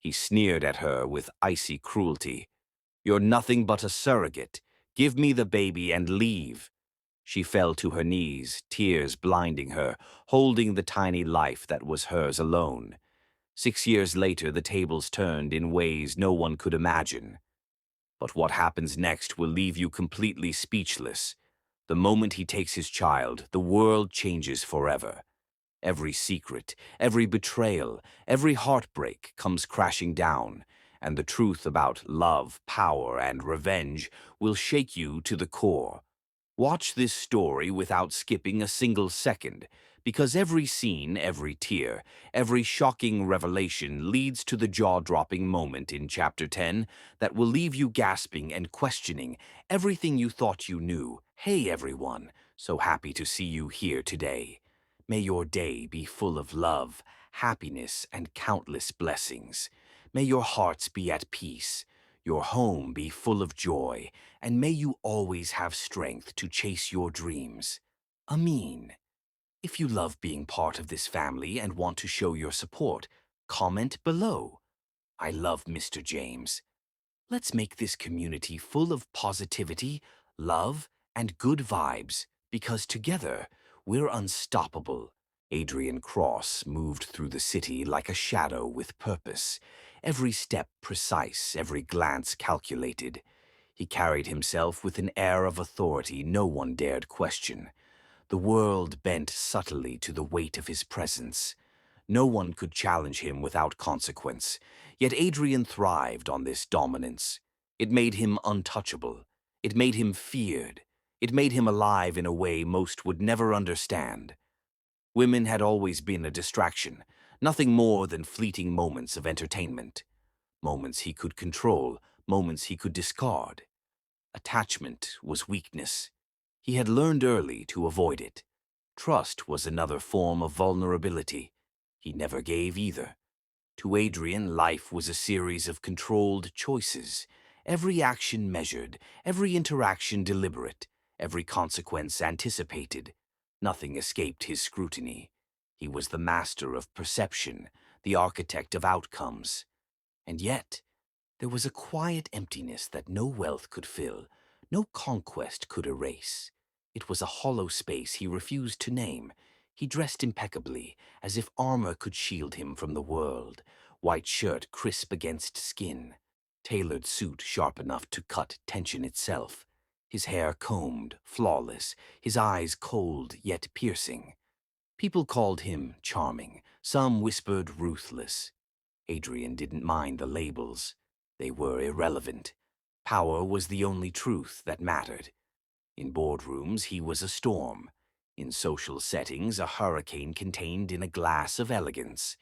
He sneered at her with icy cruelty. "You're nothing but a surrogate. Give me the baby and leave." She fell to her knees, tears blinding her, holding the tiny life that was hers alone. 6 years later, the tables turned in ways no one could imagine. But what happens next will leave you completely speechless. The moment he takes his child, the world changes forever. Every secret, every betrayal, every heartbreak comes crashing down, and the truth about love, power, and revenge will shake you to the core. Watch this story without skipping a single second, because every scene, every tear, every shocking revelation leads to the jaw-dropping moment in Chapter 10 that will leave you gasping and questioning everything you thought you knew. Hey everyone, so happy to see you here today. May your day be full of love, happiness, and countless blessings. May your hearts be at peace, your home be full of joy, and may you always have strength to chase your dreams. Ameen. If you love being part of this family and want to show your support, comment below. I love Mr. James. Let's make this community full of positivity, love, and good vibes, because together we're unstoppable. Adrian Cross moved through the city like a shadow with purpose, every step precise, every glance calculated. He carried himself with an air of authority no one dared question. The world bent subtly to the weight of his presence. No one could challenge him without consequence, yet Adrian thrived on this dominance. It made him untouchable. It made him feared. It made him alive in a way most would never understand. Women had always been a distraction, nothing more than fleeting moments of entertainment. Moments he could control, moments he could discard. Attachment was weakness. He had learned early to avoid it. Trust was another form of vulnerability. He never gave either. To Adrian, life was a series of controlled choices, every action measured, every interaction deliberate, every consequence anticipated. Nothing escaped his scrutiny. He was the master of perception, the architect of outcomes. And yet, there was a quiet emptiness that no wealth could fill, no conquest could erase. It was a hollow space he refused to name. He dressed impeccably, as if armor could shield him from the world. White shirt crisp against skin, tailored suit sharp enough to cut tension itself. His hair combed, flawless, his eyes cold yet piercing. People called him charming, some whispered ruthless. Adrian didn't mind the labels. They were irrelevant. Power was the only truth that mattered. In boardrooms, he was a storm. In social settings, a hurricane contained in a glass of elegance.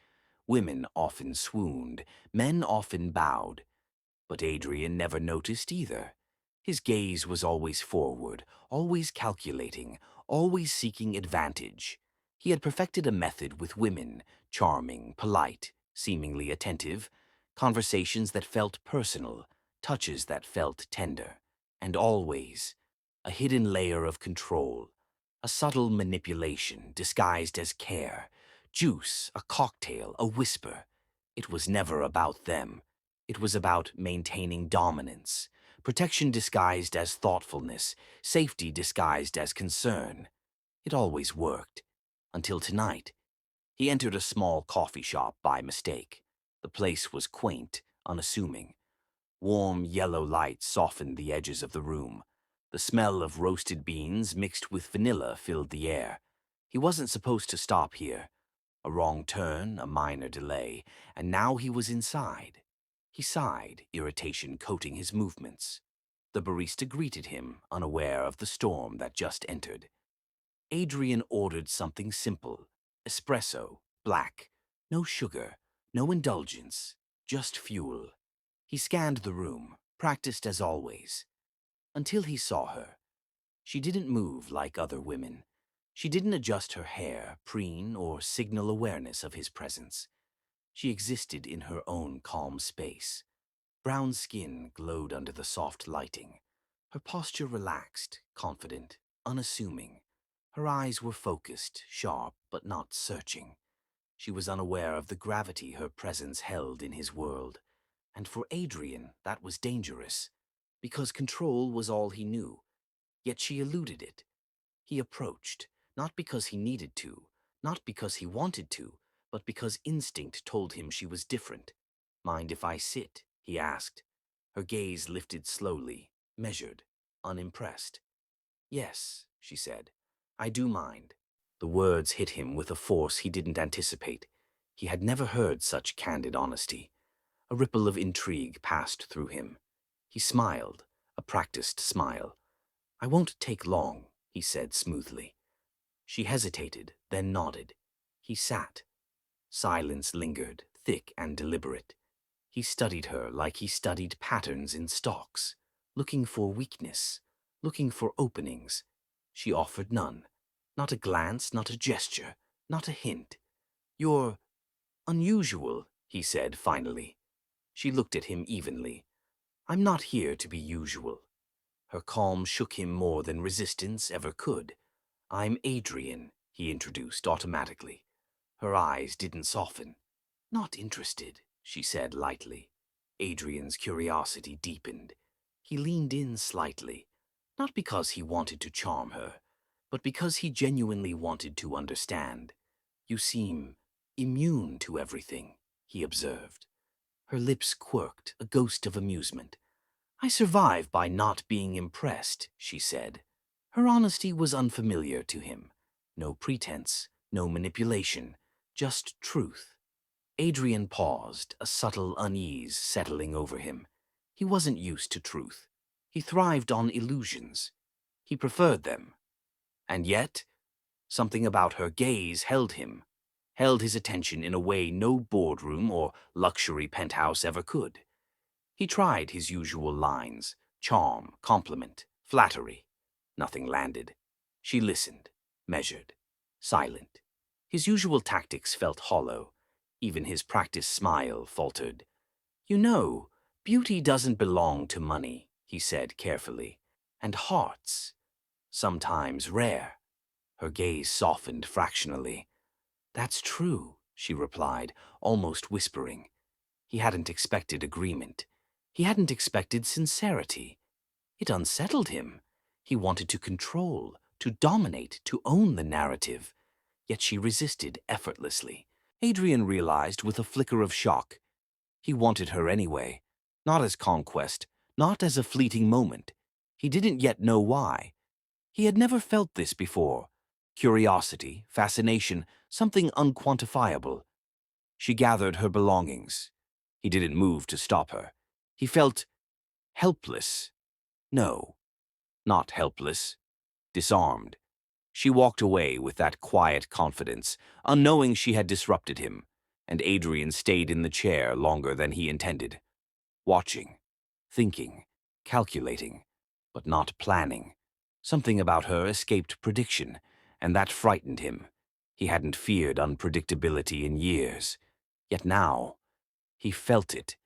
Women often swooned, men often bowed. But Adrian never noticed either. His gaze was always forward, always calculating, always seeking advantage. He had perfected a method with women, charming, polite, seemingly attentive, conversations that felt personal, touches that felt tender, and always a hidden layer of control, a subtle manipulation disguised as care, juice, a cocktail, a whisper. It was never about them. It was about maintaining dominance, protection disguised as thoughtfulness, safety disguised as concern. It always worked. Until tonight. He entered a small coffee shop by mistake. The place was quaint, unassuming. Warm yellow light softened the edges of the room. The smell of roasted beans mixed with vanilla filled the air. He wasn't supposed to stop here. A wrong turn, a minor delay, and now he was inside. He sighed, irritation coating his movements. The barista greeted him, unaware of the storm that just entered. Adrian ordered something simple. Espresso, black. No sugar, no indulgence, just fuel. He scanned the room, practiced as always, until he saw her. She didn't move like other women. She didn't adjust her hair, preen, or signal awareness of his presence. She existed in her own calm space. Brown skin glowed under the soft lighting. Her posture relaxed, confident, unassuming. Her eyes were focused, sharp, but not searching. She was unaware of the gravity her presence held in his world. And for Adrian, that was dangerous, because control was all he knew. Yet she eluded it. He approached, not because he needed to, not because he wanted to, but because instinct told him she was different. "Mind if I sit?" he asked. Her gaze lifted slowly, measured, unimpressed. "Yes," she said, "I do mind." The words hit him with a force he didn't anticipate. He had never heard such candid honesty. A ripple of intrigue passed through him. He smiled, a practiced smile. "I won't take long," he said smoothly. She hesitated, then nodded. He sat. Silence lingered, thick and deliberate. He studied her like he studied patterns in stocks, looking for weakness, looking for openings. She offered none. Not a glance, not a gesture, not a hint. "You're unusual," he said finally. She looked at him evenly. "I'm not here to be usual." Her calm shook him more than resistance ever could. "I'm Adrian," he introduced automatically. Her eyes didn't soften. "Not interested," she said lightly. Adrian's curiosity deepened. He leaned in slightly, not because he wanted to charm her, but because he genuinely wanted to understand. "You seem immune to everything," he observed. Her lips quirked, a ghost of amusement. "I survive by not being impressed," she said. Her honesty was unfamiliar to him. No pretense, no manipulation, just truth. Adrian paused, a subtle unease settling over him. He wasn't used to truth. He thrived on illusions. He preferred them. And yet, something about her gaze held his attention in a way no boardroom or luxury penthouse ever could. He tried his usual lines, charm, compliment, flattery. Nothing landed. She listened, measured, silent. His usual tactics felt hollow. Even his practiced smile faltered. "You know, beauty doesn't belong to money," he said carefully. "And hearts, sometimes rare." Her gaze softened fractionally. "That's true," she replied, almost whispering. He hadn't expected agreement. He hadn't expected sincerity. It unsettled him. He wanted to control, to dominate, to own the narrative. Yet she resisted effortlessly. Adrian realized with a flicker of shock. He wanted her anyway, not as conquest, not as a fleeting moment. He didn't yet know why. He had never felt this before. Curiosity, fascination, something unquantifiable. She gathered her belongings. He didn't move to stop her. He felt helpless. No, not helpless. Disarmed. She walked away with that quiet confidence, unknowing she had disrupted him, and Adrian stayed in the chair longer than he intended. Watching, thinking, calculating, but not planning. Something about her escaped prediction, and that frightened him. He hadn't feared unpredictability in years. Yet now, he felt it,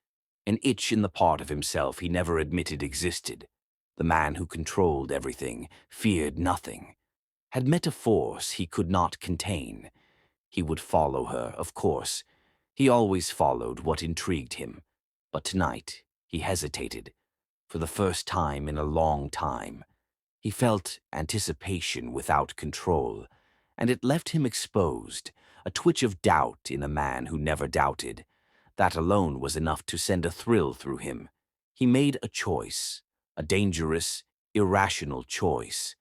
an itch in the part of himself he never admitted existed. The man who controlled everything, feared nothing, had met a force he could not contain. He would follow her, of course. He always followed what intrigued him. But tonight, he hesitated. For the first time in a long time. He felt anticipation without control, and it left him exposed, a twitch of doubt in a man who never doubted. That alone was enough to send a thrill through him. He made a choice, a dangerous, irrational choice.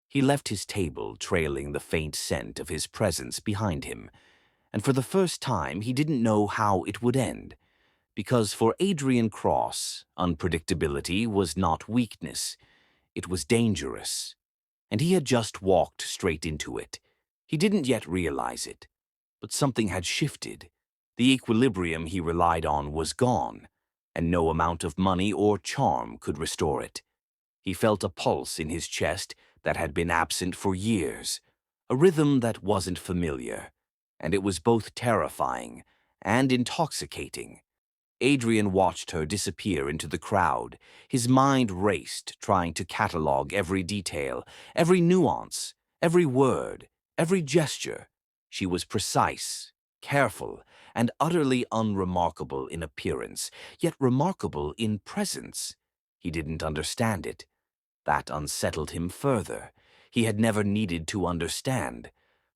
He left his table trailing the faint scent of his presence behind him, and for the first time he didn't know how it would end. Because for Adrian Cross, unpredictability was not weakness, it was dangerous. And he had just walked straight into it. He didn't yet realize it. But something had shifted. The equilibrium he relied on was gone, and no amount of money or charm could restore it. He felt a pulse in his chest that had been absent for years, a rhythm that wasn't familiar, and it was both terrifying and intoxicating. Adrian watched her disappear into the crowd. His mind raced, trying to catalog every detail, every nuance, every word, every gesture. She was precise, careful, and utterly unremarkable in appearance, yet remarkable in presence. He didn't understand it. That unsettled him further. He had never needed to understand.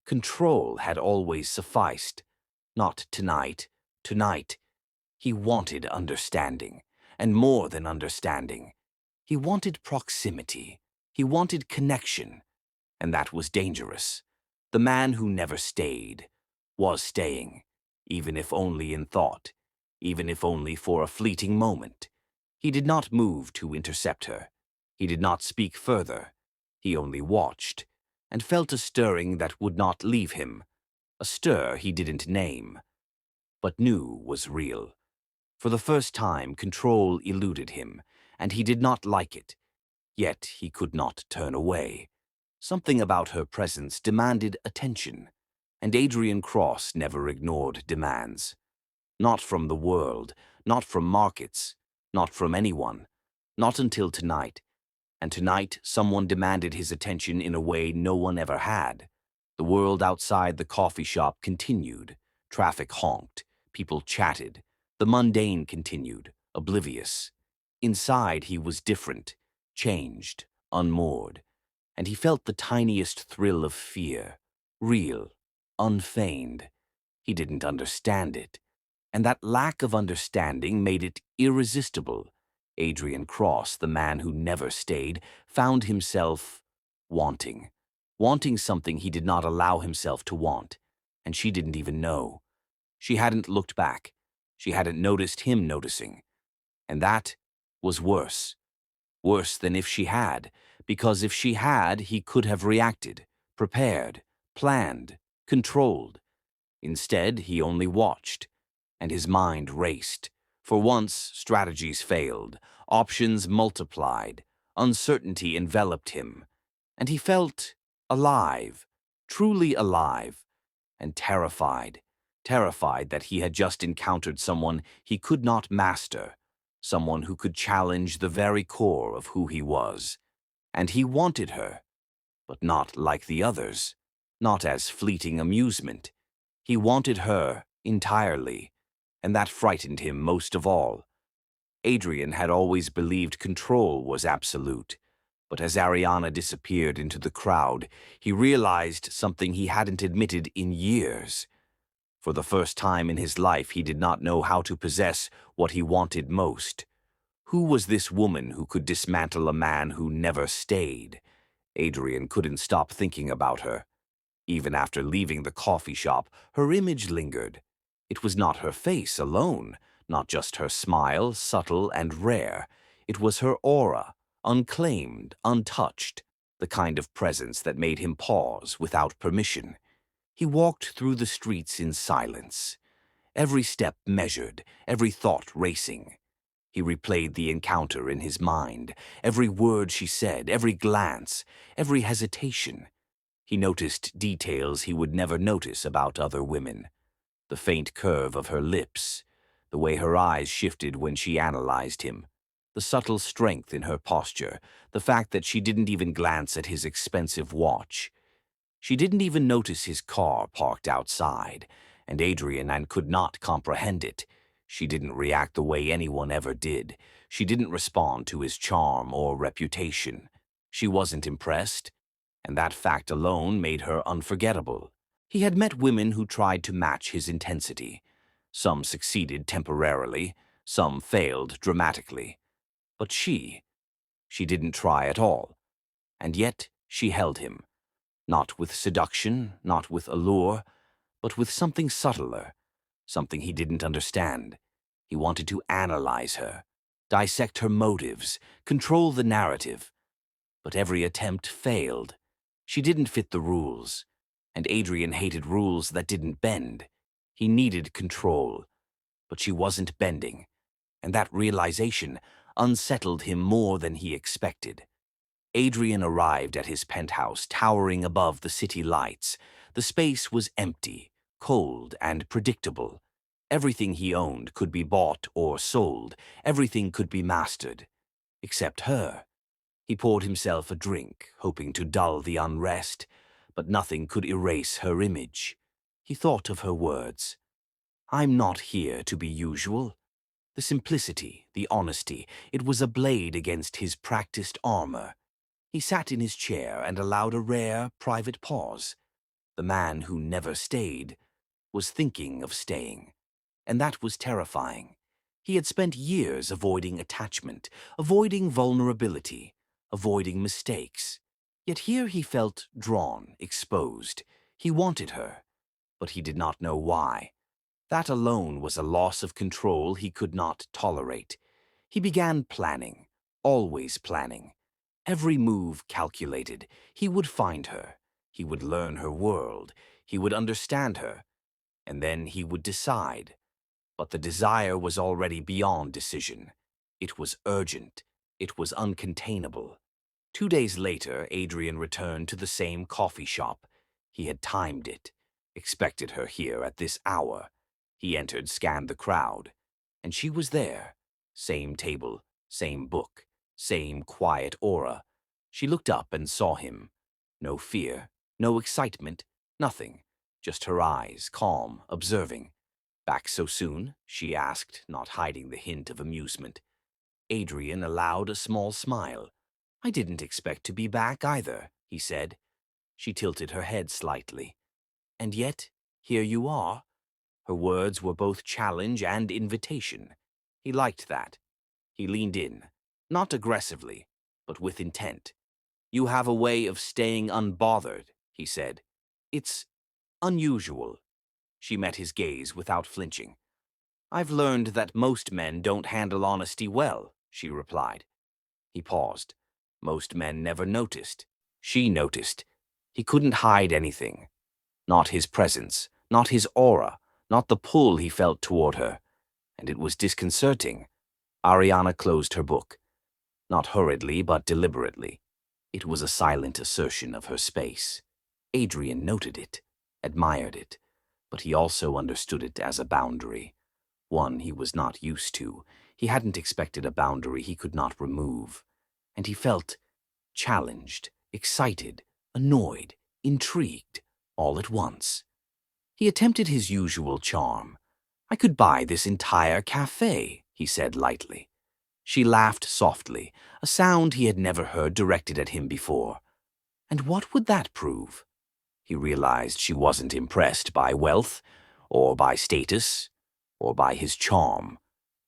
Control had always sufficed. Not tonight. Tonight, he wanted understanding, and more than understanding. He wanted proximity. He wanted connection, and that was dangerous. The man who never stayed was staying, even if only in thought, even if only for a fleeting moment. He did not move to intercept her. He did not speak further. He only watched, and felt a stirring that would not leave him, a stir he didn't name, but knew was real. For the first time, control eluded him, and he did not like it. Yet he could not turn away. Something about her presence demanded attention, and Adrian Cross never ignored demands. Not from the world, not from markets, not from anyone, not until tonight. And tonight, someone demanded his attention in a way no one ever had. The world outside the coffee shop continued. Traffic honked. People chatted. The mundane continued, oblivious. Inside, he was different, changed, unmoored. And he felt the tiniest thrill of fear, real, unfeigned. He didn't understand it. And that lack of understanding made it irresistible. Adrian Cross, the man who never stayed, found himself wanting. Wanting something he did not allow himself to want. And she didn't even know. She hadn't looked back. She hadn't noticed him noticing. And that was worse. Worse than if she had, because if she had, he could have reacted, prepared, planned, controlled. Instead, he only watched, and his mind raced. For once, strategies failed, options multiplied, uncertainty enveloped him, and he felt alive, truly alive, and terrified, terrified that he had just encountered someone he could not master, someone who could challenge the very core of who he was. And he wanted her, but not like the others, not as fleeting amusement. He wanted her entirely, and that frightened him most of all. Adrian had always believed control was absolute, but as Ariana disappeared into the crowd, he realized something he hadn't admitted in years. For the first time in his life, he did not know how to possess what he wanted most. Who was this woman who could dismantle a man who never stayed? Adrian couldn't stop thinking about her. Even after leaving the coffee shop, her image lingered. It was not her face alone, not just her smile, subtle and rare. It was her aura, unclaimed, untouched, the kind of presence that made him pause without permission. He walked through the streets in silence, every step measured, every thought racing. He replayed the encounter in his mind, every word she said, every glance, every hesitation. He noticed details he would never notice about other women. The faint curve of her lips, the way her eyes shifted when she analyzed him, the subtle strength in her posture, the fact that she didn't even glance at his expensive watch. She didn't even notice his car parked outside, and Adrian could not comprehend it. She didn't react the way anyone ever did. She didn't respond to his charm or reputation. She wasn't impressed, and that fact alone made her unforgettable. He had met women who tried to match his intensity. Some succeeded temporarily, some failed dramatically. But she didn't try at all. And yet she held him. Not with seduction, not with allure, but with something subtler, something he didn't understand. He wanted to analyze her, dissect her motives, control the narrative. But every attempt failed. She didn't fit the rules, and Adrian hated rules that didn't bend. He needed control, but she wasn't bending, and that realization unsettled him more than he expected. Adrian arrived at his penthouse, towering above the city lights. The space was empty, cold, and predictable. Everything he owned could be bought or sold. Everything could be mastered. Except her. He poured himself a drink, hoping to dull the unrest, but nothing could erase her image. He thought of her words. I'm not here to be usual. The simplicity, the honesty, it was a blade against his practiced armor. He sat in his chair and allowed a rare, private pause. The man who never stayed was thinking of staying, and that was terrifying. He had spent years avoiding attachment, avoiding vulnerability, avoiding mistakes. Yet here he felt drawn, exposed. He wanted her, but he did not know why. That alone was a loss of control he could not tolerate. He began planning, always planning. Every move calculated. He would find her. He would learn her world. He would understand her. And then he would decide. But the desire was already beyond decision. It was urgent. It was uncontainable. 2 days later, Adrian returned to the same coffee shop. He had timed it, expected her here at this hour. He entered, scanned the crowd, and she was there. Same table, same book, same quiet aura. She looked up and saw him. No fear, no excitement, nothing. Just her eyes, calm, observing. "Back so soon?" she asked, not hiding the hint of amusement. Adrian allowed a small smile. "I didn't expect to be back either," he said. She tilted her head slightly. "And yet, here you are." Her words were both challenge and invitation. He liked that. He leaned in, not aggressively, but with intent. "You have a way of staying unbothered," he said. "It's unusual." She met his gaze without flinching. "I've learned that most men don't handle honesty well," she replied. He paused. Most men never noticed. She noticed. He couldn't hide anything. Not his presence, not his aura, not the pull he felt toward her. And it was disconcerting. Ariana closed her book. Not hurriedly, but deliberately. It was a silent assertion of her space. Adrian noted it, admired it, but he also understood it as a boundary. One he was not used to. He hadn't expected a boundary he could not remove. And he felt challenged, excited, annoyed, intrigued, all at once. He attempted his usual charm. "I could buy this entire cafe," he said lightly. She laughed softly, a sound he had never heard directed at him before. And what would that prove? He realized she wasn't impressed by wealth, or by status, or by his charm.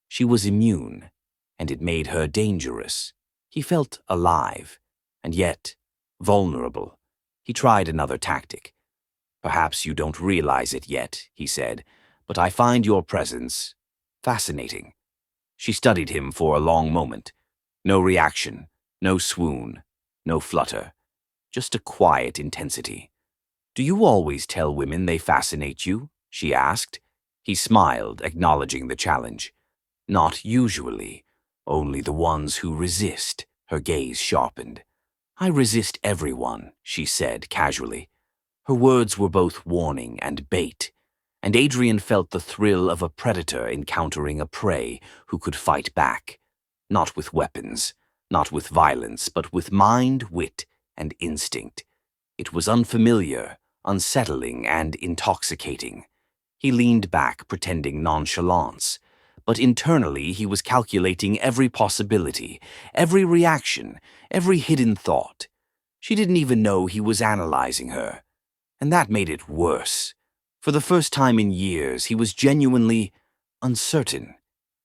She was immune, and it made her dangerous. He felt alive, and yet vulnerable. He tried another tactic. "Perhaps you don't realize it yet," he said, "but I find your presence fascinating." She studied him for a long moment. No reaction, no swoon, no flutter, just a quiet intensity. "Do you always tell women they fascinate you?" she asked. He smiled, acknowledging the challenge. "Not usually. Only the ones who resist." Her gaze sharpened. "I resist everyone," she said casually. Her words were both warning and bait, and Adrian felt the thrill of a predator encountering a prey who could fight back. Not with weapons, not with violence, but with mind, wit, and instinct. It was unfamiliar, unsettling, and intoxicating. He leaned back, pretending nonchalance. But internally he was calculating every possibility, every reaction, every hidden thought. She didn't even know he was analyzing her. And that made it worse. For the first time in years, he was genuinely uncertain.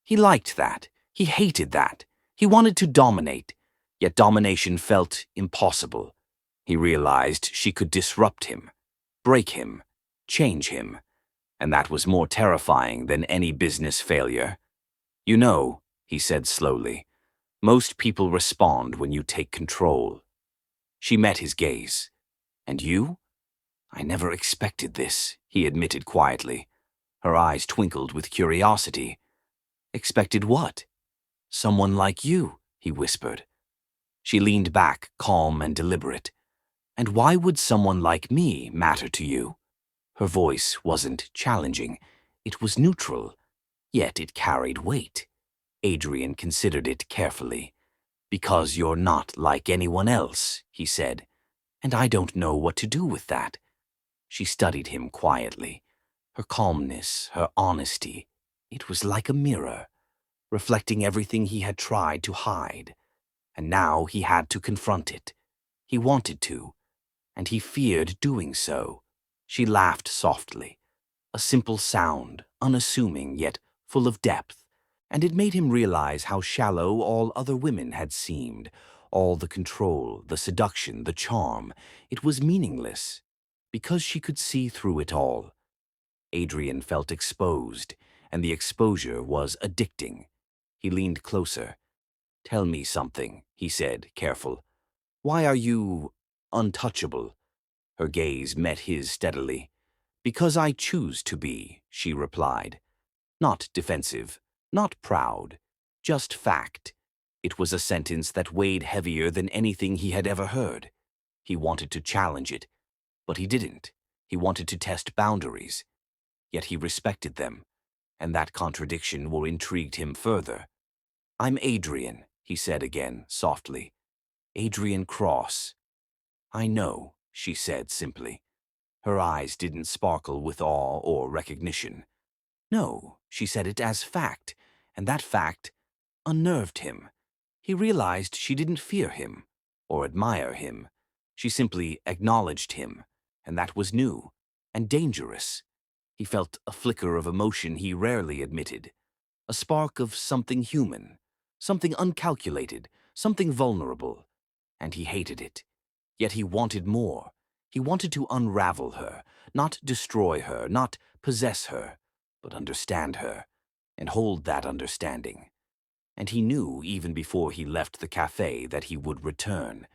He liked that. He hated that. He wanted to dominate. Yet domination felt impossible. He realized she could disrupt him, break him, change him. And that was more terrifying than any business failure. "You know," he said slowly, "most people respond when you take control." She met his gaze. "And you?" "I never expected this," he admitted quietly. Her eyes twinkled with curiosity. "Expected what?" "Someone like you," he whispered. She leaned back, calm and deliberate. "And why would someone like me matter to you?" Her voice wasn't challenging. It was neutral, yet it carried weight. Adrian considered it carefully. "Because you're not like anyone else," he said. "And I don't know what to do with that." She studied him quietly. Her calmness, her honesty, it was like a mirror, reflecting everything he had tried to hide. And now he had to confront it. He wanted to, and he feared doing so. She laughed softly, a simple sound, unassuming yet full of depth, and it made him realize how shallow all other women had seemed. All the control, the seduction, the charm, it was meaningless, because she could see through it all. Adrian felt exposed, and the exposure was addicting. He leaned closer. "Tell me something," he said, careful. "Why are you untouchable?" Her gaze met his steadily. "Because I choose to be," she replied. Not defensive, not proud, just fact. It was a sentence that weighed heavier than anything he had ever heard. He wanted to challenge it, but he didn't. He wanted to test boundaries. Yet he respected them, and that contradiction intrigued him further. "I'm Adrian," he said again, softly. "Adrian Cross." "I know," she said simply. Her eyes didn't sparkle with awe or recognition. No, she said it as fact, and that fact unnerved him. He realized she didn't fear him or admire him. She simply acknowledged him, and that was new and dangerous. He felt a flicker of emotion he rarely admitted, a spark of something human, something uncalculated, something vulnerable, and he hated it. Yet he wanted more. He wanted to unravel her, not destroy her, not possess her, but understand her, and hold that understanding. And he knew even before he left the cafe that he would return,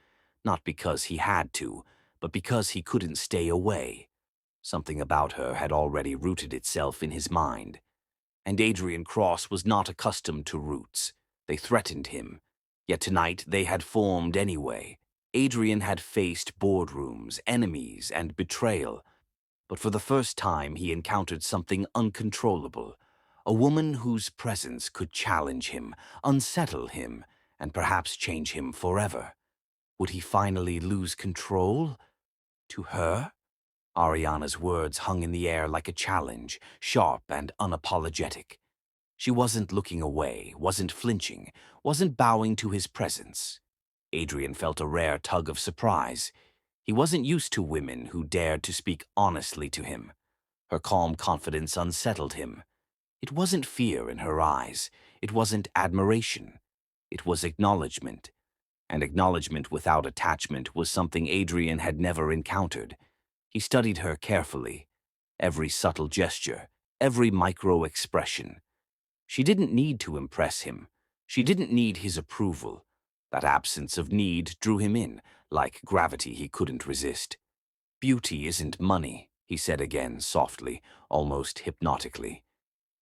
not because he had to, but because he couldn't stay away. Something about her had already rooted itself in his mind. And Adrian Cross was not accustomed to roots. They threatened him. Yet tonight they had formed anyway. Adrian had faced boardrooms, enemies, and betrayal. But for the first time he encountered something uncontrollable. A woman whose presence could challenge him, unsettle him, and perhaps change him forever. Would he finally lose control? To her? Ariana's words hung in the air like a challenge, sharp and unapologetic. She wasn't looking away, wasn't flinching, wasn't bowing to his presence. Adrian felt a rare tug of surprise. He wasn't used to women who dared to speak honestly to him. Her calm confidence unsettled him. It wasn't fear in her eyes. It wasn't admiration. It was acknowledgement. And acknowledgement without attachment was something Adrian had never encountered. He studied her carefully. Every subtle gesture, every micro-expression. She didn't need to impress him. She didn't need his approval. That absence of need drew him in, like gravity he couldn't resist. "Beauty isn't money," he said again, softly, almost hypnotically.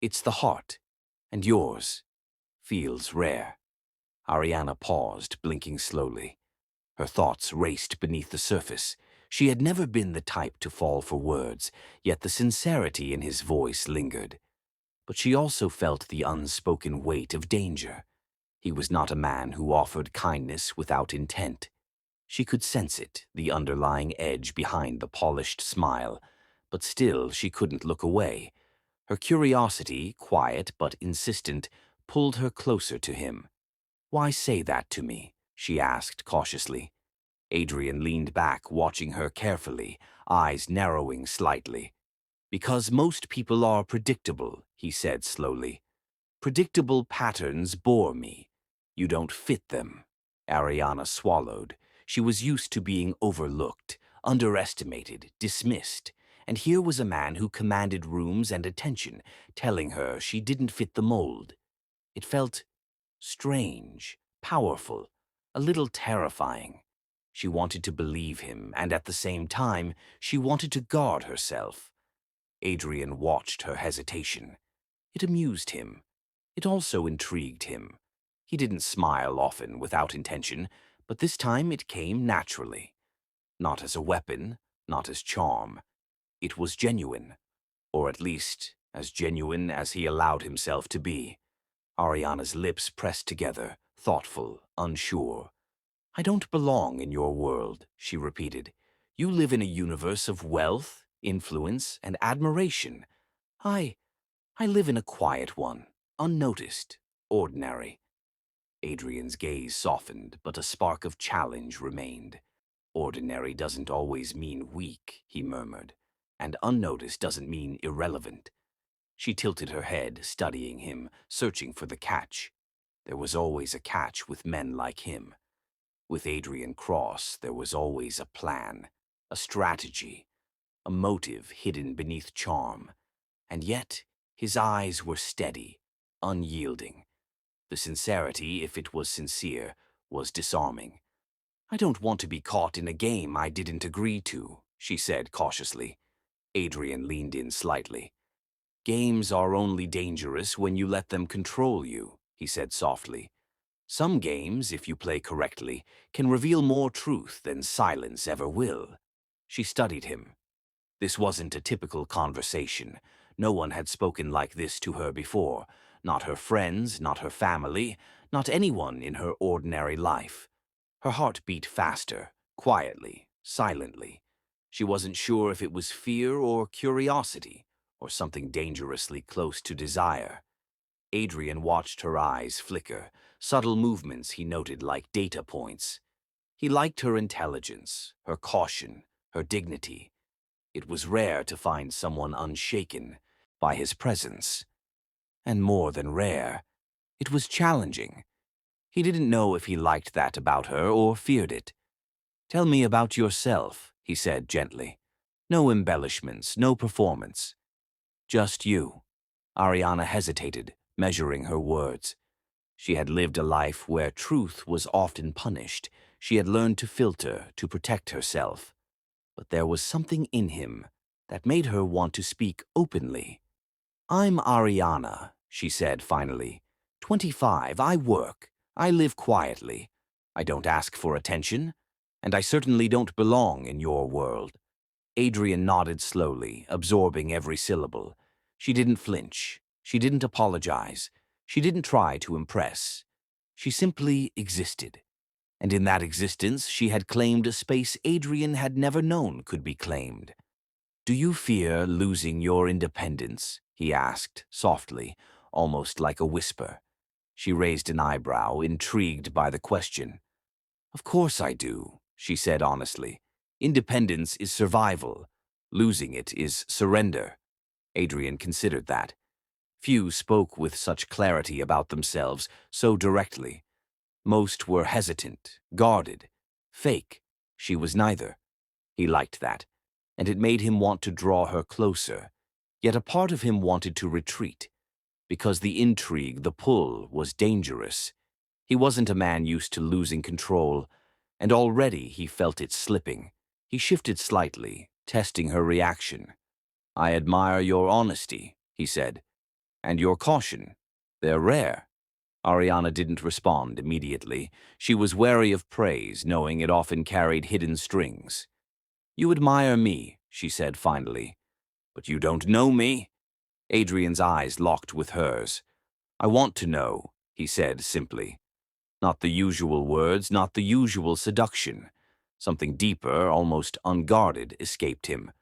"It's the heart, and yours feels rare." Ariana paused, blinking slowly. Her thoughts raced beneath the surface. She had never been the type to fall for words, yet the sincerity in his voice lingered. But she also felt the unspoken weight of danger. He was not a man who offered kindness without intent. She could sense it, the underlying edge behind the polished smile, but still she couldn't look away. Her curiosity, quiet but insistent, pulled her closer to him. "Why say that to me?" she asked cautiously. Adrian leaned back, watching her carefully, eyes narrowing slightly. "Because most people are predictable," he said slowly. "Predictable patterns bore me. You don't fit them." Ariana swallowed. She was used to being overlooked, underestimated, dismissed. And here was a man who commanded rooms and attention, telling her she didn't fit the mold. It felt strange, powerful, a little terrifying. She wanted to believe him, and at the same time, she wanted to guard herself. Adrian watched her hesitation. It amused him. It also intrigued him. He didn't smile often without intention, but this time it came naturally. Not as a weapon, not as charm. It was genuine, or at least as genuine as he allowed himself to be. Ariana's lips pressed together, thoughtful, unsure. "I don't belong in your world," she repeated. "You live in a universe of wealth, influence, and admiration. I live in a quiet one, unnoticed, ordinary. Adrian's gaze softened, but a spark of challenge remained. Ordinary doesn't always mean weak, he murmured, and unnoticed doesn't mean irrelevant. She tilted her head, studying him, searching for the catch. There was always a catch with men like him. With Adrian Cross, there was always a plan, a strategy, a motive hidden beneath charm. And yet, his eyes were steady, unyielding. The sincerity, if it was sincere, was disarming. "I don't want to be caught in a game I didn't agree to," she said cautiously. Adrian leaned in slightly. "Games are only dangerous when you let them control you," he said softly. "Some games, if you play correctly, can reveal more truth than silence ever will." She studied him. This wasn't a typical conversation. No one had spoken like this to her before. Not her friends, not her family, not anyone in her ordinary life. Her heart beat faster, quietly, silently. She wasn't sure if it was fear or curiosity, or something dangerously close to desire. Adrian watched her eyes flicker, subtle movements he noted like data points. He liked her intelligence, her caution, her dignity. It was rare to find someone unshaken by his presence. And more than rare, it was challenging. He didn't know if he liked that about her or feared it. "Tell me about yourself," he said gently. "No embellishments, no performance. Just you." Ariana hesitated, measuring her words. She had lived a life where truth was often punished. She had learned to filter, to protect herself. But there was something in him that made her want to speak openly. "I'm Ariana," she said finally. 25, I work. I live quietly. I don't ask for attention, and I certainly don't belong in your world." Adrian nodded slowly, absorbing every syllable. She didn't flinch. She didn't apologize. She didn't try to impress. She simply existed. And in that existence, she had claimed a space Adrian had never known could be claimed. "Do you fear losing your independence?" he asked, softly, almost like a whisper. She raised an eyebrow, intrigued by the question. "Of course I do," she said honestly. "Independence is survival. Losing it is surrender." Adrian considered that. Few spoke with such clarity about themselves, so directly. Most were hesitant, guarded, fake. She was neither. He liked that, and it made him want to draw her closer. Yet a part of him wanted to retreat, because the intrigue, the pull, was dangerous. He wasn't a man used to losing control, and already he felt it slipping. He shifted slightly, testing her reaction. "I admire your honesty," he said, "and your caution. They're rare." Ariana didn't respond immediately. She was wary of praise, knowing it often carried hidden strings. "You admire me," she said finally. "But you don't know me." Adrian's eyes locked with hers. "I want to know," he said simply. Not the usual words, not the usual seduction. Something deeper, almost unguarded, escaped him.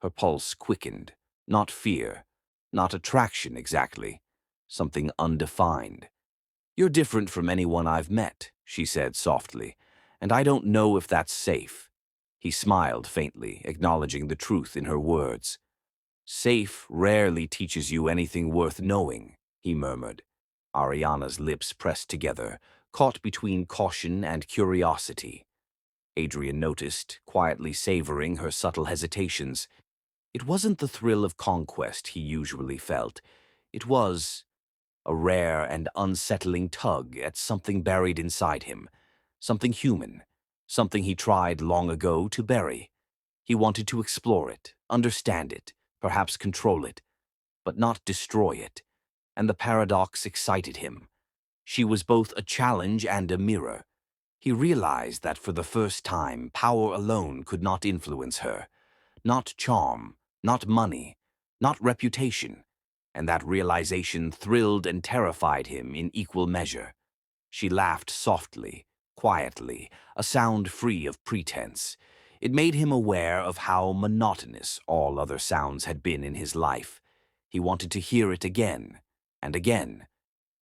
Her pulse quickened. Not fear, not attraction exactly. Something undefined. "You're different from anyone I've met," she said softly, "and I don't know if that's safe." He smiled faintly, acknowledging the truth in her words. "Safe rarely teaches you anything worth knowing," he murmured. Ariana's lips pressed together, caught between caution and curiosity. Adrian noticed, quietly savoring her subtle hesitations. It wasn't the thrill of conquest he usually felt. It was a rare and unsettling tug at something buried inside him, something human, something he tried long ago to bury. He wanted to explore it, understand it, perhaps control it, but not destroy it, and the paradox excited him. She was both a challenge and a mirror. He realized that for the first time, power alone could not influence her. Not charm, not money, not reputation, and that realization thrilled and terrified him in equal measure. She laughed softly, quietly, a sound free of pretense. It made him aware of how monotonous all other sounds had been in his life. He wanted to hear it again and again,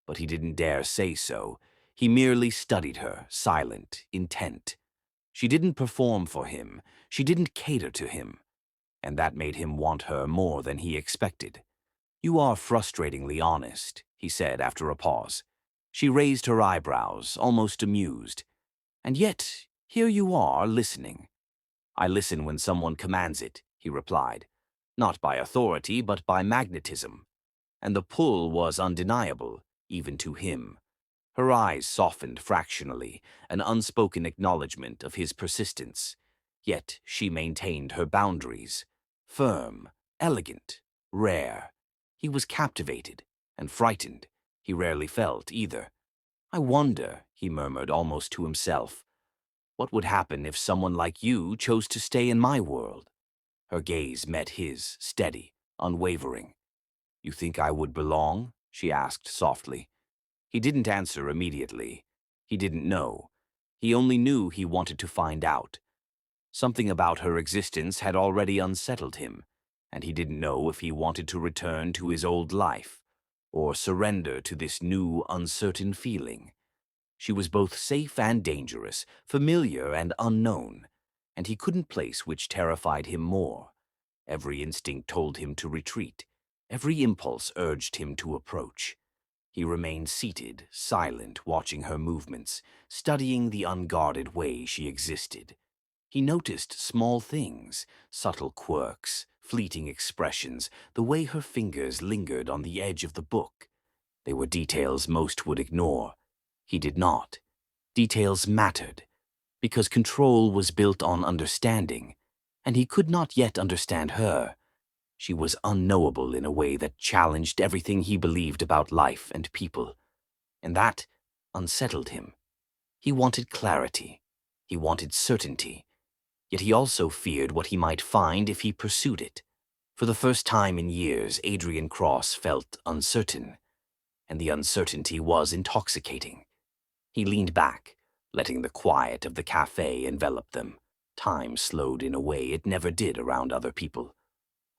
but he didn't dare say so. He merely studied her, silent, intent. She didn't perform for him. She didn't cater to him. And that made him want her more than he expected. "You are frustratingly honest," he said after a pause. She raised her eyebrows, almost amused. "And yet, here you are, listening." "I listen when someone commands it," he replied. "Not by authority, but by magnetism." And the pull was undeniable, even to him. Her eyes softened fractionally, an unspoken acknowledgement of his persistence. Yet she maintained her boundaries. Firm, elegant, rare. He was captivated and frightened. He rarely felt either. "I wonder," he murmured almost to himself, "what would happen if someone like you chose to stay in my world?" Her gaze met his, steady, unwavering. "You think I would belong?" she asked softly. He didn't answer immediately. He didn't know. He only knew he wanted to find out. Something about her existence had already unsettled him, and he didn't know if he wanted to return to his old life or surrender to this new, uncertain feeling. She was both safe and dangerous, familiar and unknown, and he couldn't place which terrified him more. Every instinct told him to retreat. Every impulse urged him to approach. He remained seated, silent, watching her movements, studying the unguarded way she existed. He noticed small things, subtle quirks, fleeting expressions, the way her fingers lingered on the edge of the book. They were details most would ignore. He did not. Details mattered, because control was built on understanding, and he could not yet understand her. She was unknowable in a way that challenged everything he believed about life and people, and that unsettled him. He wanted clarity. He wanted certainty. Yet he also feared what he might find if he pursued it. For the first time in years, Adrian Cross felt uncertain, and the uncertainty was intoxicating. He leaned back, letting the quiet of the cafe envelop them. Time slowed in a way it never did around other people.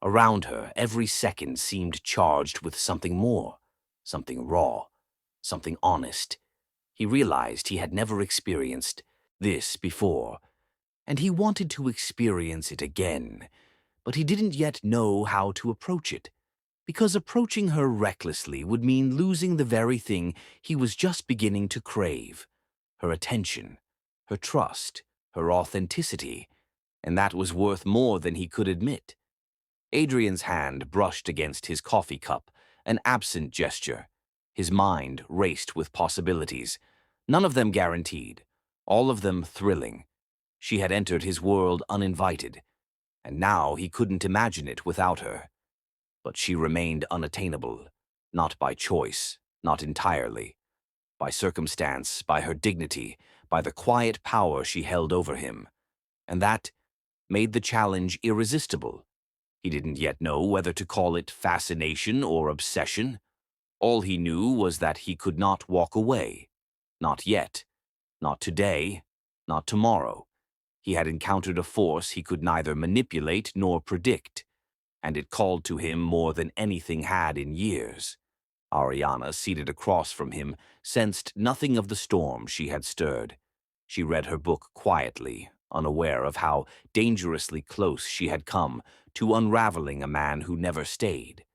Around her, every second seemed charged with something more, something raw, something honest. He realized he had never experienced this before, and he wanted to experience it again, but he didn't yet know how to approach it, because approaching her recklessly would mean losing the very thing he was just beginning to crave: her attention, her trust, her authenticity, and that was worth more than he could admit. Adrian's hand brushed against his coffee cup, an absent gesture. His mind raced with possibilities, none of them guaranteed, all of them thrilling. She had entered his world uninvited, and now he couldn't imagine it without her. But she remained unattainable, not by choice, not entirely. By circumstance, by her dignity, by the quiet power she held over him. And that made the challenge irresistible. He didn't yet know whether to call it fascination or obsession. All he knew was that he could not walk away. Not yet. Not today. Not tomorrow. He had encountered a force he could neither manipulate nor predict, and it called to him more than anything had in years. Ariana, seated across from him, sensed nothing of the storm she had stirred. She read her book quietly, unaware of how dangerously close she had come to unraveling a man who never stayed.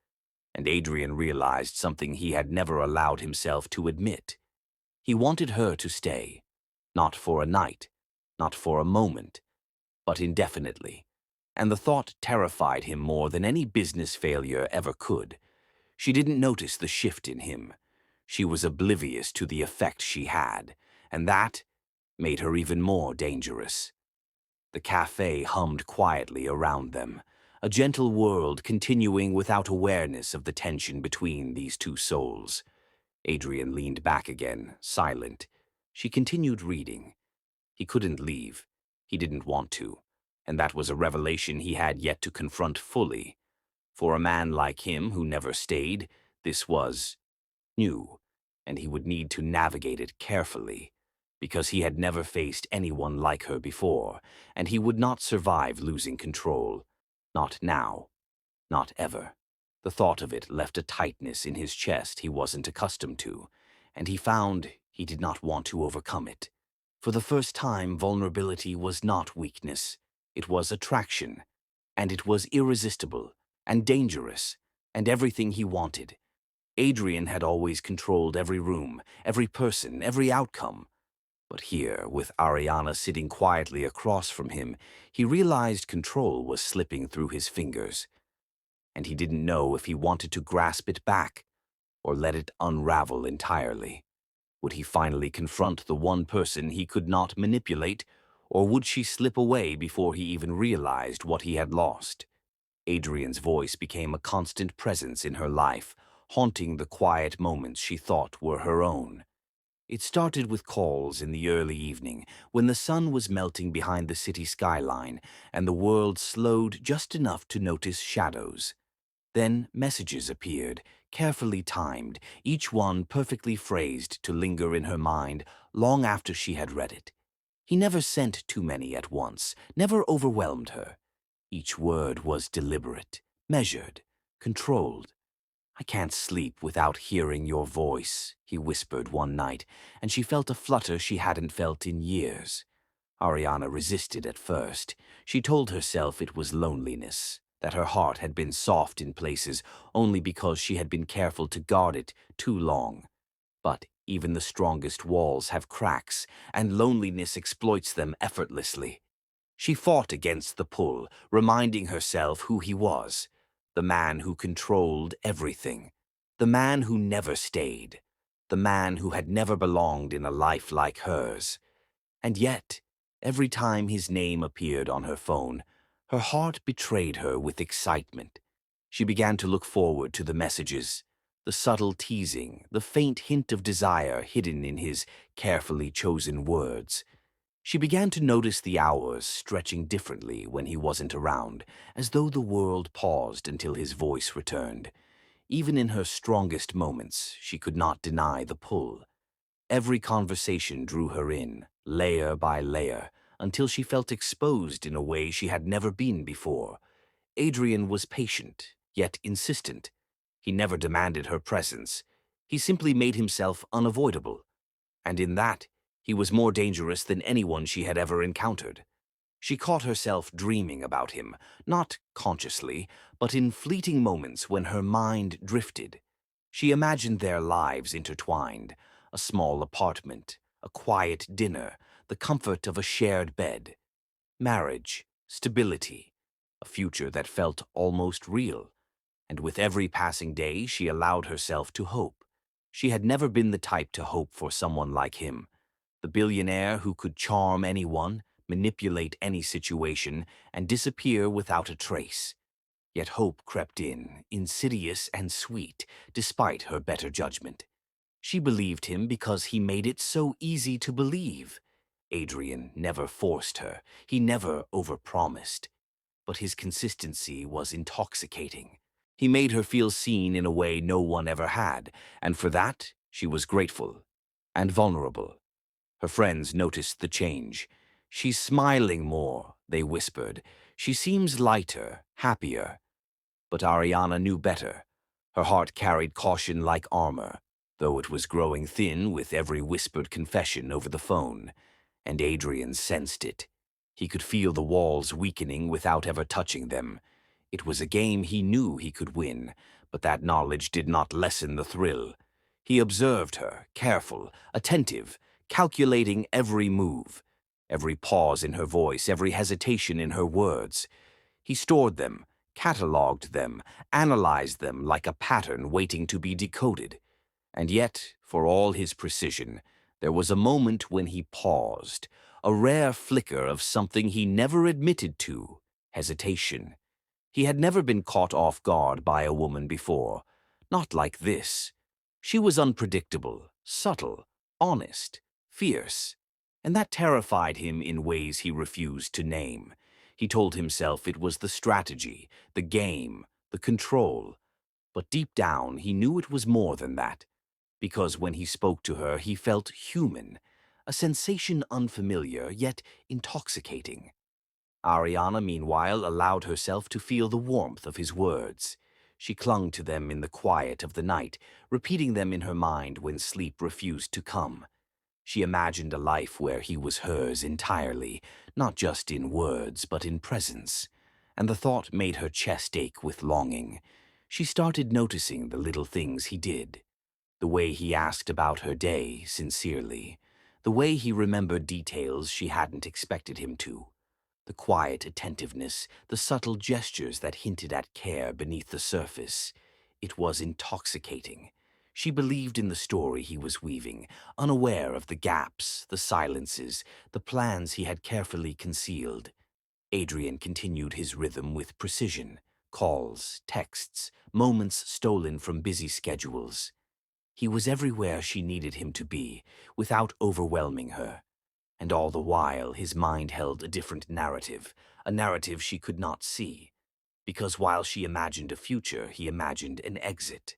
And Adrian realized something he had never allowed himself to admit. He wanted her to stay, not for a night, not for a moment, but indefinitely. And the thought terrified him more than any business failure ever could. She didn't notice the shift in him. She was oblivious to the effect she had, and that made her even more dangerous. The cafe hummed quietly around them, a gentle world continuing without awareness of the tension between these two souls. Adrian leaned back again, silent. She continued reading. He couldn't leave. He didn't want to, and that was a revelation he had yet to confront fully. For a man like him who never stayed, this was new, and he would need to navigate it carefully, because he had never faced anyone like her before, and he would not survive losing control. Not now. Not ever. The thought of it left a tightness in his chest he wasn't accustomed to, and he found he did not want to overcome it. For the first time, vulnerability was not weakness. It was attraction, and it was irresistible and dangerous, and everything he wanted. Adrian had always controlled every room, every person, every outcome. But here, with Ariana sitting quietly across from him, he realized control was slipping through his fingers. And he didn't know if he wanted to grasp it back or let it unravel entirely. Would he finally confront the one person he could not manipulate, or would she slip away before he even realized what he had lost? Adrian's voice became a constant presence in her life, haunting the quiet moments she thought were her own. It started with calls in the early evening, when the sun was melting behind the city skyline and the world slowed just enough to notice shadows. Then messages appeared, carefully timed, each one perfectly phrased to linger in her mind long after she had read it. He never sent too many at once, never overwhelmed her. Each word was deliberate, measured, controlled. "I can't sleep without hearing your voice," he whispered one night, and she felt a flutter she hadn't felt in years. Ariana resisted at first. She told herself it was loneliness, that her heart had been soft in places only because she had been careful to guard it too long. But even the strongest walls have cracks, and loneliness exploits them effortlessly. She fought against the pull, reminding herself who he was, the man who controlled everything, the man who never stayed, the man who had never belonged in a life like hers. And yet, every time his name appeared on her phone, her heart betrayed her with excitement. She began to look forward to the messages, the subtle teasing, the faint hint of desire hidden in his carefully chosen words. She began to notice the hours stretching differently when he wasn't around, as though the world paused until his voice returned. Even in her strongest moments, she could not deny the pull. Every conversation drew her in, layer by layer, until she felt exposed in a way she had never been before. Adrian was patient, yet insistent. He never demanded her presence. He simply made himself unavoidable. And in that, he was more dangerous than anyone she had ever encountered. She caught herself dreaming about him, not consciously, but in fleeting moments when her mind drifted. She imagined their lives intertwined, a small apartment, a quiet dinner, the comfort of a shared bed. Marriage, stability, a future that felt almost real. And with every passing day, she allowed herself to hope. She had never been the type to hope for someone like him, the billionaire who could charm anyone, manipulate any situation, and disappear without a trace. Yet hope crept in, insidious and sweet, despite her better judgment. She believed him because he made it so easy to believe. Adrian never forced her. He never overpromised. But his consistency was intoxicating. He made her feel seen in a way no one ever had, and for that she was grateful and vulnerable. Her friends noticed the change. "She's smiling more," they whispered. "She seems lighter, happier." But Ariana knew better. Her heart carried caution like armor, though it was growing thin with every whispered confession over the phone. And Adrian sensed it. He could feel the walls weakening without ever touching them. It was a game he knew he could win, but that knowledge did not lessen the thrill. He observed her, careful, attentive, calculating every move, every pause in her voice, every hesitation in her words. He stored them, catalogued them, analyzed them like a pattern waiting to be decoded. And yet, for all his precision, there was a moment when he paused, a rare flicker of something he never admitted to, hesitation. He had never been caught off guard by a woman before, not like this. She was unpredictable, subtle, honest, fierce, and that terrified him in ways he refused to name. He told himself it was the strategy, the game, the control. But deep down, he knew it was more than that, because when he spoke to her, he felt human, a sensation unfamiliar yet intoxicating. Ariana, meanwhile, allowed herself to feel the warmth of his words. She clung to them in the quiet of the night, repeating them in her mind when sleep refused to come. She imagined a life where he was hers entirely, not just in words but in presence, and the thought made her chest ache with longing. She started noticing the little things he did. The way he asked about her day sincerely. The way he remembered details she hadn't expected him to. The quiet attentiveness, the subtle gestures that hinted at care beneath the surface. It was intoxicating. She believed in the story he was weaving, unaware of the gaps, the silences, the plans he had carefully concealed. Adrian continued his rhythm with precision. Calls, texts, moments stolen from busy schedules. He was everywhere she needed him to be, without overwhelming her. And all the while his mind held a different narrative, a narrative she could not see. Because while she imagined a future, he imagined an exit.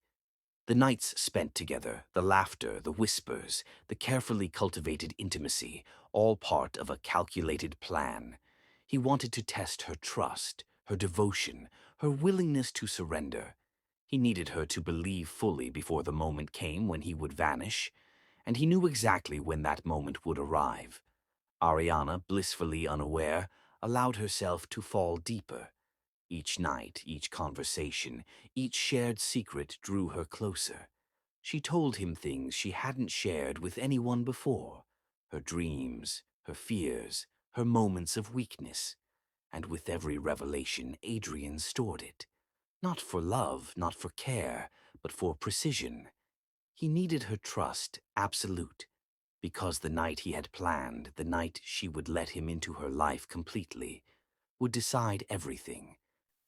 The nights spent together, the laughter, the whispers, the carefully cultivated intimacy, all part of a calculated plan. He wanted to test her trust, her devotion, her willingness to surrender. He needed her to believe fully before the moment came when he would vanish, and he knew exactly when that moment would arrive. Ariana, blissfully unaware, allowed herself to fall deeper. Each night, each conversation, each shared secret drew her closer. She told him things she hadn't shared with anyone before. Her dreams, her fears, her moments of weakness. And with every revelation, Adrian stored it. Not for love, not for care, but for precision. He needed her trust, absolute, because the night he had planned, the night she would let him into her life completely, would decide everything.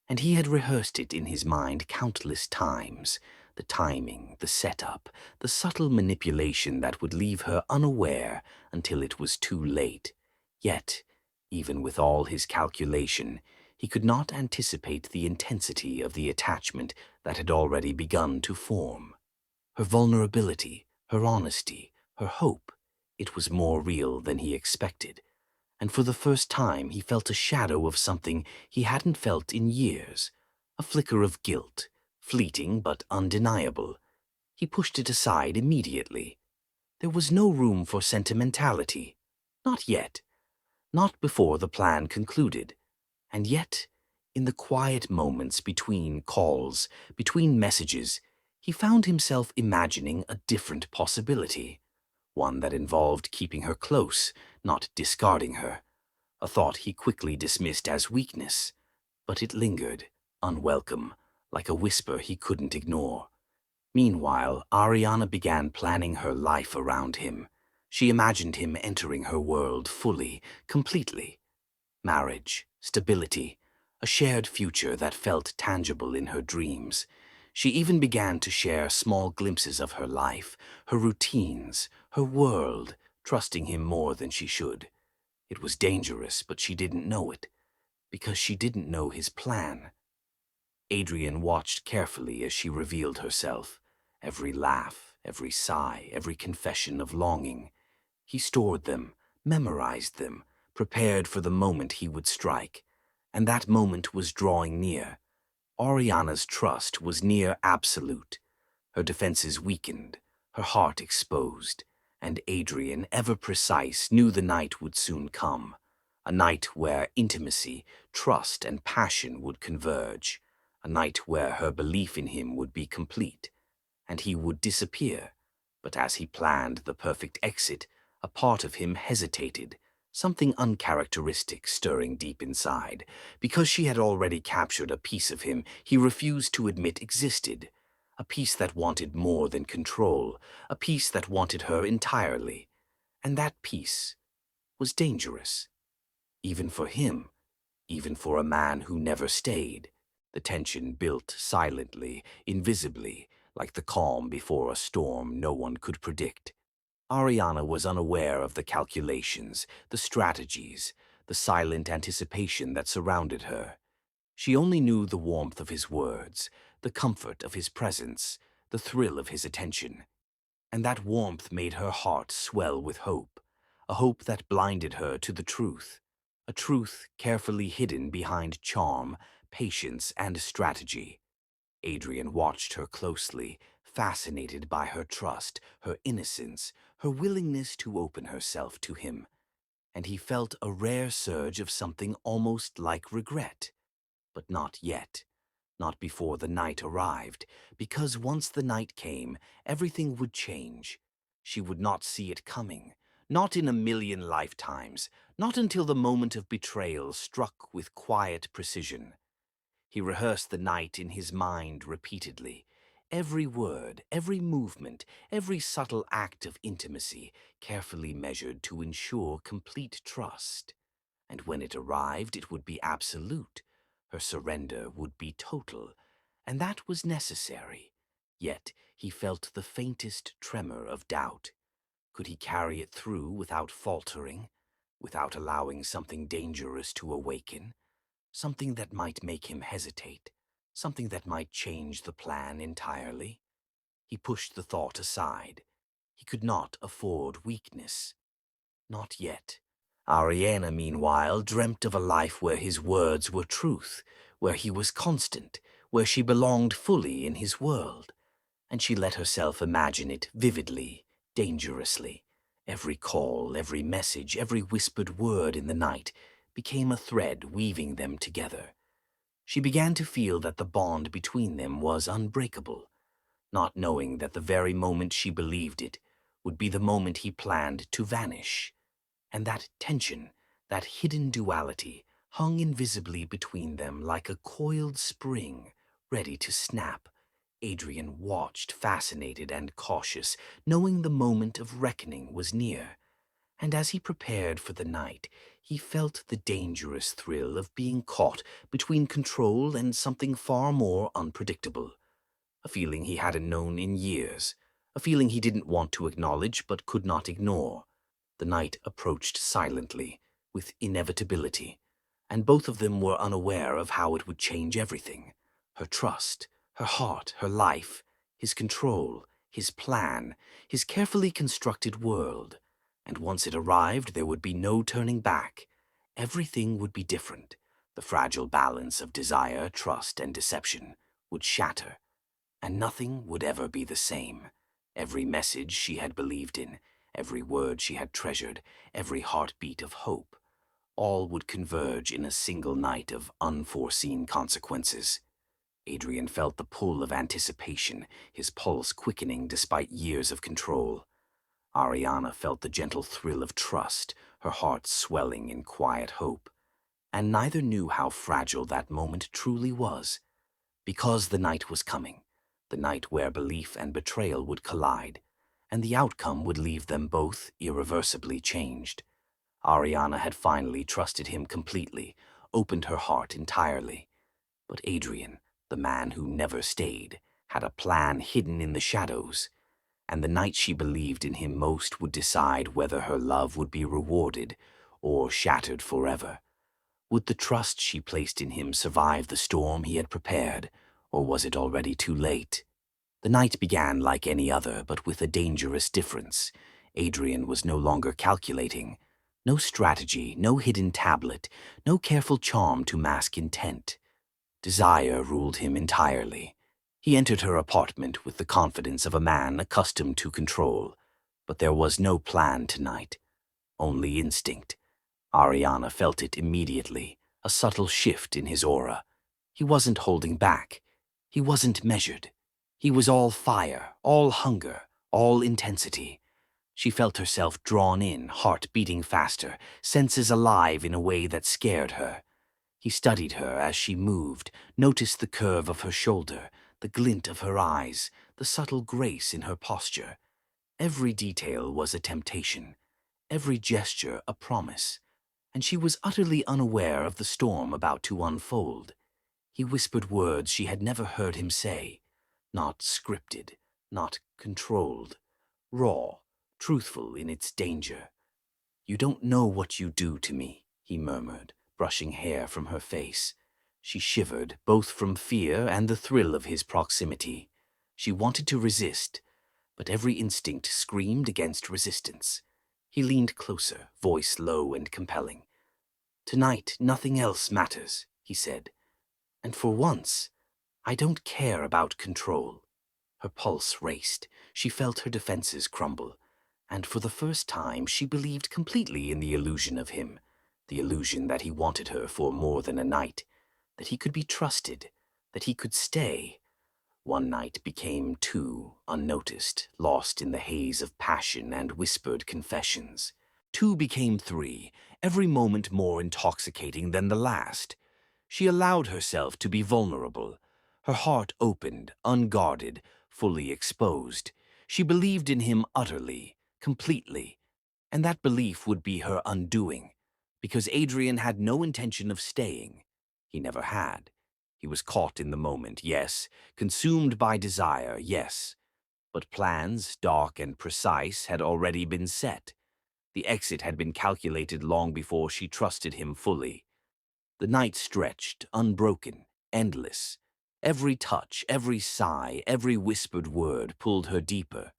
And he had rehearsed it in his mind countless times, the timing, the setup, the subtle manipulation that would leave her unaware until it was too late. Yet, even with all his calculation, he could not anticipate the intensity of the attachment that had already begun to form. Her vulnerability, her honesty, her hope, it was more real than he expected. And for the first time he felt a shadow of something he hadn't felt in years, a flicker of guilt, fleeting but undeniable. He pushed it aside immediately. There was no room for sentimentality. Not yet. Not before the plan concluded. And yet, in the quiet moments between calls, between messages, he found himself imagining a different possibility. One that involved keeping her close, not discarding her. A thought he quickly dismissed as weakness, but it lingered, unwelcome, like a whisper he couldn't ignore. Meanwhile, Ariana began planning her life around him. She imagined him entering her world fully, completely. Marriage, stability, a shared future that felt tangible in her dreams. She even began to share small glimpses of her life, her routines, her world, trusting him more than she should. It was dangerous, but she didn't know it, because she didn't know his plan. Adrian watched carefully as she revealed herself, every laugh, every sigh, every confession of longing. He stored them, memorized them, prepared for the moment he would strike. And that moment was drawing near. Ariana's trust was near absolute. Her defenses weakened, her heart exposed, and Adrian, ever precise, knew the night would soon come. A night where intimacy, trust, and passion would converge. A night where her belief in him would be complete, and he would disappear. But as he planned the perfect exit, a part of him hesitated, something uncharacteristic stirring deep inside. Because she had already captured a piece of him he refused to admit existed. A piece that wanted more than control, a piece that wanted her entirely. And that piece was dangerous. Even for him, even for a man who never stayed. The tension built silently, invisibly, like the calm before a storm no one could predict. Ariana was unaware of the calculations, the strategies, the silent anticipation that surrounded her. She only knew the warmth of his words, the comfort of his presence, the thrill of his attention. And that warmth made her heart swell with hope, a hope that blinded her to the truth, a truth carefully hidden behind charm, patience, and strategy. Adrian watched her closely, fascinated by her trust, her innocence, her willingness to open herself to him, and he felt a rare surge of something almost like regret. But not yet. Not before the night arrived, because once the night came, everything would change. She would not see it coming, not in a million lifetimes, not until the moment of betrayal struck with quiet precision. He rehearsed the night in his mind repeatedly. Every word, every movement, every subtle act of intimacy, carefully measured to ensure complete trust. And when it arrived, it would be absolute. Her surrender would be total, and that was necessary. Yet he felt the faintest tremor of doubt. Could he carry it through without faltering, without allowing something dangerous to awaken? Something that might make him hesitate, something that might change the plan entirely? He pushed the thought aside. He could not afford weakness. Not yet. Ariana, meanwhile, dreamt of a life where his words were truth, where he was constant, where she belonged fully in his world. And she let herself imagine it vividly, dangerously. Every call, every message, every whispered word in the night became a thread weaving them together. She began to feel that the bond between them was unbreakable, not knowing that the very moment she believed it would be the moment he planned to vanish. And that tension, that hidden duality, hung invisibly between them like a coiled spring, ready to snap. Adrian watched, fascinated and cautious, knowing the moment of reckoning was near. And as he prepared for the night, he felt the dangerous thrill of being caught between control and something far more unpredictable. A feeling he hadn't known in years, a feeling he didn't want to acknowledge but could not ignore. The night approached silently, with inevitability, and both of them were unaware of how it would change everything. Her trust, her heart, her life, his control, his plan, his carefully constructed world. And once it arrived, there would be no turning back. Everything would be different. The fragile balance of desire, trust, and deception would shatter, and nothing would ever be the same. Every message she had believed in, every word she had treasured, every heartbeat of hope, all would converge in a single night of unforeseen consequences. Adrian felt the pull of anticipation, his pulse quickening despite years of control. Ariana felt the gentle thrill of trust, her heart swelling in quiet hope. And neither knew how fragile that moment truly was. Because the night was coming, the night where belief and betrayal would collide, and the outcome would leave them both irreversibly changed. Ariana had finally trusted him completely, opened her heart entirely. But Adrian, the man who never stayed, had a plan hidden in the shadows, and the night she believed in him most would decide whether her love would be rewarded or shattered forever. Would the trust she placed in him survive the storm he had prepared, or was it already too late? The night began like any other, but with a dangerous difference. Adrian was no longer calculating. No strategy, no hidden tablet, no careful charm to mask intent. Desire ruled him entirely. He entered her apartment with the confidence of a man accustomed to control. But there was no plan tonight, only instinct. Ariana felt it immediately, a subtle shift in his aura. He wasn't holding back. He wasn't measured. He was all fire, all hunger, all intensity. She felt herself drawn in, heart beating faster, senses alive in a way that scared her. He studied her as she moved, noticed the curve of her shoulder, the glint of her eyes, the subtle grace in her posture. Every detail was a temptation, every gesture a promise, and she was utterly unaware of the storm about to unfold. He whispered words she had never heard him say, not scripted, not controlled, raw, truthful in its danger. "You don't know what you do to me," he murmured, brushing hair from her face. She shivered, both from fear and the thrill of his proximity. She wanted to resist, but every instinct screamed against resistance. He leaned closer, voice low and compelling. "Tonight, nothing else matters," he said. And for once, I don't care about control. Her pulse raced. She felt her defenses crumble. And for the first time, she believed completely in the illusion of him. The illusion that he wanted her for more than a night. That he could be trusted. That he could stay. One night became two, unnoticed, lost in the haze of passion and whispered confessions. Two became three, every moment more intoxicating than the last. She allowed herself to be vulnerable. Her heart opened, unguarded, fully exposed. She believed in him utterly, completely, and that belief would be her undoing, because Adrian had no intention of staying. He never had. He was caught in the moment, yes, consumed by desire, yes, but plans, dark and precise, had already been set. The exit had been calculated long before she trusted him fully. The night stretched, unbroken, endless. Every touch, every sigh, every whispered word pulled her deeper.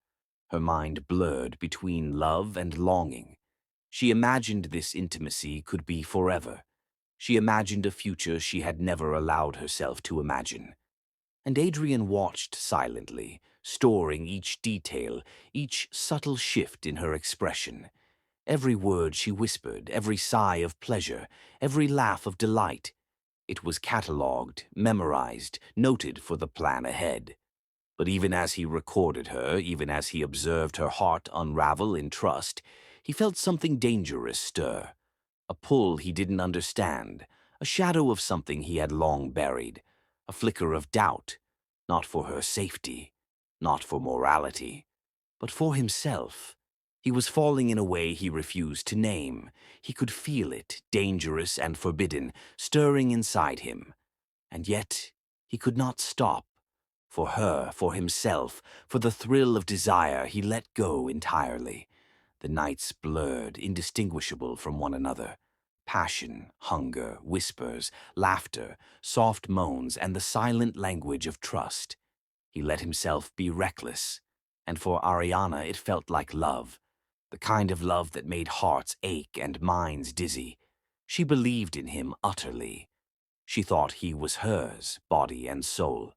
Her mind blurred between love and longing. She imagined this intimacy could be forever. She imagined a future she had never allowed herself to imagine. And Adrian watched silently, storing each detail, each subtle shift in her expression. Every word she whispered, every sigh of pleasure, every laugh of delight. It was catalogued, memorized, noted for the plan ahead. But even as he recorded her, even as he observed her heart unravel in trust, he felt something dangerous stir. A pull he didn't understand, a shadow of something he had long buried, a flicker of doubt, not for her safety, not for morality, but for himself. He was falling in a way he refused to name. He could feel it, dangerous and forbidden, stirring inside him. And yet he could not stop. For her, for himself, for the thrill of desire, he let go entirely. The nights blurred, indistinguishable from one another. Passion, hunger, whispers, laughter, soft moans, and the silent language of trust. He let himself be reckless. And for Ariana it felt like love. The kind of love that made hearts ache and minds dizzy. She believed in him utterly. She thought he was hers, body and soul.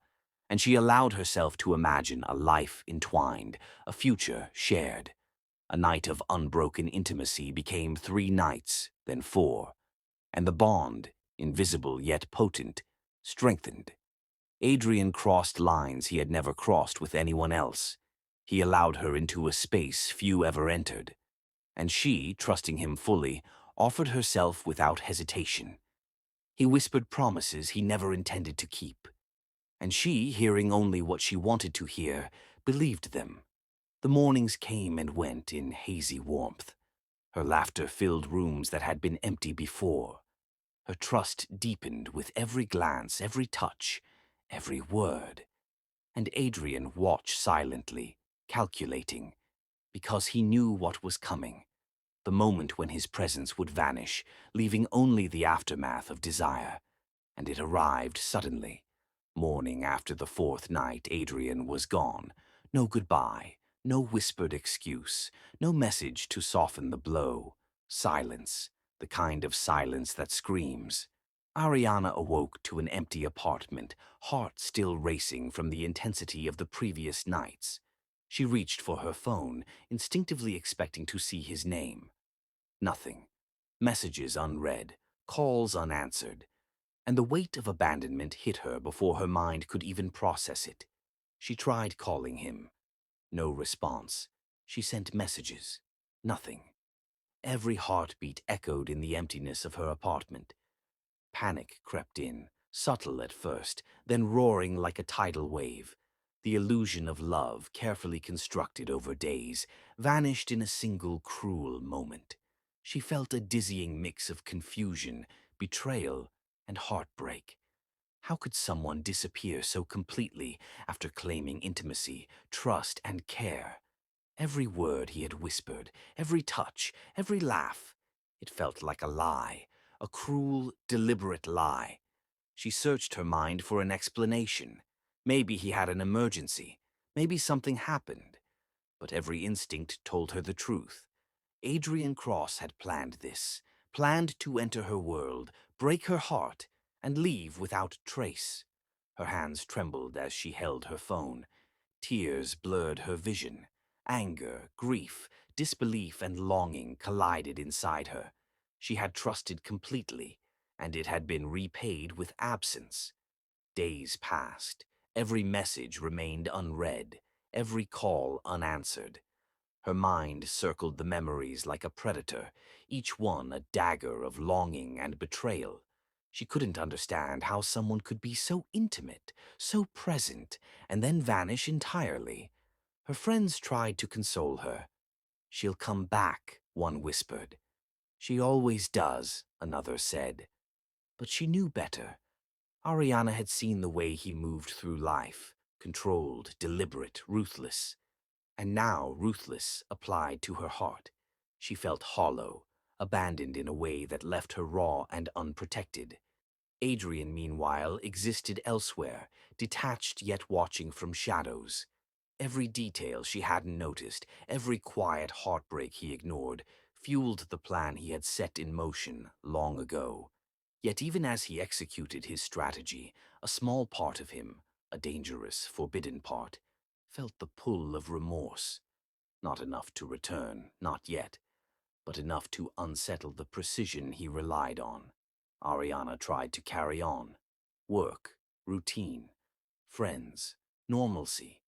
And she allowed herself to imagine a life entwined, a future shared. A night of unbroken intimacy became 3 nights, then 4. And the bond, invisible yet potent, strengthened. Adrian crossed lines he had never crossed with anyone else. He allowed her into a space few ever entered. And she, trusting him fully, offered herself without hesitation. He whispered promises he never intended to keep. And she, hearing only what she wanted to hear, believed them. The mornings came and went in hazy warmth. Her laughter filled rooms that had been empty before. Her trust deepened with every glance, every touch, every word. And Adrian watched silently, calculating, because he knew what was coming. The moment when his presence would vanish, leaving only the aftermath of desire. And it arrived suddenly. Morning after the 4th night, Adrian was gone. No goodbye, no whispered excuse, no message to soften the blow. Silence, the kind of silence that screams. Ariana awoke to an empty apartment, heart still racing from the intensity of the previous nights. She reached for her phone, instinctively expecting to see his name. Nothing. Messages unread, calls unanswered. And the weight of abandonment hit her before her mind could even process it. She tried calling him. No response. She sent messages. Nothing. Every heartbeat echoed in the emptiness of her apartment. Panic crept in, subtle at first, then roaring like a tidal wave. The illusion of love, carefully constructed over days, vanished in a single cruel moment. She felt a dizzying mix of confusion, betrayal, and heartbreak. How could someone disappear so completely after claiming intimacy, trust, and care? Every word he had whispered, every touch, every laugh, it felt like a lie, a cruel, deliberate lie. She searched her mind for an explanation. Maybe he had an emergency. Maybe something happened. But every instinct told her the truth. Adrian Cross had planned this, planned to enter her world, break her heart, and leave without trace. Her hands trembled as she held her phone. Tears blurred her vision. Anger, grief, disbelief, and longing collided inside her. She had trusted completely, and it had been repaid with absence. Days passed. Every message remained unread, every call unanswered. Her mind circled the memories like a predator, each one a dagger of longing and betrayal. She couldn't understand how someone could be so intimate, so present, and then vanish entirely. Her friends tried to console her. "She'll come back," one whispered. "She always does," another said. But she knew better. Ariana had seen the way he moved through life, controlled, deliberate, ruthless. And now ruthless applied to her heart. She felt hollow, abandoned in a way that left her raw and unprotected. Adrian, meanwhile, existed elsewhere, detached yet watching from shadows. Every detail she hadn't noticed, every quiet heartbreak he ignored, fueled the plan he had set in motion long ago. Yet even as he executed his strategy, a small part of him, a dangerous, forbidden part, felt the pull of remorse. Not enough to return, not yet, but enough to unsettle the precision he relied on. Ariana tried to carry on. Work, routine, friends, normalcy.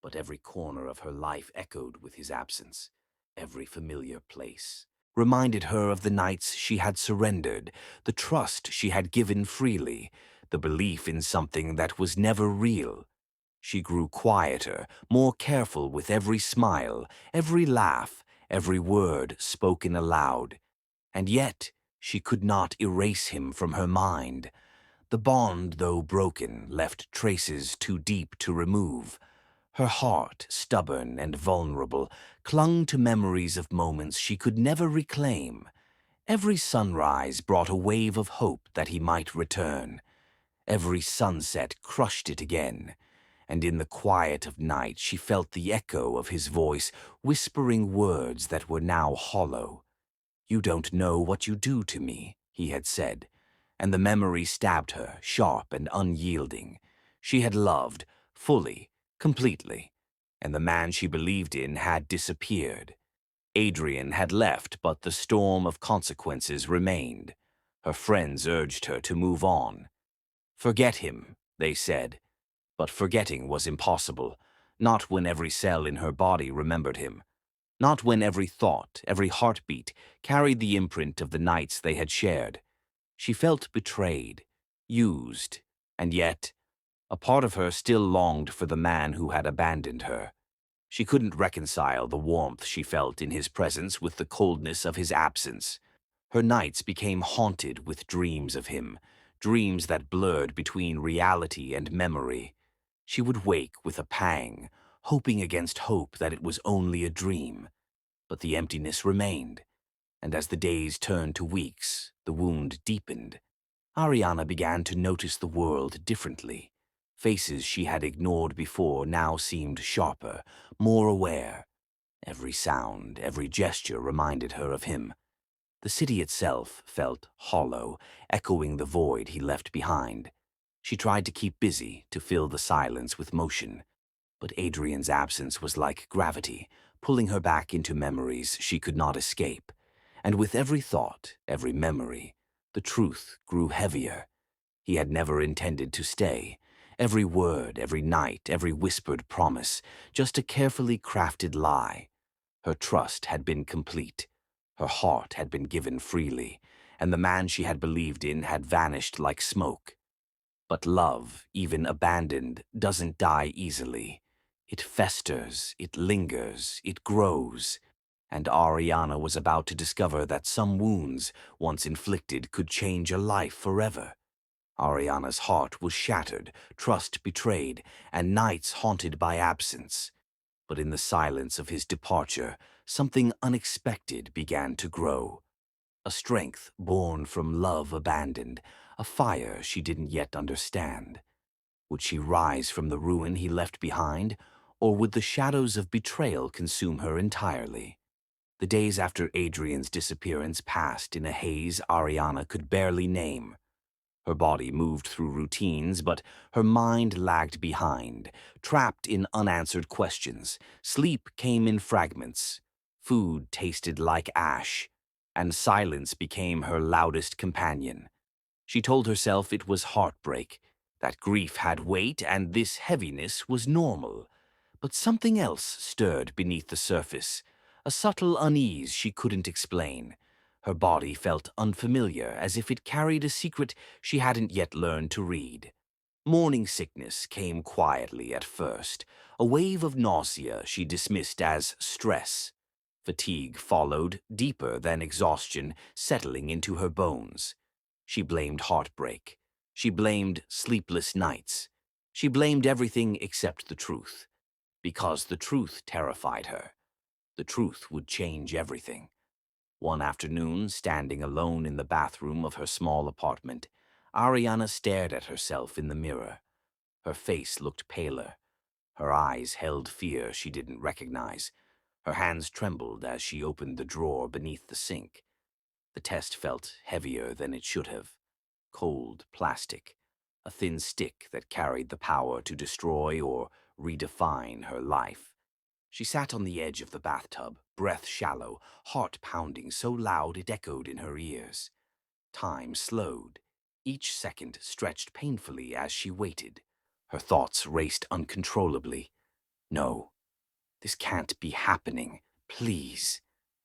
But every corner of her life echoed with his absence. Every familiar place reminded her of the nights she had surrendered, the trust she had given freely, the belief in something that was never real. She grew quieter, more careful with every smile, every laugh, every word spoken aloud. And yet she could not erase him from her mind. The bond, though broken, left traces too deep to remove. Her heart, stubborn and vulnerable, clung to memories of moments she could never reclaim. Every sunrise brought a wave of hope that he might return. Every sunset crushed it again. And in the quiet of night she felt the echo of his voice, whispering words that were now hollow. "You don't know what you do to me," he had said, and the memory stabbed her, sharp and unyielding. She had loved, fully, completely, and the man she believed in had disappeared. Adrian had left, but the storm of consequences remained. Her friends urged her to move on. "Forget him," they said. But forgetting was impossible, not when every cell in her body remembered him, not when every thought, every heartbeat carried the imprint of the nights they had shared. She felt betrayed, used, and yet a part of her still longed for the man who had abandoned her. She couldn't reconcile the warmth she felt in his presence with the coldness of his absence. Her nights became haunted with dreams of him, dreams that blurred between reality and memory. She would wake with a pang, hoping against hope that it was only a dream. But the emptiness remained, and as the days turned to weeks, the wound deepened. Ariana began to notice the world differently. Faces she had ignored before now seemed sharper, more aware. Every sound, every gesture reminded her of him. The city itself felt hollow, echoing the void he left behind. She tried to keep busy, to fill the silence with motion. But Adrian's absence was like gravity, pulling her back into memories she could not escape. And with every thought, every memory, the truth grew heavier. He had never intended to stay. Every word, every night, every whispered promise, just a carefully crafted lie. Her trust had been complete. Her heart had been given freely, and the man she had believed in had vanished like smoke. But love, even abandoned, doesn't die easily. It festers, it lingers, it grows. And Ariana was about to discover that some wounds, once inflicted, could change a life forever. Ariana's heart was shattered, trust betrayed, and nights haunted by absence. But in the silence of his departure, something unexpected began to grow. A strength born from love abandoned, a fire she didn't yet understand. Would she rise from the ruin he left behind, or would the shadows of betrayal consume her entirely? The days after Adrian's disappearance passed in a haze Ariana could barely name. Her body moved through routines, but her mind lagged behind, trapped in unanswered questions. Sleep came in fragments. Food tasted like ash, and silence became her loudest companion. She told herself it was heartbreak, that grief had weight and this heaviness was normal. But something else stirred beneath the surface, a subtle unease she couldn't explain. Her body felt unfamiliar, as if it carried a secret she hadn't yet learned to read. Morning sickness came quietly at first, a wave of nausea she dismissed as stress. Fatigue followed, deeper than exhaustion, settling into her bones. She blamed heartbreak. She blamed sleepless nights. She blamed everything except the truth. Because the truth terrified her. The truth would change everything. One afternoon, standing alone in the bathroom of her small apartment, Ariana stared at herself in the mirror. Her face looked paler. Her eyes held fear she didn't recognize. Her hands trembled as she opened the drawer beneath the sink. The test felt heavier than it should have. Cold plastic, a thin stick that carried the power to destroy or redefine her life. She sat on the edge of the bathtub, breath shallow, heart pounding so loud it echoed in her ears. Time slowed. Each second stretched painfully as she waited. Her thoughts raced uncontrollably. No, this can't be happening. Please.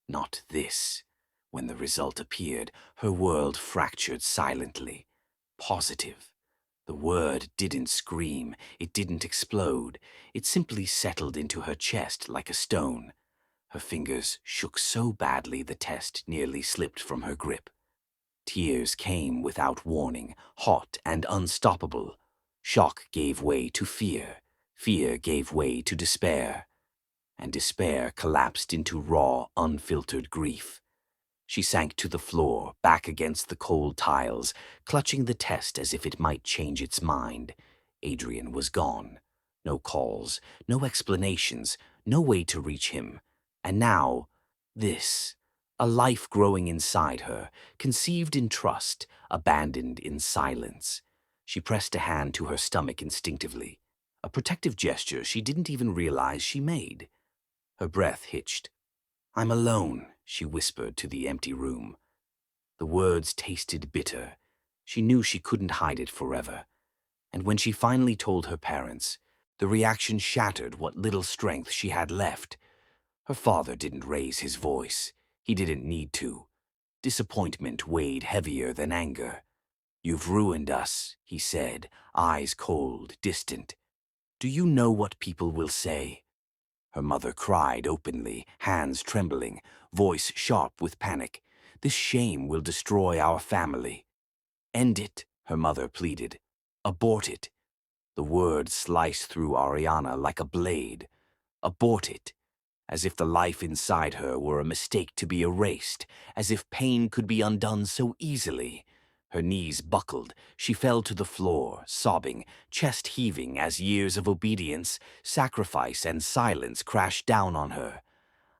Not this. When the result appeared, her world fractured silently. Positive. The word didn't scream, it didn't explode, it simply settled into her chest like a stone. Her fingers shook so badly the test nearly slipped from her grip. Tears came without warning, hot and unstoppable. Shock gave way to fear. Fear gave way to despair. And despair collapsed into raw, unfiltered grief. She sank to the floor, back against the cold tiles, clutching the test as if it might change its mind. Adrian was gone. No calls, no explanations, no way to reach him. And now, this. A life growing inside her, conceived in trust, abandoned in silence. She pressed a hand to her stomach instinctively, a protective gesture she didn't even realize she made. Her breath hitched. "I'm alone," she whispered to the empty room. The words tasted bitter. She knew she couldn't hide it forever. And when she finally told her parents, the reaction shattered what little strength she had left. Her father didn't raise his voice. He didn't need to. Disappointment weighed heavier than anger. "You've ruined us," he said, eyes cold, distant. "Do you know what people will say?" Her mother cried openly, hands trembling, voice sharp with panic. "This shame will destroy our family." "End it," her mother pleaded. "Abort it." The word sliced through Ariana like a blade. Abort it. As if the life inside her were a mistake to be erased, as if pain could be undone so easily. Her knees buckled. She fell to the floor, sobbing, chest heaving as years of obedience, sacrifice, and silence crashed down on her.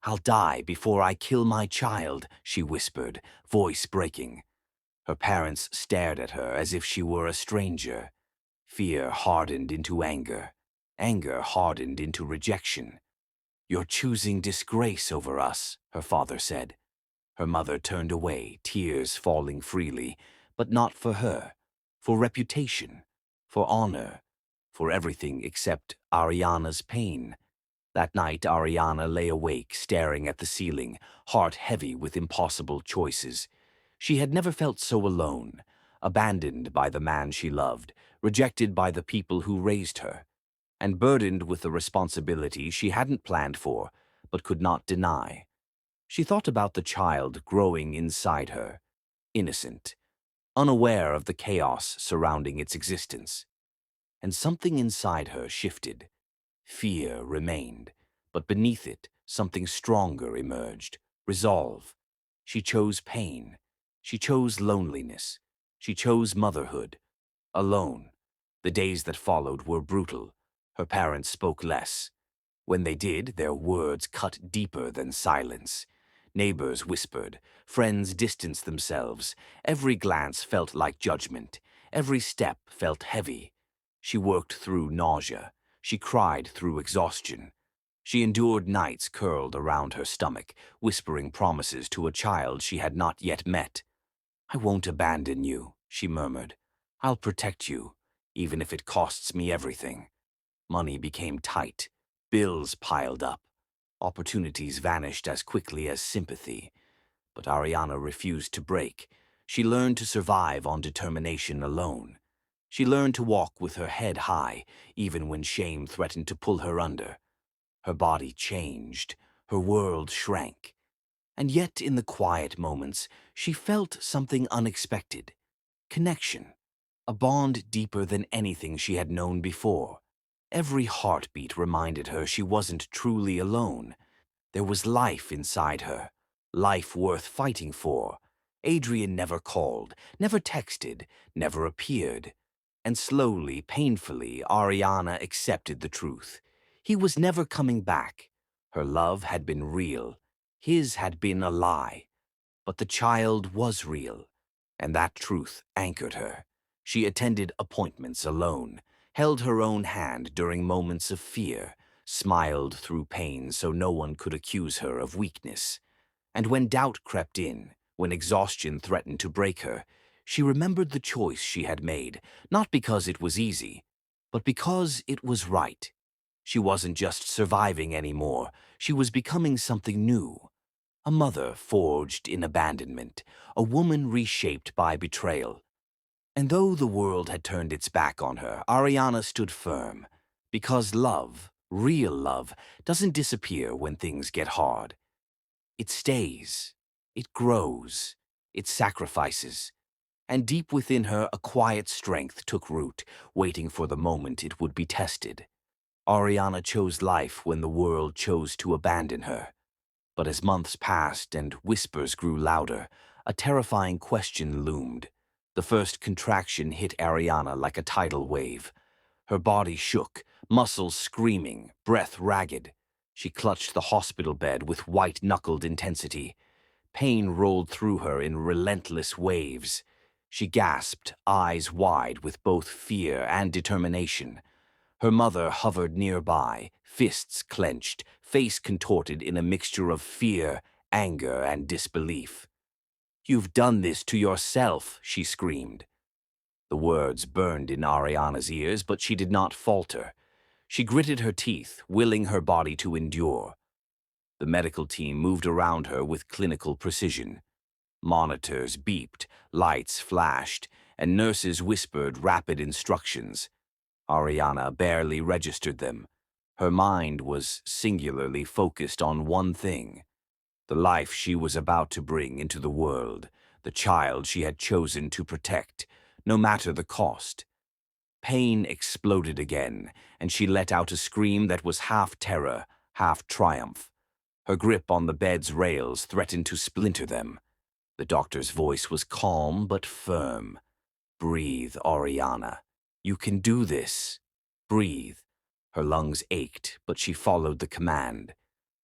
"I'll die before I kill my child," she whispered, voice breaking. Her parents stared at her as if she were a stranger. Fear hardened into anger. Anger hardened into rejection. "You're choosing disgrace over us," her father said. Her mother turned away, tears falling freely, but not for her, for reputation, for honor, for everything except Ariana's pain. That night, Ariana lay awake, staring at the ceiling, heart heavy with impossible choices. She had never felt so alone, abandoned by the man she loved, rejected by the people who raised her, and burdened with a responsibility she hadn't planned for, but could not deny. She thought about the child growing inside her, innocent, unaware of the chaos surrounding its existence. And something inside her shifted. Fear remained, but beneath it, something stronger emerged, resolve. She chose pain. She chose loneliness. She chose motherhood. Alone. The days that followed were brutal. Her parents spoke less. When they did, their words cut deeper than silence. Neighbors whispered, friends distanced themselves. Every glance felt like judgment. Every step felt heavy. She worked through nausea. She cried through exhaustion. She endured nights curled around her stomach, whispering promises to a child she had not yet met. "I won't abandon you," she murmured. "I'll protect you, even if it costs me everything." Money became tight. Bills piled up. Opportunities vanished as quickly as sympathy. But Ariana refused to break. She learned to survive on determination alone. She learned to walk with her head high, even when shame threatened to pull her under. Her body changed. Her world shrank. And yet, in the quiet moments, she felt something unexpected. Connection. A bond deeper than anything she had known before. Every heartbeat reminded her she wasn't truly alone. There was life inside her, life worth fighting for. Adrian never called, never texted, never appeared. And slowly, painfully, Ariana accepted the truth. He was never coming back. Her love had been real. His had been a lie. But the child was real, and that truth anchored her. She attended appointments alone, held her own hand during moments of fear, smiled through pain so no one could accuse her of weakness. And when doubt crept in, when exhaustion threatened to break her, she remembered the choice she had made, not because it was easy, but because it was right. She wasn't just surviving anymore, she was becoming something new. A mother forged in abandonment, a woman reshaped by betrayal. And though the world had turned its back on her, Ariana stood firm. Because love, real love, doesn't disappear when things get hard. It stays, it grows, it sacrifices. And deep within her, a quiet strength took root, waiting for the moment it would be tested. Ariana chose life when the world chose to abandon her. But as months passed and whispers grew louder, a terrifying question loomed. The first contraction hit Ariana like a tidal wave. Her body shook, muscles screaming, breath ragged. She clutched the hospital bed with white-knuckled intensity. Pain rolled through her in relentless waves. She gasped, eyes wide with both fear and determination. Her mother hovered nearby, fists clenched, face contorted in a mixture of fear, anger, and disbelief. "You've done this to yourself," she screamed. The words burned in Ariana's ears, but she did not falter. She gritted her teeth, willing her body to endure. The medical team moved around her with clinical precision. Monitors beeped, lights flashed, and nurses whispered rapid instructions. Ariana barely registered them. Her mind was singularly focused on one thing: the life she was about to bring into the world, the child she had chosen to protect, no matter the cost. Pain exploded again, and she let out a scream that was half terror, half triumph. Her grip on the bed's rails threatened to splinter them. The doctor's voice was calm but firm. "Breathe, Ariana. You can do this. Breathe." Her lungs ached, but she followed the command.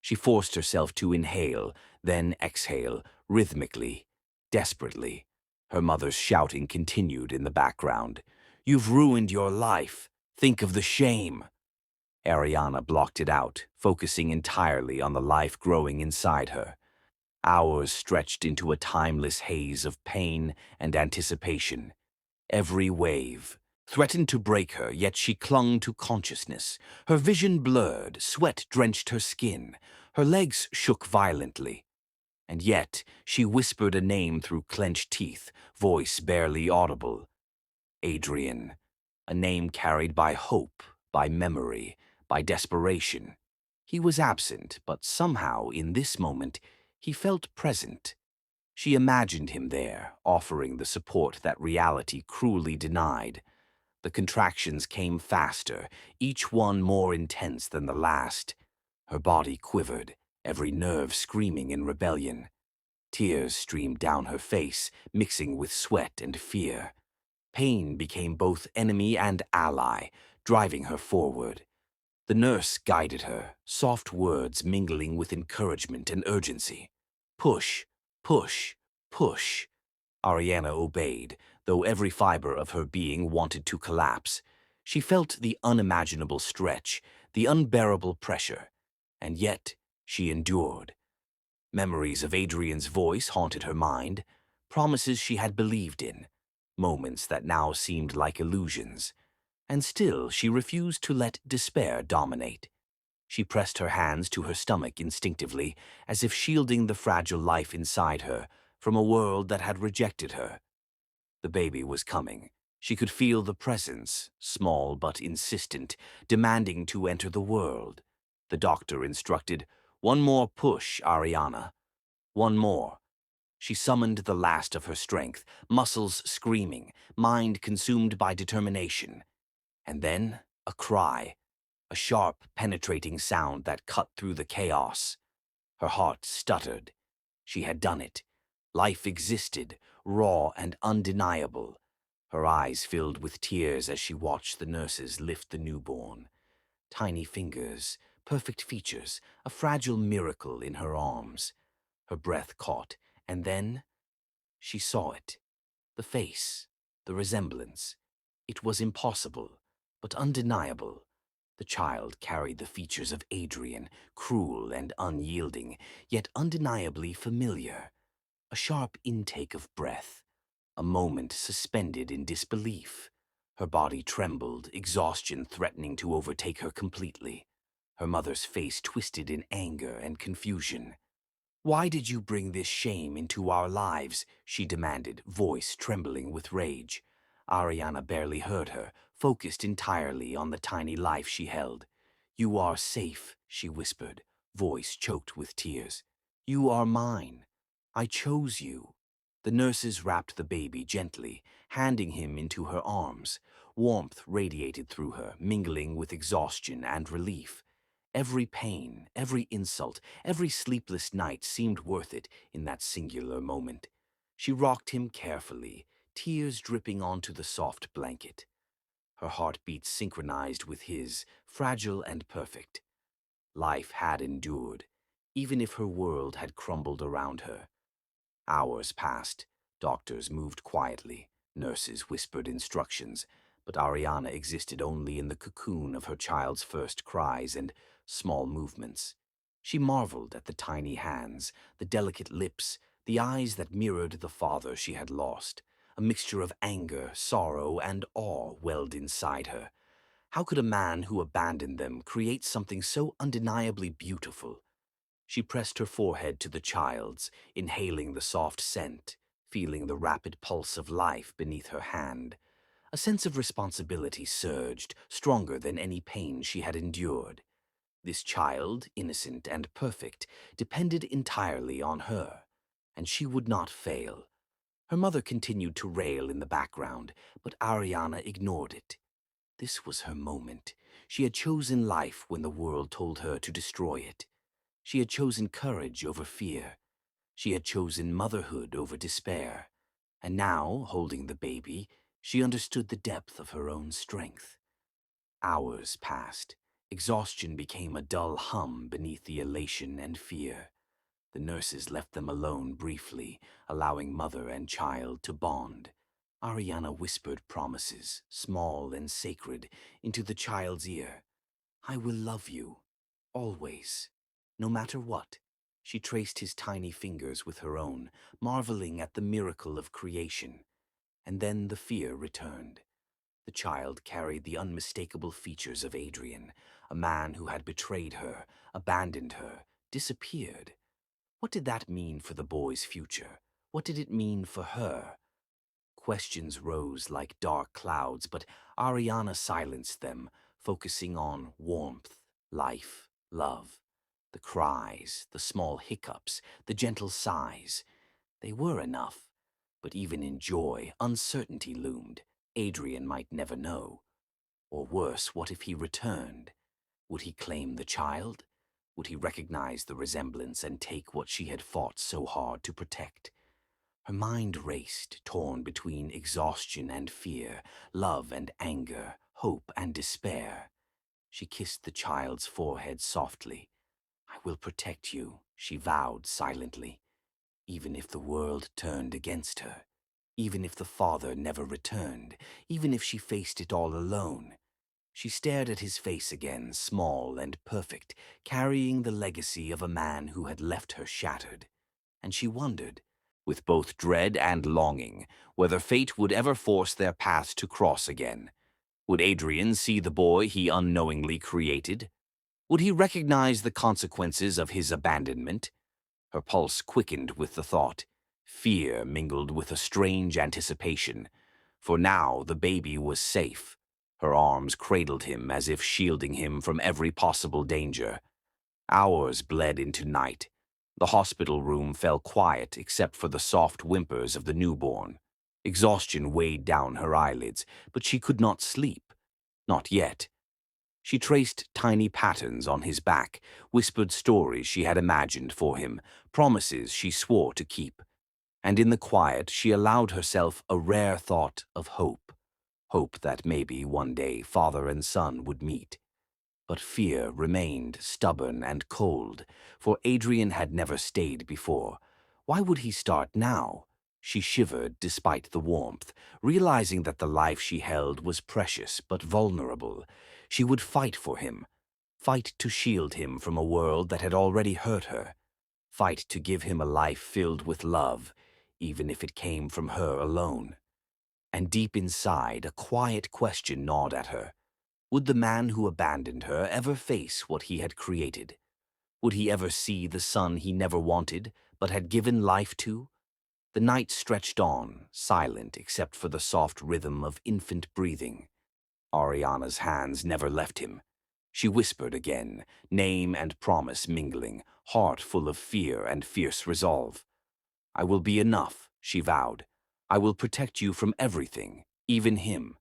She forced herself to inhale, then exhale, rhythmically, desperately. Her mother's shouting continued in the background. "You've ruined your life. Think of the shame." Ariana blocked it out, focusing entirely on the life growing inside her. Hours stretched into a timeless haze of pain and anticipation. Every wave threatened to break her, yet she clung to consciousness. Her vision blurred, sweat drenched her skin. Her legs shook violently. And yet she whispered a name through clenched teeth, voice barely audible. Adrian. A name carried by hope, by memory, by desperation. He was absent, but somehow, in this moment, he felt present. She imagined him there, offering the support that reality cruelly denied. The contractions came faster, each one more intense than the last. Her body quivered, every nerve screaming in rebellion. Tears streamed down her face, mixing with sweat and fear. Pain became both enemy and ally, driving her forward. The nurse guided her, soft words mingling with encouragement and urgency. "Push, push, push." Ariana obeyed, though every fiber of her being wanted to collapse. She felt the unimaginable stretch, the unbearable pressure, and yet she endured. Memories of Adrian's voice haunted her mind, promises she had believed in, moments that now seemed like illusions. And still she refused to let despair dominate. She pressed her hands to her stomach instinctively, as if shielding the fragile life inside her from a world that had rejected her. The baby was coming. She could feel the presence, small but insistent, demanding to enter the world. The doctor instructed, "One more push, Ariana. One more." She summoned the last of her strength, muscles screaming, mind consumed by determination. And then a cry, a sharp, penetrating sound that cut through the chaos. Her heart stuttered. She had done it. Life existed, raw and undeniable. Her eyes filled with tears as she watched the nurses lift the newborn. Tiny fingers, perfect features, a fragile miracle in her arms. Her breath caught, and then she saw it. The face, the resemblance. It was impossible, but undeniable. The child carried the features of Adrian, cruel and unyielding, yet undeniably familiar. A sharp intake of breath, a moment suspended in disbelief. Her body trembled, exhaustion threatening to overtake her completely. Her mother's face twisted in anger and confusion. "Why did you bring this shame into our lives?" she demanded, voice trembling with rage. Ariana barely heard her, focused entirely on the tiny life she held. "You are safe," she whispered, voice choked with tears. "You are mine. I chose you." The nurses wrapped the baby gently, handing him into her arms. Warmth radiated through her, mingling with exhaustion and relief. Every pain, every insult, every sleepless night seemed worth it in that singular moment. She rocked him carefully, tears dripping onto the soft blanket. Her heartbeat synchronized with his, fragile and perfect. Life had endured, even if her world had crumbled around her. Hours passed. Doctors moved quietly. Nurses whispered instructions. But Ariana existed only in the cocoon of her child's first cries and small movements. She marveled at the tiny hands, the delicate lips, the eyes that mirrored the father she had lost. A mixture of anger, sorrow, and awe welled inside her. How could a man who abandoned them create something so undeniably beautiful? She pressed her forehead to the child's, inhaling the soft scent, feeling the rapid pulse of life beneath her hand. A sense of responsibility surged, stronger than any pain she had endured. This child, innocent and perfect, depended entirely on her, and she would not fail. Her mother continued to rail in the background, but Ariana ignored it. This was her moment. She had chosen life when the world told her to destroy it. She had chosen courage over fear. She had chosen motherhood over despair. And now, holding the baby, she understood the depth of her own strength. Hours passed. Exhaustion became a dull hum beneath the elation and fear. The nurses left them alone briefly, allowing mother and child to bond. Ariana whispered promises, small and sacred, into the child's ear. "I will love you, always, no matter what." She traced his tiny fingers with her own, marveling at the miracle of creation. And then the fear returned. The child carried the unmistakable features of Adrian, a man who had betrayed her, abandoned her, disappeared. What did that mean for the boy's future? What did it mean for her? Questions rose like dark clouds, but Ariana silenced them, focusing on warmth, life, love. The cries, the small hiccups, the gentle sighs. They were enough. But even in joy, uncertainty loomed. Adrian might never know. Or worse, what if he returned? Would he claim the child? Would he recognize the resemblance and take what she had fought so hard to protect? Her mind raced, torn between exhaustion and fear, love and anger, hope and despair. She kissed the child's forehead softly. "I will protect you," she vowed silently, even if the world turned against her. even if the father never returned, even if she faced it all alone. She stared at his face again, small and perfect, carrying the legacy of a man who had left her shattered. And she wondered, with both dread and longing, whether fate would ever force their paths to cross again. Would Adrian see the boy he unknowingly created? Would he recognize the consequences of his abandonment? Her pulse quickened with the thought. Fear mingled with a strange anticipation. For now the baby was safe. Her arms cradled him as if shielding him from every possible danger. Hours bled into night. The hospital room fell quiet except for the soft whimpers of the newborn. Exhaustion weighed down her eyelids, but she could not sleep. Not yet. She traced tiny patterns on his back, whispered stories she had imagined for him, promises she swore to keep. And in the quiet she allowed herself a rare thought of hope. Hope that maybe one day father and son would meet. But fear remained stubborn and cold, for Adrian had never stayed before. Why would he start now? She shivered despite the warmth, realizing that the life she held was precious but vulnerable. She would fight for him, fight to shield him from a world that had already hurt her, fight to give him a life filled with love, even if it came from her alone. And deep inside, a quiet question gnawed at her. Would the man who abandoned her ever face what he had created? Would he ever see the son he never wanted, but had given life to? The night stretched on, silent except for the soft rhythm of infant breathing. Ariana's hands never left him. She whispered again, name and promise mingling, heart full of fear and fierce resolve. "I will be enough," she vowed. "I will protect you from everything, even him."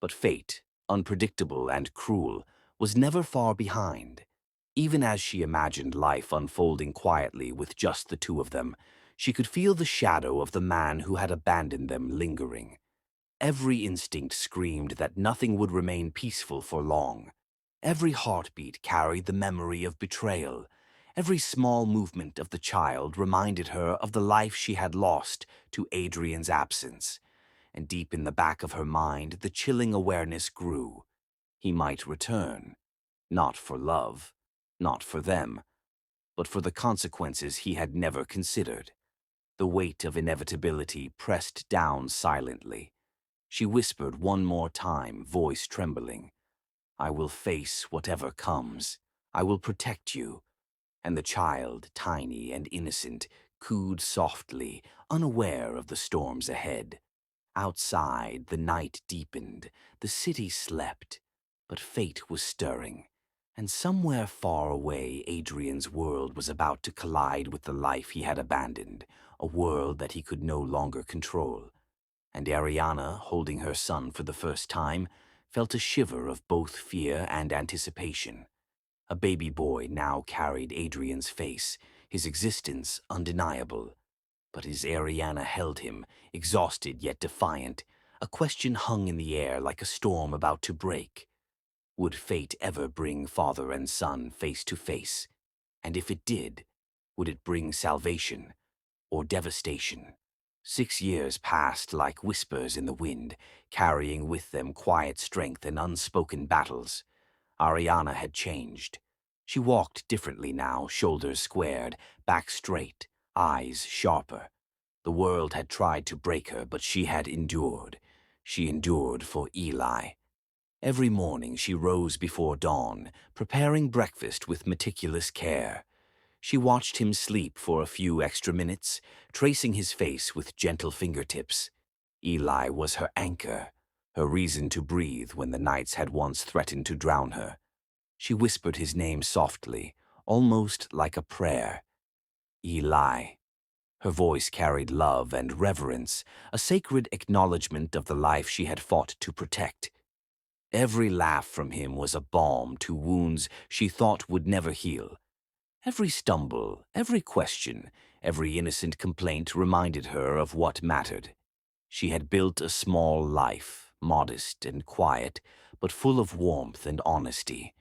But fate, unpredictable and cruel, was never far behind. Even as she imagined life unfolding quietly with just the two of them, she could feel the shadow of the man who had abandoned them lingering. Every instinct screamed that nothing would remain peaceful for long. Every heartbeat carried the memory of betrayal. Every small movement of the child reminded her of the life she had lost to Adrian's absence. And deep in the back of her mind, the chilling awareness grew. He might return, not for love, not for them, but for the consequences he had never considered. The weight of inevitability pressed down silently. She whispered one more time, voice trembling, "I will face whatever comes. I will protect you." And the child, tiny and innocent, cooed softly, unaware of the storms ahead. Outside, the night deepened, the city slept, but fate was stirring. And somewhere far away, Adrian's world was about to collide with the life he had abandoned, a world that he could no longer control. And Ariana, holding her son for the first time, felt a shiver of both fear and anticipation. A baby boy now carried Adrian's face, his existence undeniable. But as Ariana held him, exhausted yet defiant, a question hung in the air like a storm about to break. Would fate ever bring father and son face to face? And if it did, would it bring salvation or devastation? 6 years passed like whispers in the wind, carrying with them quiet strength and unspoken battles. Ariana had changed. She walked differently now, shoulders squared, back straight, eyes sharper. The world had tried to break her, but she had endured. She endured for Eli. Every morning she rose before dawn, preparing breakfast with meticulous care. She watched him sleep for a few extra minutes, tracing his face with gentle fingertips. Eli was her anchor, her reason to breathe when the nights had once threatened to drown her. She whispered his name softly, almost like a prayer. Eli. Her voice carried love and reverence, a sacred acknowledgement of the life she had fought to protect. Every laugh from him was a balm to wounds she thought would never heal. Every stumble, every question, every innocent complaint reminded her of what mattered. She had built a small life, modest and quiet, but full of warmth and honesty.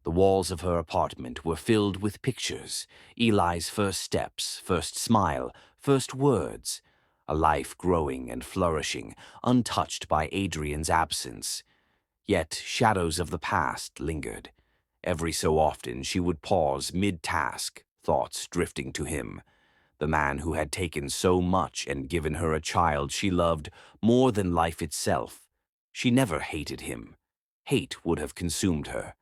The walls of her apartment were filled with pictures, Eli's first steps, first smile, first words. a life growing and flourishing, untouched by Adrian's absence. Yet shadows of the past lingered. Every so often she would pause mid-task, thoughts drifting to him, the man who had taken so much and given her a child she loved more than life itself. She never hated him. Hate would have consumed her,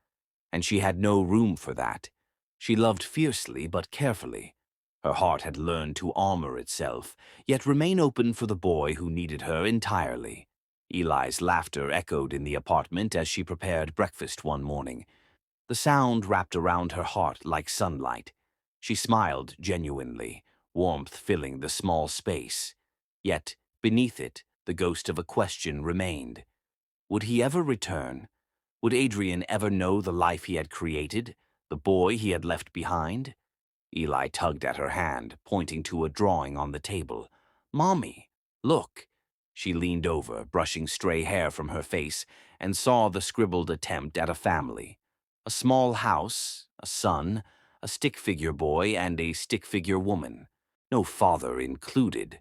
and she had no room for that. She loved fiercely but carefully. Her heart had learned to armor itself, yet remain open for the boy who needed her entirely. Eli's laughter echoed in the apartment as she prepared breakfast one morning. The sound wrapped around her heart like sunlight. She smiled genuinely, warmth filling the small space. Yet, beneath it, the ghost of a question remained. Would he ever return? Would Adrian ever know the life he had created, the boy he had left behind? Eli tugged at her hand, pointing to a drawing on the table. "Mommy, look." She leaned over, brushing stray hair from her face, and saw the scribbled attempt at a family. A small house, a son, a stick-figure boy, and a stick-figure woman. No father included.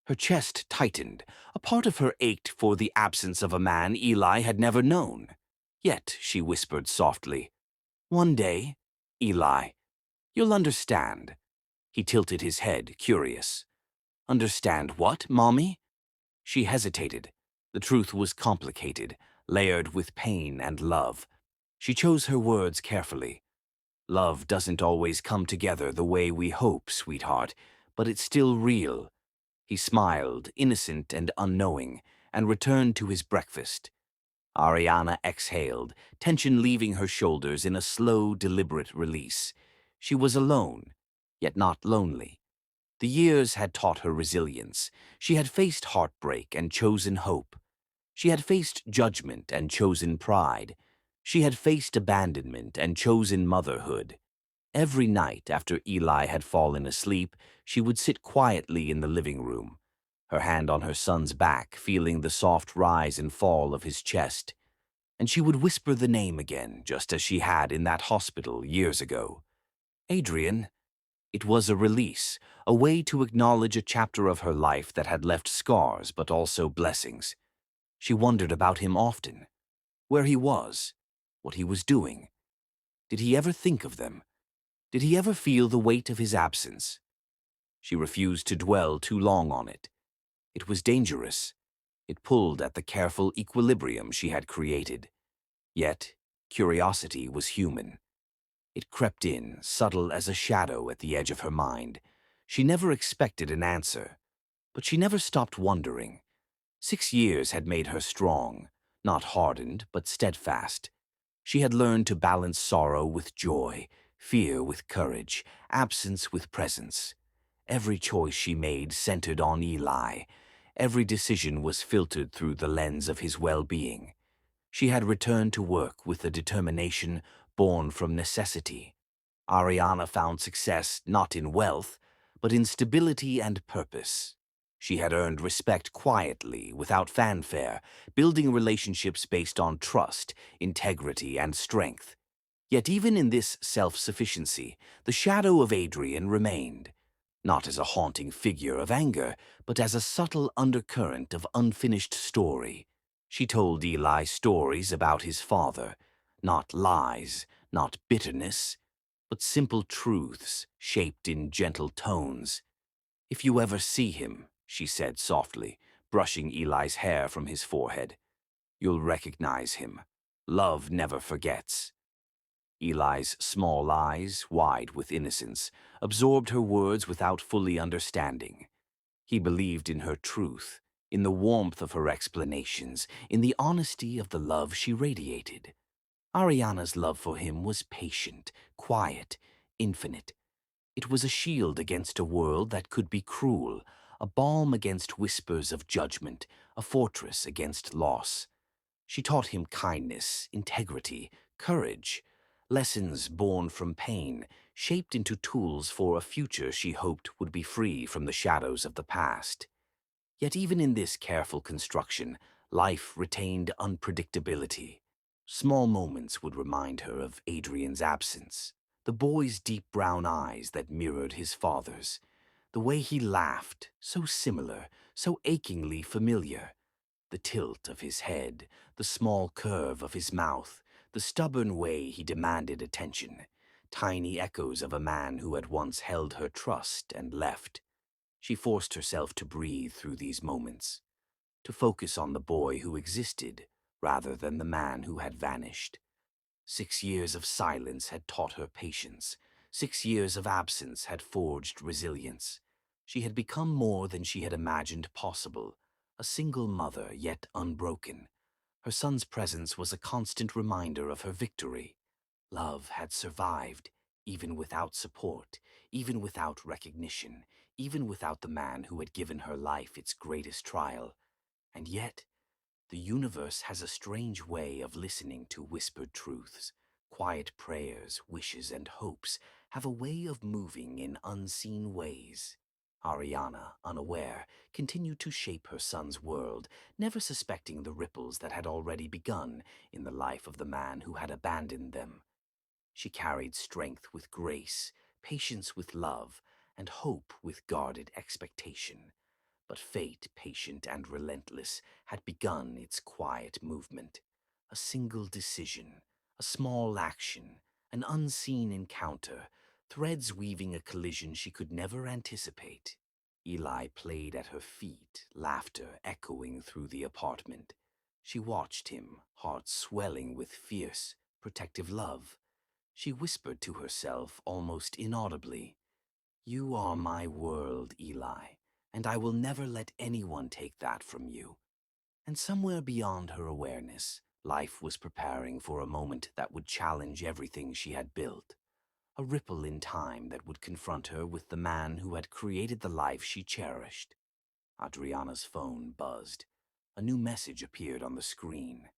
Her chest tightened. A part of her ached for the absence of a man Eli had never known. Yet, she whispered softly, "One day, Eli, you'll understand." He tilted his head, curious. "Understand what, Mommy?" She hesitated. The truth was complicated, layered with pain and love. She chose her words carefully. "Love doesn't always come together the way we hope, sweetheart, but it's still real." He smiled, innocent and unknowing, and returned to his breakfast. Ariana exhaled, tension leaving her shoulders in a slow, deliberate release. She was alone, yet not lonely. The years had taught her resilience. She had faced heartbreak and chosen hope. She had faced judgment and chosen pride. She had faced abandonment and chosen motherhood. Every night after Eli had fallen asleep, she would sit quietly in the living room, her hand on her son's back, feeling the soft rise and fall of his chest. And she would whisper the name again, just as she had in that hospital years ago. Adrian. It was a release, a way to acknowledge a chapter of her life that had left scars but also blessings. She wondered about him often. Where he was, what he was doing. Did he ever think of them? Did he ever feel the weight of his absence? She refused to dwell too long on it. It was dangerous. It pulled at the careful equilibrium she had created. Yet, curiosity was human. It crept in, subtle as a shadow at the edge of her mind. She never expected an answer, but she never stopped wondering. 6 years had made her strong, not hardened, but steadfast. She had learned to balance sorrow with joy, fear with courage, absence with presence. Every choice she made centered on Eli. Every decision was filtered through the lens of his well-being. She had returned to work with a determination born from necessity. Ariana found success not in wealth, but in stability and purpose. She had earned respect quietly, without fanfare, building relationships based on trust, integrity, and strength. Yet even in this self-sufficiency, the shadow of Adrian remained, not as a haunting figure of anger, but as a subtle undercurrent of unfinished story. She told Eli stories about his father, not lies, not bitterness, but simple truths shaped in gentle tones. "If you ever see him," she said softly, brushing Eli's hair from his forehead, "you'll recognize him. Love never forgets." Eli's small eyes, wide with innocence, absorbed her words without fully understanding. He believed in her truth, in the warmth of her explanations, in the honesty of the love she radiated. Ariana's love for him was patient, quiet, infinite. It was a shield against a world that could be cruel, a balm against whispers of judgment, a fortress against loss. She taught him kindness, integrity, courage, lessons born from pain, shaped into tools for a future she hoped would be free from the shadows of the past. Yet even in this careful construction, life retained unpredictability. Small moments would remind her of Adrian's absence, the boy's deep brown eyes that mirrored his father's, The way he laughed, so similar, so achingly familiar. The tilt of his head, the small curve of his mouth, the stubborn way he demanded attention. Tiny echoes of a man who had once held her trust and left. She forced herself to breathe through these moments, to focus on the boy who existed rather than the man who had vanished. 6 years of silence had taught her patience. 6 years of absence had forged resilience. She had become more than she had imagined possible, a single mother yet unbroken. Her son's presence was a constant reminder of her victory. Love had survived, even without support, even without recognition, even without the man who had given her life its greatest trial. And yet, the universe has a strange way of listening to whispered truths. Quiet prayers, wishes, and hopes have a way of moving in unseen ways. Ariana, unaware, continued to shape her son's world, never suspecting the ripples that had already begun in the life of the man who had abandoned them. She carried strength with grace, patience with love, and hope with guarded expectation. But fate, patient and relentless, had begun its quiet movement. A single decision, a small action, an unseen encounter, threads weaving a collision she could never anticipate. Eli played at her feet, laughter echoing through the apartment. She watched him, heart swelling with fierce, protective love. She whispered to herself almost inaudibly, "You are my world, Eli, and I will never let anyone take that from you." And somewhere beyond her awareness, life was preparing for a moment that would challenge everything she had built. A ripple in time that would confront her with the man who had created the life she cherished. Adriana's phone buzzed. A new message appeared on the screen.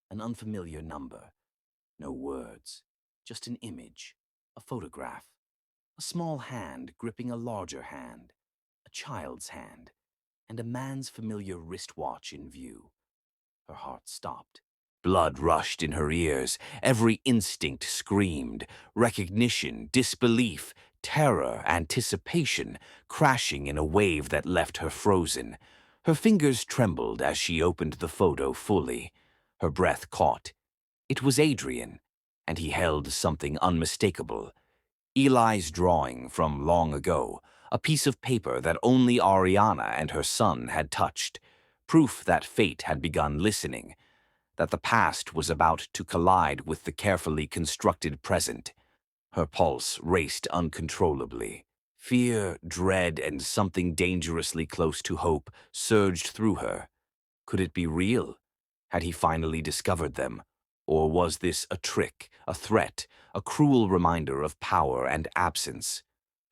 An unfamiliar number. No words, just an image, a photograph. A small hand gripping a larger hand, a child's hand, and a man's familiar wristwatch in view. Her heart stopped. Blood rushed in her ears. Every instinct screamed. Recognition, disbelief, terror, anticipation, crashing in a wave that left her frozen. Her fingers trembled as she opened the photo fully. Her breath caught. It was Adrian, and he held something unmistakable. Eli's drawing from long ago, a piece of paper that only Ariana and her son had touched, proof that fate had begun listening, that the past was about to collide with the carefully constructed present. Her pulse raced uncontrollably. Fear, dread, and something dangerously close to hope surged through her. Could it be real? Had he finally discovered them? Or was this a trick, a threat, a cruel reminder of power and absence?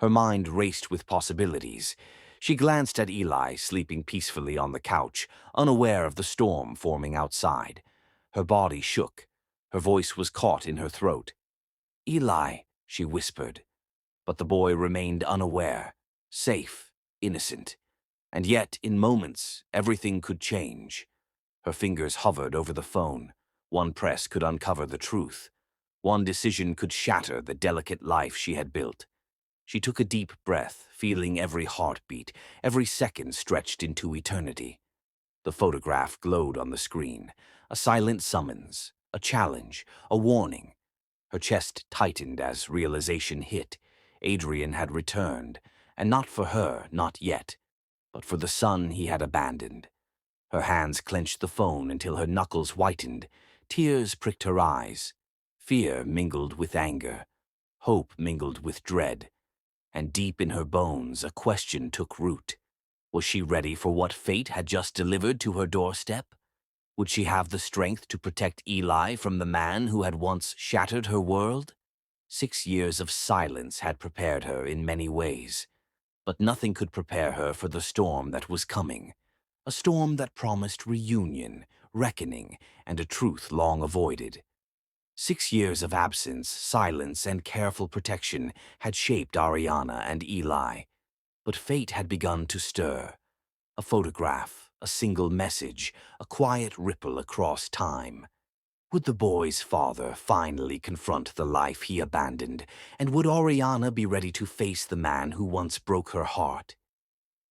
Her mind raced with possibilities. She glanced at Eli sleeping peacefully on the couch, unaware of the storm forming outside. Her body shook. Her voice was caught in her throat. "Eli," she whispered. But the boy remained unaware, safe, innocent. And yet, in moments, everything could change. Her fingers hovered over the phone. One press could uncover the truth. One decision could shatter the delicate life she had built. She took a deep breath, feeling every heartbeat, every second stretched into eternity. The photograph glowed on the screen, a silent summons, a challenge, a warning. Her chest tightened as realization hit. Adrian had returned, and not for her, not yet, but for the son he had abandoned. Her hands clenched the phone until her knuckles whitened. Tears pricked her eyes. Fear mingled with anger. Hope mingled with dread. And deep in her bones, a question took root. Was she ready for what fate had just delivered to her doorstep? Would she have the strength to protect Eli from the man who had once shattered her world? 6 years of silence had prepared her in many ways, but nothing could prepare her for the storm that was coming. A storm that promised reunion, reckoning, and a truth long avoided. 6 years of absence, silence, and careful protection had shaped Ariana and Eli. But fate had begun to stir. A photograph, a single message, a quiet ripple across time. Would the boy's father finally confront the life he abandoned, and would Ariana be ready to face the man who once broke her heart?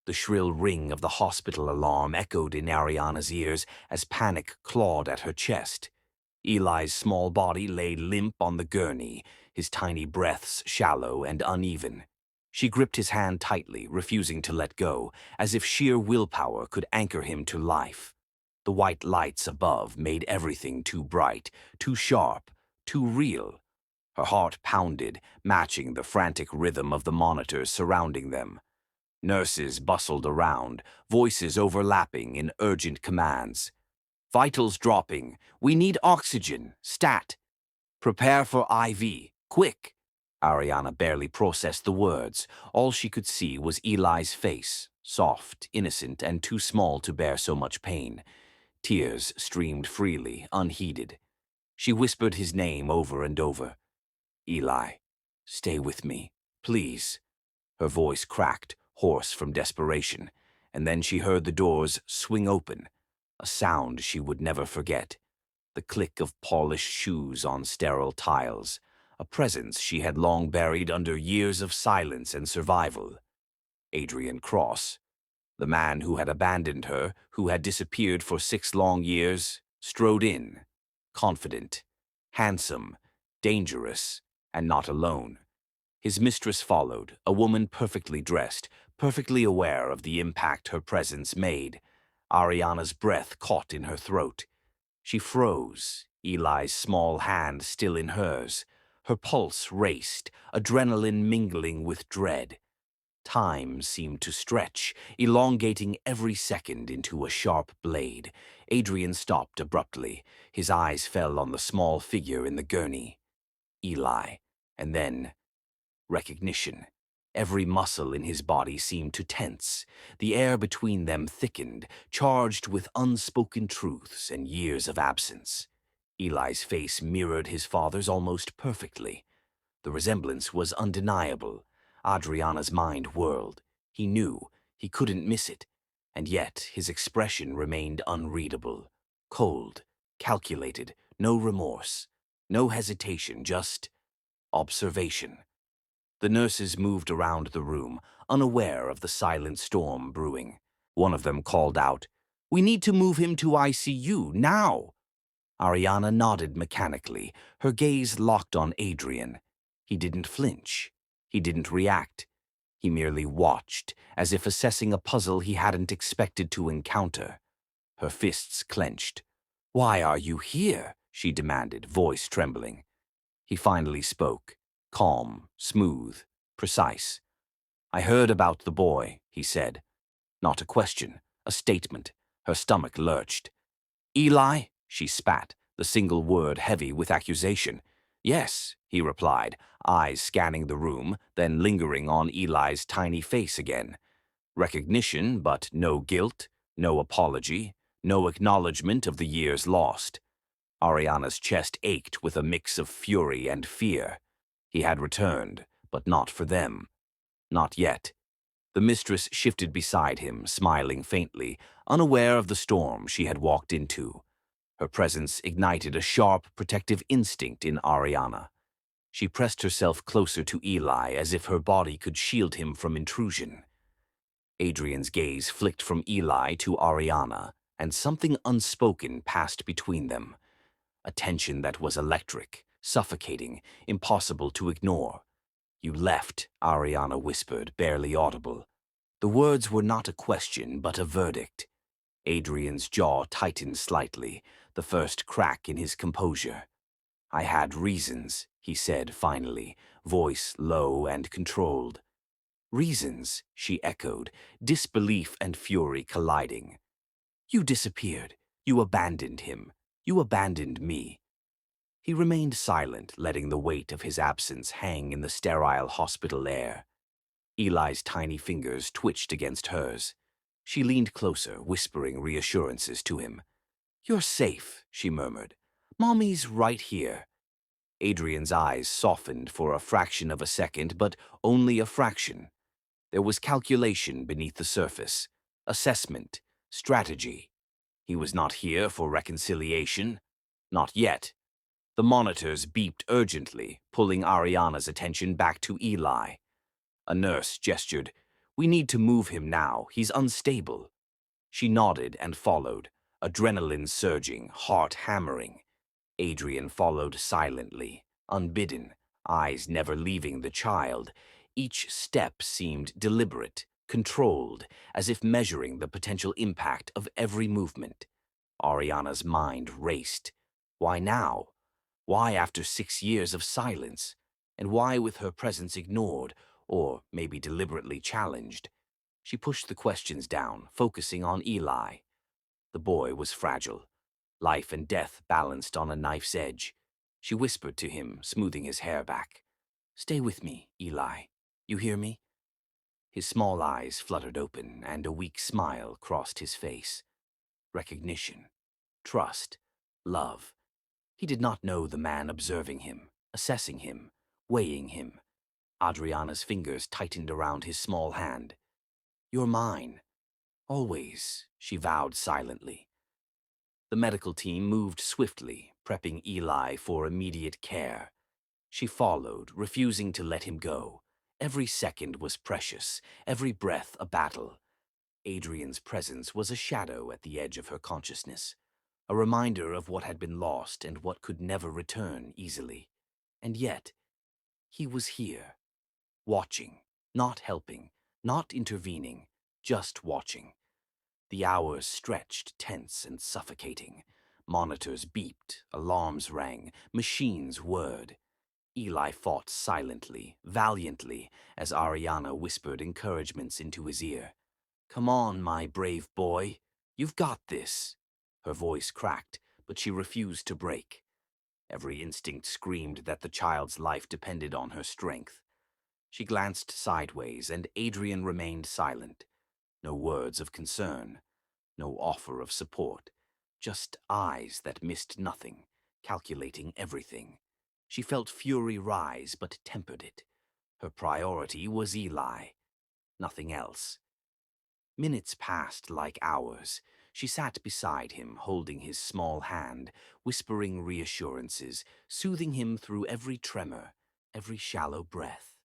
The shrill ring of the hospital alarm echoed in Ariana's ears as panic clawed at her chest. Eli's small body lay limp on the gurney, his tiny breaths shallow and uneven. She gripped his hand tightly, refusing to let go, as if sheer willpower could anchor him to life. The white lights above made everything too bright, too sharp, too real. Her heart pounded, matching the frantic rhythm of the monitors surrounding them. Nurses bustled around, voices overlapping in urgent commands. Vitals dropping. We need oxygen. Stat. Prepare for IV. Quick. Ariana barely processed the words. All she could see was Eli's face, soft, innocent, and too small to bear so much pain. Tears streamed freely, unheeded. She whispered his name over and over. Eli, stay with me, please. Her voice cracked, hoarse from desperation, and then she heard the doors swing open, a sound she would never forget. The click of polished shoes on sterile tiles, a presence she had long buried under years of silence and survival. Adrian Cross, the man who had abandoned her, who had disappeared for 6 long years, strode in, confident, handsome, dangerous, and not alone. His mistress followed, a woman perfectly dressed, perfectly aware of the impact her presence made. Ariana's breath caught in her throat. She froze, Eli's small hand still in hers. Her pulse raced, adrenaline mingling with dread. Time seemed to stretch, elongating every second into a sharp blade. Adrian stopped abruptly. His eyes fell on the small figure in the gurney. Eli, and then recognition. Every muscle in his body seemed to tense. The air between them thickened, charged with unspoken truths and years of absence. Eli's face mirrored his father's almost perfectly. The resemblance was undeniable. Adriana's mind whirled. He knew he couldn't miss it, and yet his expression remained unreadable. Cold, calculated, no remorse, no hesitation, just observation. The nurses moved around the room, unaware of the silent storm brewing. One of them called out, "We need to move him to ICU, now!" Ariana nodded mechanically, her gaze locked on Adrian. He didn't flinch. He didn't react. He merely watched, as if assessing a puzzle he hadn't expected to encounter. Her fists clenched. "Why are you here?" she demanded, voice trembling. He finally spoke, calm, smooth, precise. "I heard about the boy," he said. Not a question, a statement. Her stomach lurched. "Eli?" she spat, the single word heavy with accusation. "Yes," he replied, eyes scanning the room, then lingering on Eli's tiny face again. Recognition, but no guilt, no apology, no acknowledgement of the years lost. Ariana's chest ached with a mix of fury and fear. He had returned, but not for them. Not yet. The mistress shifted beside him, smiling faintly, unaware of the storm she had walked into. Her presence ignited a sharp, protective instinct in Ariana. She pressed herself closer to Eli as if her body could shield him from intrusion. Adrian's gaze flicked from Eli to Ariana, and something unspoken passed between them. A tension that was electric, suffocating, impossible to ignore. "You left," Ariana whispered, barely audible. The words were not a question, but a verdict. Adrian's jaw tightened slightly, the first crack in his composure. "I had reasons," he said finally, voice low and controlled. "Reasons," she echoed, disbelief and fury colliding. "You disappeared. You abandoned him. You abandoned me." He remained silent, letting the weight of his absence hang in the sterile hospital air. Eli's tiny fingers twitched against hers. She leaned closer, whispering reassurances to him. "You're safe," she murmured. "Mommy's right here." Adrian's eyes softened for a fraction of a second, but only a fraction. There was calculation beneath the surface, assessment, strategy. He was not here for reconciliation. Not yet. The monitors beeped urgently, pulling Ariana's attention back to Eli. A nurse gestured. "We need to move him now. He's unstable." She nodded and followed, adrenaline surging, heart hammering. Adrian followed silently, unbidden, eyes never leaving the child. Each step seemed deliberate, controlled, as if measuring the potential impact of every movement. Ariana's mind raced. Why now? Why after 6 years of silence? And why with her presence ignored, or maybe deliberately challenged? She pushed the questions down, focusing on Eli. The boy was fragile. Life and death balanced on a knife's edge. She whispered to him, smoothing his hair back. "Stay with me, Eli. You hear me?" His small eyes fluttered open, and a weak smile crossed his face. Recognition, trust, love. He did not know the man observing him, assessing him, weighing him. Adriana's fingers tightened around his small hand. "You're mine. Always," she vowed silently. The medical team moved swiftly, prepping Eli for immediate care. She followed, refusing to let him go. Every second was precious, every breath a battle. Adrian's presence was a shadow at the edge of her consciousness, a reminder of what had been lost and what could never return easily. And yet, he was here, watching, not helping, not intervening, just watching. The hours stretched, tense and suffocating. Monitors beeped, alarms rang, machines whirred. Eli fought silently, valiantly, as Ariana whispered encouragements into his ear. "Come on, my brave boy. You've got this." Her voice cracked, but she refused to break. Every instinct screamed that the child's life depended on her strength. She glanced sideways, and Adrian remained silent. No words of concern. No offer of support, just eyes that missed nothing, calculating everything. She felt fury rise, but tempered it. Her priority was Eli, nothing else. Minutes passed like hours. She sat beside him, holding his small hand, whispering reassurances, soothing him through every tremor, every shallow breath.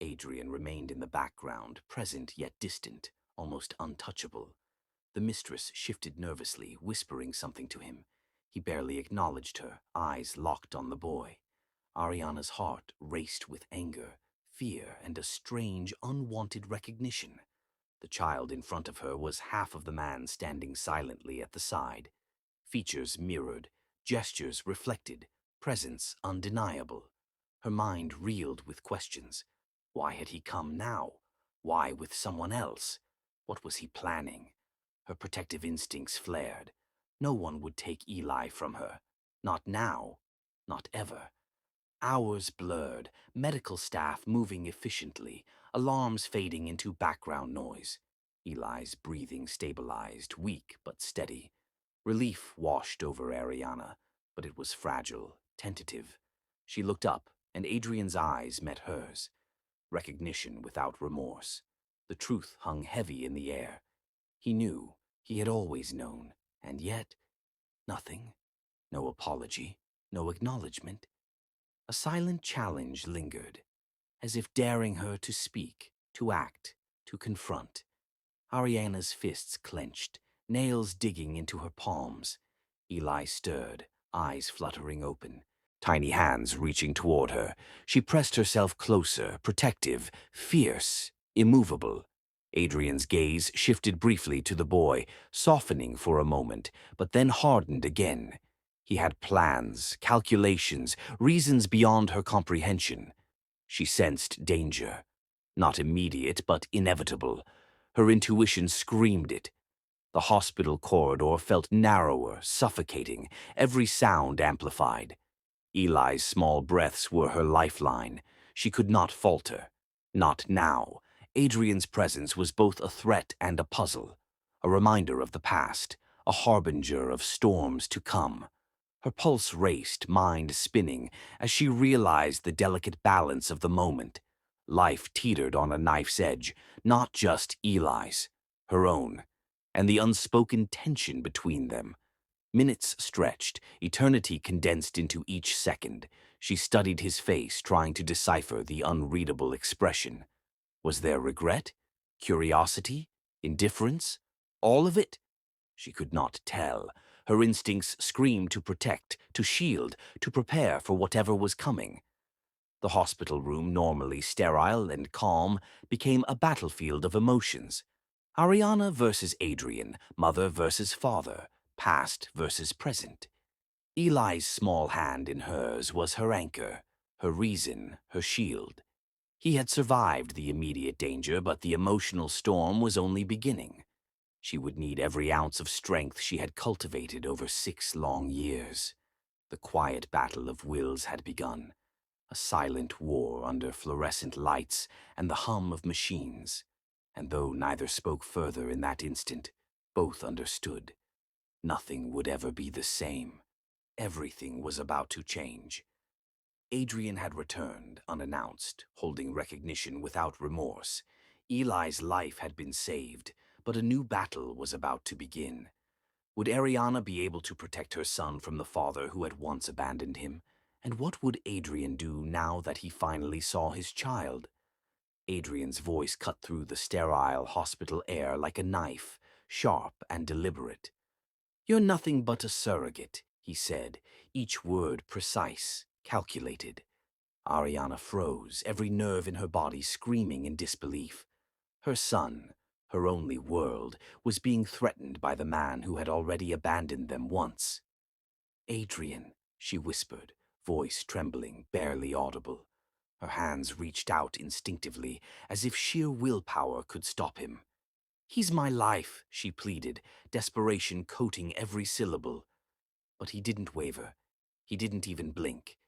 Adrian remained in the background, present yet distant, almost untouchable. The mistress shifted nervously, whispering something to him. He barely acknowledged her, eyes locked on the boy. Ariana's heart raced with anger, fear, and a strange, unwanted recognition. The child in front of her was half of the man standing silently at the side. Features mirrored, gestures reflected, presence undeniable. Her mind reeled with questions. Why had he come now? Why with someone else? What was he planning? Her protective instincts flared. No one would take Eli from her. Not now. Not ever. Hours blurred, medical staff moving efficiently, alarms fading into background noise. Eli's breathing stabilized, weak but steady. Relief washed over Ariana, but it was fragile, tentative. She looked up, and Adrian's eyes met hers. Recognition without remorse. The truth hung heavy in the air. He knew. He had always known, and yet, nothing. No apology, no acknowledgement. A silent challenge lingered, as if daring her to speak, to act, to confront. Ariana's fists clenched, nails digging into her palms. Eli stirred, eyes fluttering open, tiny hands reaching toward her. She pressed herself closer, protective, fierce, immovable. Adrian's gaze shifted briefly to the boy, softening for a moment, but then hardened again. He had plans, calculations, reasons beyond her comprehension. She sensed danger. Not immediate, but inevitable. Her intuition screamed it. The hospital corridor felt narrower, suffocating, every sound amplified. Eli's small breaths were her lifeline. She could not falter. Not now. Adrian's presence was both a threat and a puzzle, a reminder of the past, a harbinger of storms to come. Her pulse raced, mind spinning, as she realized the delicate balance of the moment. Life teetered on a knife's edge, not just Eli's, her own, and the unspoken tension between them. Minutes stretched, eternity condensed into each second. She studied his face, trying to decipher the unreadable expression. Was there regret? Curiosity? Indifference? All of it? She could not tell. Her instincts screamed to protect, to shield, to prepare for whatever was coming. The hospital room, normally sterile and calm, became a battlefield of emotions. Ariana versus Adrian, mother versus father, past versus present. Eli's small hand in hers was her anchor, her reason, her shield. He had survived the immediate danger, but the emotional storm was only beginning. She would need every ounce of strength she had cultivated over 6 long years. The quiet battle of wills had begun, a silent war under fluorescent lights and the hum of machines. And though neither spoke further in that instant, both understood. Nothing would ever be the same. Everything was about to change. Adrian had returned, unannounced, holding recognition without remorse. Eli's life had been saved, but a new battle was about to begin. Would Ariana be able to protect her son from the father who had once abandoned him? And what would Adrian do now that he finally saw his child? Adrian's voice cut through the sterile hospital air like a knife, sharp and deliberate. "You're nothing but a surrogate," he said, each word precise, calculated. Ariana froze, every nerve in her body screaming in disbelief. Her son, her only world, was being threatened by the man who had already abandoned them once. "Adrian," she whispered, voice trembling, barely audible. Her hands reached out instinctively, as if sheer willpower could stop him. "He's my life," she pleaded, desperation coating every syllable. But he didn't waver. He didn't even blink.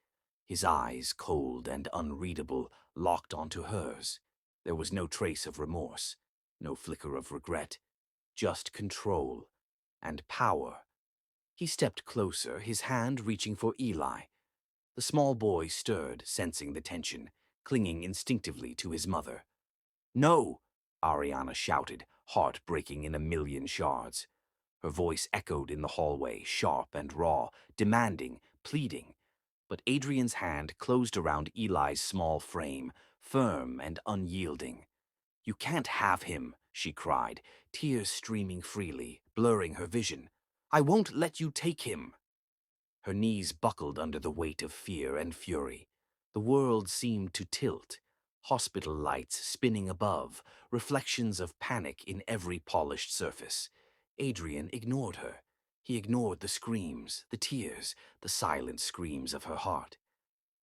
His eyes, cold and unreadable, locked onto hers. There was no trace of remorse, no flicker of regret, just control and power. He stepped closer, his hand reaching for Eli. The small boy stirred, sensing the tension, clinging instinctively to his mother. "No!" Ariana shouted, heart breaking in a million shards. Her voice echoed in the hallway, sharp and raw, demanding, pleading. But Adrian's hand closed around Eli's small frame, firm and unyielding. "You can't have him," she cried, tears streaming freely, blurring her vision. "I won't let you take him." Her knees buckled under the weight of fear and fury. The world seemed to tilt, hospital lights spinning above, reflections of panic in every polished surface. Adrian ignored her. He ignored the screams, the tears, the silent screams of her heart.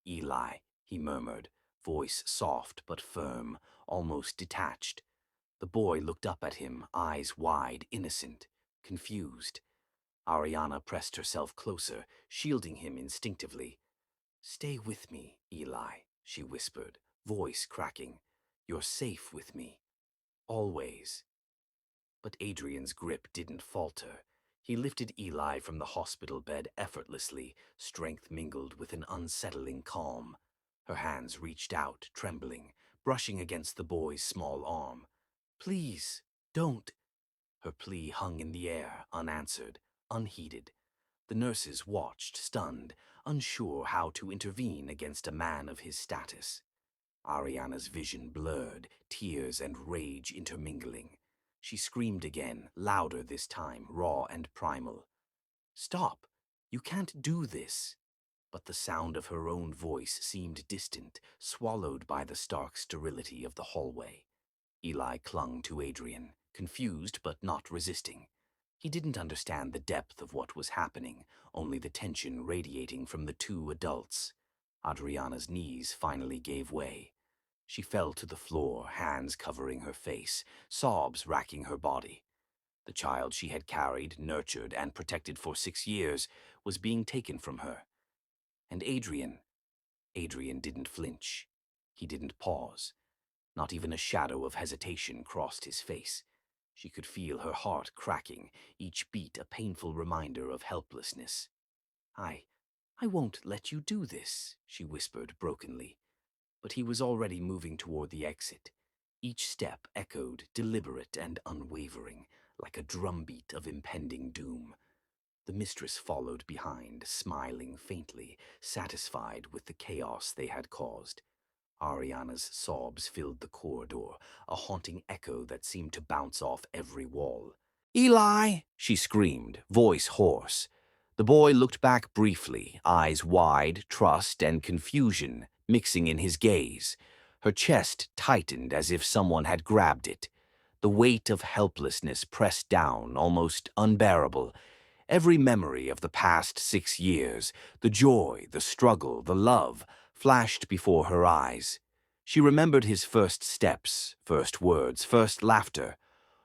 "Eli," he murmured, voice soft but firm, almost detached. The boy looked up at him, eyes wide, innocent, confused. Ariana pressed herself closer, shielding him instinctively. "Stay with me, Eli," she whispered, voice cracking. "You're safe with me. Always." But Adrian's grip didn't falter. He lifted Eli from the hospital bed effortlessly, strength mingled with an unsettling calm. Her hands reached out, trembling, brushing against the boy's small arm. "Please, don't." Her plea hung in the air, unanswered, unheeded. The nurses watched, stunned, unsure how to intervene against a man of his status. Ariana's vision blurred, tears and rage intermingling. She screamed again, louder this time, raw and primal. "Stop! You can't do this!" But the sound of her own voice seemed distant, swallowed by the stark sterility of the hallway. Eli clung to Adrian, confused but not resisting. He didn't understand the depth of what was happening, only the tension radiating from the two adults. Adriana's knees finally gave way. She fell to the floor, hands covering her face, sobs racking her body. The child she had carried, nurtured, and protected for 6 years was being taken from her. And Adrian didn't flinch. He didn't pause. Not even a shadow of hesitation crossed his face. She could feel her heart cracking, each beat a painful reminder of helplessness. I won't let you do this," she whispered brokenly. But he was already moving toward the exit. Each step echoed, deliberate and unwavering, like a drumbeat of impending doom. The mistress followed behind, smiling faintly, satisfied with the chaos they had caused. Ariana's sobs filled the corridor, a haunting echo that seemed to bounce off every wall. "Eli!" she screamed, voice hoarse. The boy looked back briefly, eyes wide, trust and confusion mixing in his gaze. Her chest tightened as if someone had grabbed it. The weight of helplessness pressed down, almost unbearable. Every memory of the past 6 years, the joy, the struggle, the love, flashed before her eyes. She remembered his first steps, first words, first laughter,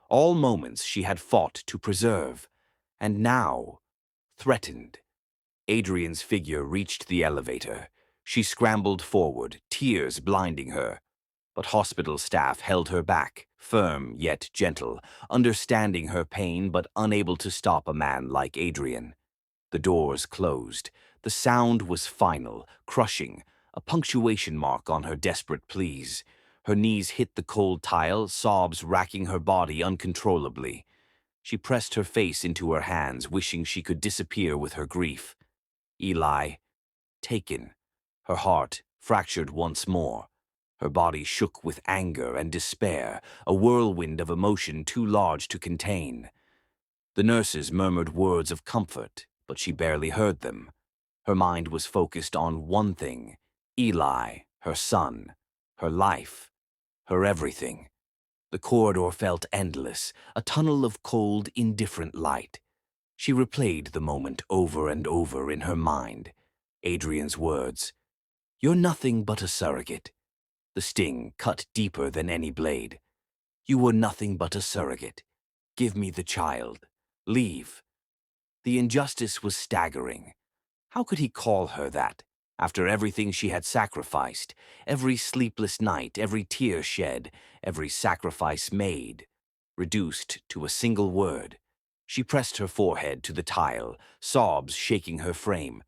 all moments she had fought to preserve. And now, threatened. Adrian's figure reached the elevator. She scrambled forward, tears blinding her. But hospital staff held her back, firm yet gentle, understanding her pain but unable to stop a man like Adrian. The doors closed. The sound was final, crushing, a punctuation mark on her desperate pleas. Her knees hit the cold tile, sobs racking her body uncontrollably. She pressed her face into her hands, wishing she could disappear with her grief. Eli, taken. Her heart fractured once more. Her body shook with anger and despair, a whirlwind of emotion too large to contain. The nurses murmured words of comfort, but she barely heard them. Her mind was focused on one thing: Eli, her son, her life, her everything. The corridor felt endless, a tunnel of cold, indifferent light. She replayed the moment over and over in her mind. Adrian's words, "You're nothing but a surrogate." The sting cut deeper than any blade. "You were nothing but a surrogate. Give me the child. Leave." The injustice was staggering. How could he call her that? After everything she had sacrificed, every sleepless night, every tear shed, every sacrifice made, reduced to a single word. She pressed her forehead to the tile, sobs shaking her frame.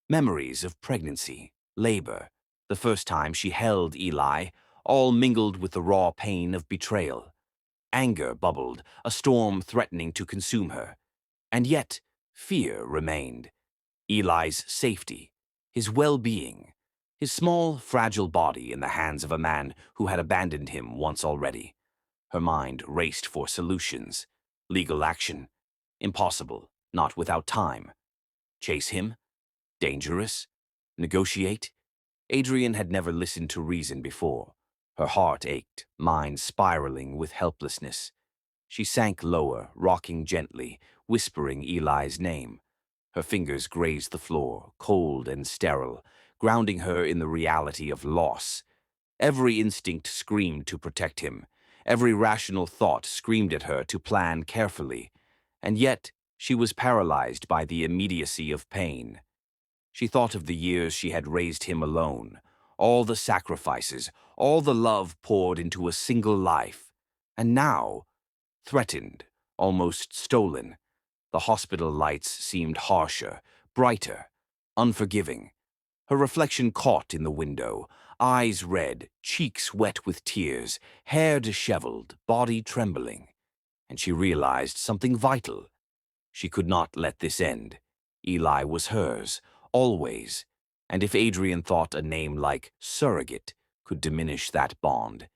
Memories of pregnancy, labor, the first time she held Eli, all mingled with the raw pain of betrayal. Anger bubbled, a storm threatening to consume her. And yet, fear remained. Eli's safety, his well-being, his small, fragile body in the hands of a man who had abandoned him once already. Her mind raced for solutions. Legal action? Impossible, not without time. Chase him? Dangerous? Negotiate? Adrian had never listened to reason before. Her heart ached, mind spiraling with helplessness. She sank lower, rocking gently, whispering Eli's name. Her fingers grazed the floor, cold and sterile, grounding her in the reality of loss. Every instinct screamed to protect him. Every rational thought screamed at her to plan carefully. And yet, she was paralyzed by the immediacy of pain. She thought of the years she had raised him alone, all the sacrifices, all the love poured into a single life. And now, threatened, almost stolen, the hospital lights seemed harsher, brighter, unforgiving. Her reflection caught in the window, eyes red, cheeks wet with tears, hair disheveled, body trembling. And she realized something vital. She could not let this end. Eli was hers, always. And if Adrian thought a name like Surrogate could diminish that bond,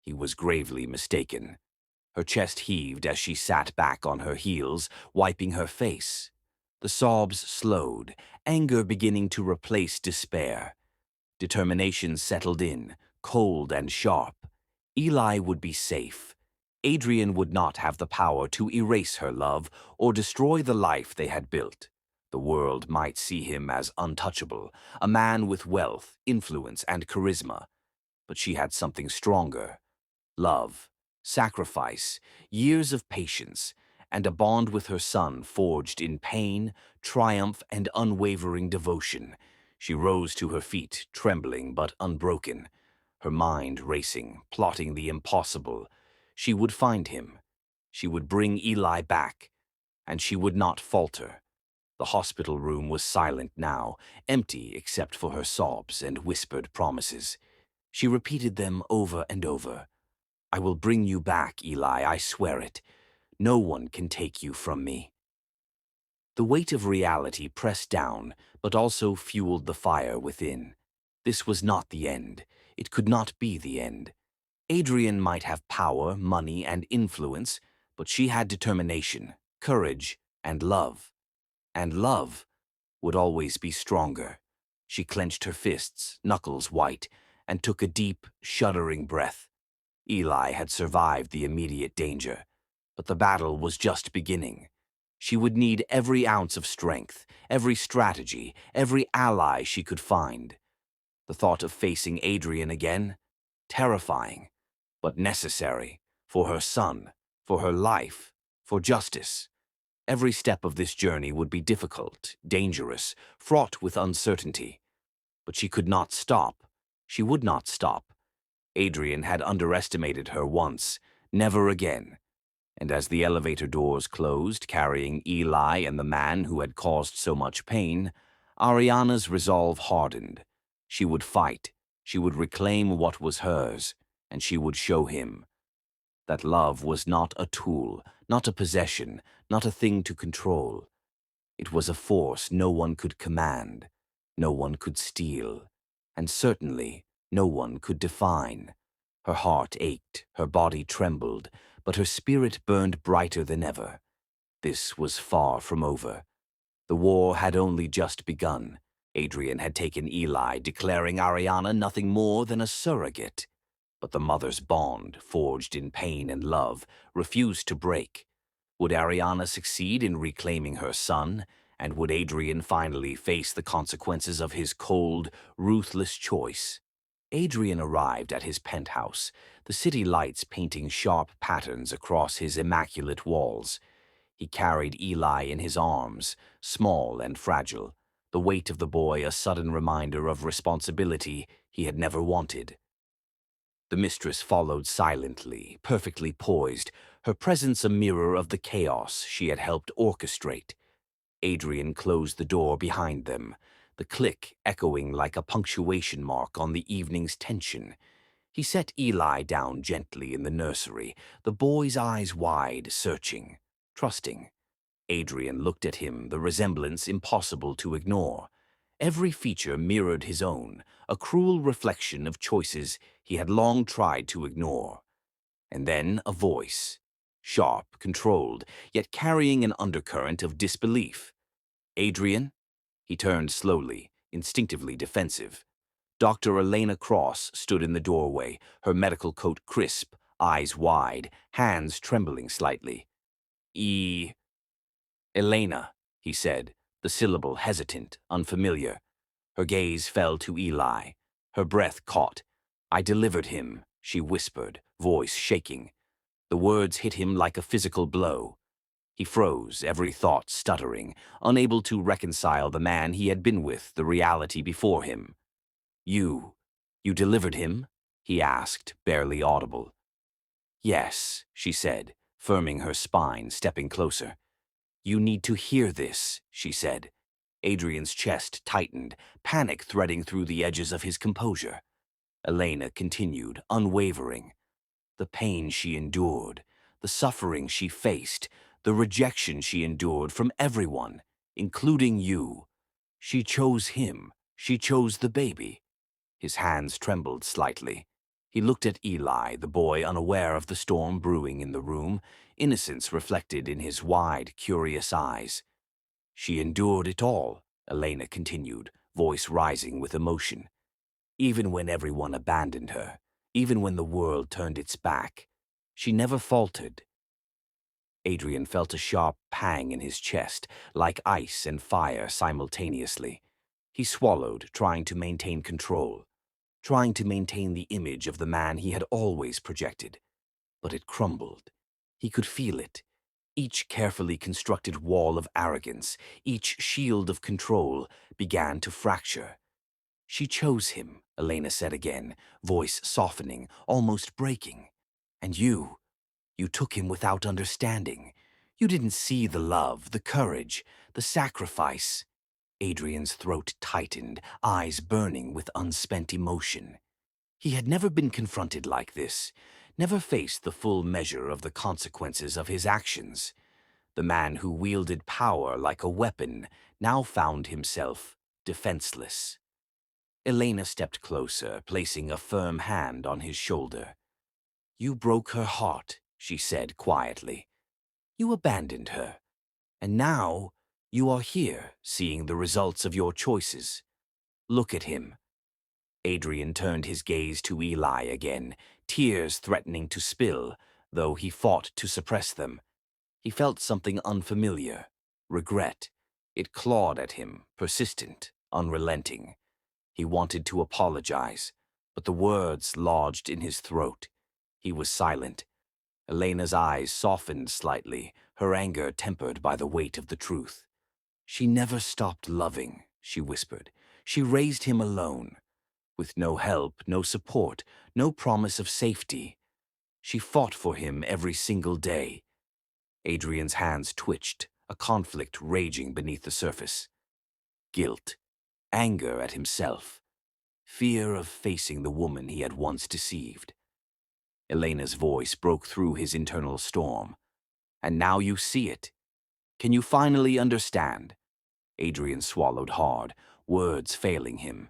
he was gravely mistaken. Her chest heaved as she sat back on her heels, wiping her face. The sobs slowed, anger beginning to replace despair. Determination settled in, cold and sharp. Eli would be safe. Adrian would not have the power to erase her love or destroy the life they had built. The world might see him as untouchable, a man with wealth, influence, and charisma. But she had something stronger: love, sacrifice, years of patience, and a bond with her son forged in pain, triumph, and unwavering devotion. She rose to her feet, trembling but unbroken, her mind racing, plotting the impossible. She would find him. She would bring Eli back, and she would not falter. The hospital room was silent now, empty except for her sobs and whispered promises. She repeated them over and over. "I will bring you back, Eli, I swear it. No one can take you from me." The weight of reality pressed down, but also fueled the fire within. This was not the end. It could not be the end. Adrian might have power, money, and influence, but she had determination, courage, and love. And love would always be stronger. She clenched her fists, knuckles white, and took a deep, shuddering breath. Eli had survived the immediate danger, but the battle was just beginning. She would need every ounce of strength, every strategy, every ally she could find. The thought of facing Adrian again? Terrifying, but necessary, for her son, for her life, for justice. Every step of this journey would be difficult, dangerous, fraught with uncertainty. But she could not stop. She would not stop. Adrian had underestimated her once, never again. And as the elevator doors closed, carrying Eli and the man who had caused so much pain, Ariana's resolve hardened. She would fight, she would reclaim what was hers, and she would show him that love was not a tool, not a possession, not a thing to control. It was a force no one could command, no one could steal, and certainly no one could define. Her heart ached, her body trembled, but her spirit burned brighter than ever. This was far from over. The war had only just begun. Adrian had taken Eli, declaring Ariana nothing more than a surrogate. But the mother's bond, forged in pain and love, refused to break. Would Ariana succeed in reclaiming her son? And would Adrian finally face the consequences of his cold, ruthless choice? Adrian arrived at his penthouse, the city lights painting sharp patterns across his immaculate walls. He carried Eli in his arms, small and fragile, the weight of the boy a sudden reminder of responsibility he had never wanted. The mistress followed silently, perfectly poised, her presence a mirror of the chaos she had helped orchestrate. Adrian closed the door behind them, the click echoing like a punctuation mark on the evening's tension. He set Eli down gently in the nursery, the boy's eyes wide, searching, trusting. Adrian looked at him, the resemblance impossible to ignore. Every feature mirrored his own, a cruel reflection of choices he had long tried to ignore. And then a voice, sharp, controlled, yet carrying an undercurrent of disbelief. "Adrian?" He turned slowly, instinctively defensive. Dr. Elena Cross stood in the doorway, her medical coat crisp, eyes wide, hands trembling slightly. "Elena," he said, the syllable hesitant, unfamiliar. Her gaze fell to Eli. Her breath caught. "I delivered him," she whispered, voice shaking. The words hit him like a physical blow. He froze, every thought stuttering, unable to reconcile the man he had been with, the reality before him. You delivered him?" he asked, barely audible. "Yes," she said, firming her spine, stepping closer. "You need to hear this," she said. Adrian's chest tightened, panic threading through the edges of his composure. Elena continued, unwavering. The pain she endured, the suffering she faced, the rejection she endured from everyone, including you. She chose him. She chose the baby. His hands trembled slightly. He looked at Eli, the boy unaware of the storm brewing in the room, innocence reflected in his wide, curious eyes. "She endured it all," Elena continued, voice rising with emotion. "Even when everyone abandoned her, even when the world turned its back, she never faltered." Adrian felt a sharp pang in his chest, like ice and fire simultaneously. He swallowed, trying to maintain control, trying to maintain the image of the man he had always projected. But it crumbled. He could feel it. Each carefully constructed wall of arrogance, each shield of control, began to fracture. "She chose him," Elena said again, voice softening, almost breaking. "And you took him without understanding. You didn't see the love, the courage, the sacrifice." Adrian's throat tightened, eyes burning with unspent emotion. He had never been confronted like this, never faced the full measure of the consequences of his actions. The man who wielded power like a weapon now found himself defenseless. Elena stepped closer, placing a firm hand on his shoulder. "You broke her heart," she said quietly. "You abandoned her. And now you are here, seeing the results of your choices. Look at him." Adrian turned his gaze to Eli again, tears threatening to spill, though he fought to suppress them. He felt something unfamiliar, regret. It clawed at him, persistent, unrelenting. He wanted to apologize, but the words lodged in his throat. He was silent. Elena's eyes softened slightly, her anger tempered by the weight of the truth. "She never stopped loving," she whispered. "She raised him alone, with no help, no support, no promise of safety. She fought for him every single day." Adrian's hands twitched, a conflict raging beneath the surface. Guilt, anger at himself, fear of facing the woman he had once deceived. Elena's voice broke through his internal storm. "And now you see it. Can you finally understand?" Adrian swallowed hard, words failing him.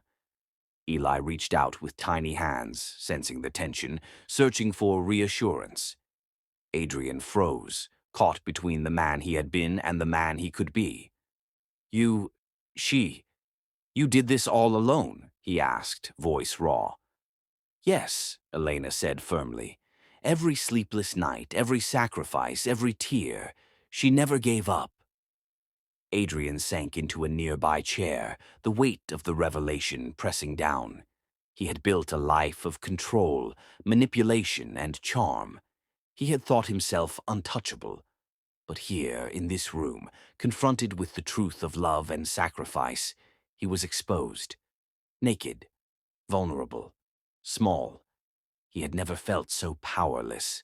Eli reached out with tiny hands, sensing the tension, searching for reassurance. Adrian froze, caught between the man he had been and the man he could be. You did this all alone?" he asked, voice raw. "Yes," Elena said firmly. "Every sleepless night, every sacrifice, every tear. She never gave up." Adrian sank into a nearby chair, the weight of the revelation pressing down. He had built a life of control, manipulation, and charm. He had thought himself untouchable. But here, in this room, confronted with the truth of love and sacrifice, he was exposed. Naked, vulnerable, small. He had never felt so powerless.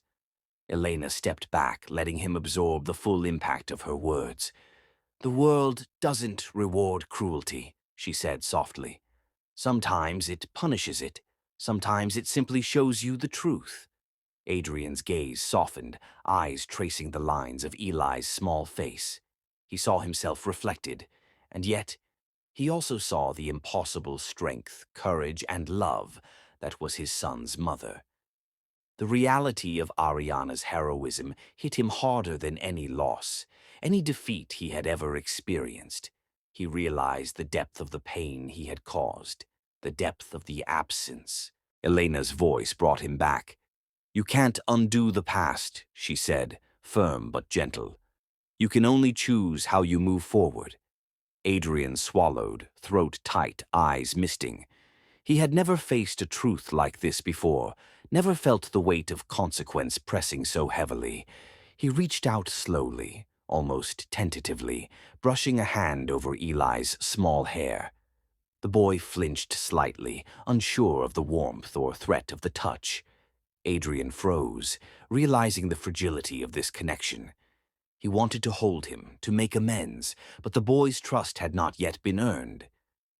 Elena stepped back, letting him absorb the full impact of her words. "The world doesn't reward cruelty," she said softly. "Sometimes it punishes it. Sometimes it simply shows you the truth." Adrian's gaze softened, eyes tracing the lines of Eli's small face. He saw himself reflected, and yet he also saw the impossible strength, courage, and love that was his son's mother. The reality of Ariana's heroism hit him harder than any loss, any defeat he had ever experienced. He realized the depth of the pain he had caused, the depth of the absence. Elena's voice brought him back. "You can't undo the past," she said, firm but gentle. "You can only choose how you move forward." Adrian swallowed, throat tight, eyes misting. He had never faced a truth like this before, never felt the weight of consequence pressing so heavily. He reached out slowly, almost tentatively, brushing a hand over Eli's small hair. The boy flinched slightly, unsure of the warmth or threat of the touch. Adrian froze, realizing the fragility of this connection. He wanted to hold him, to make amends, but the boy's trust had not yet been earned.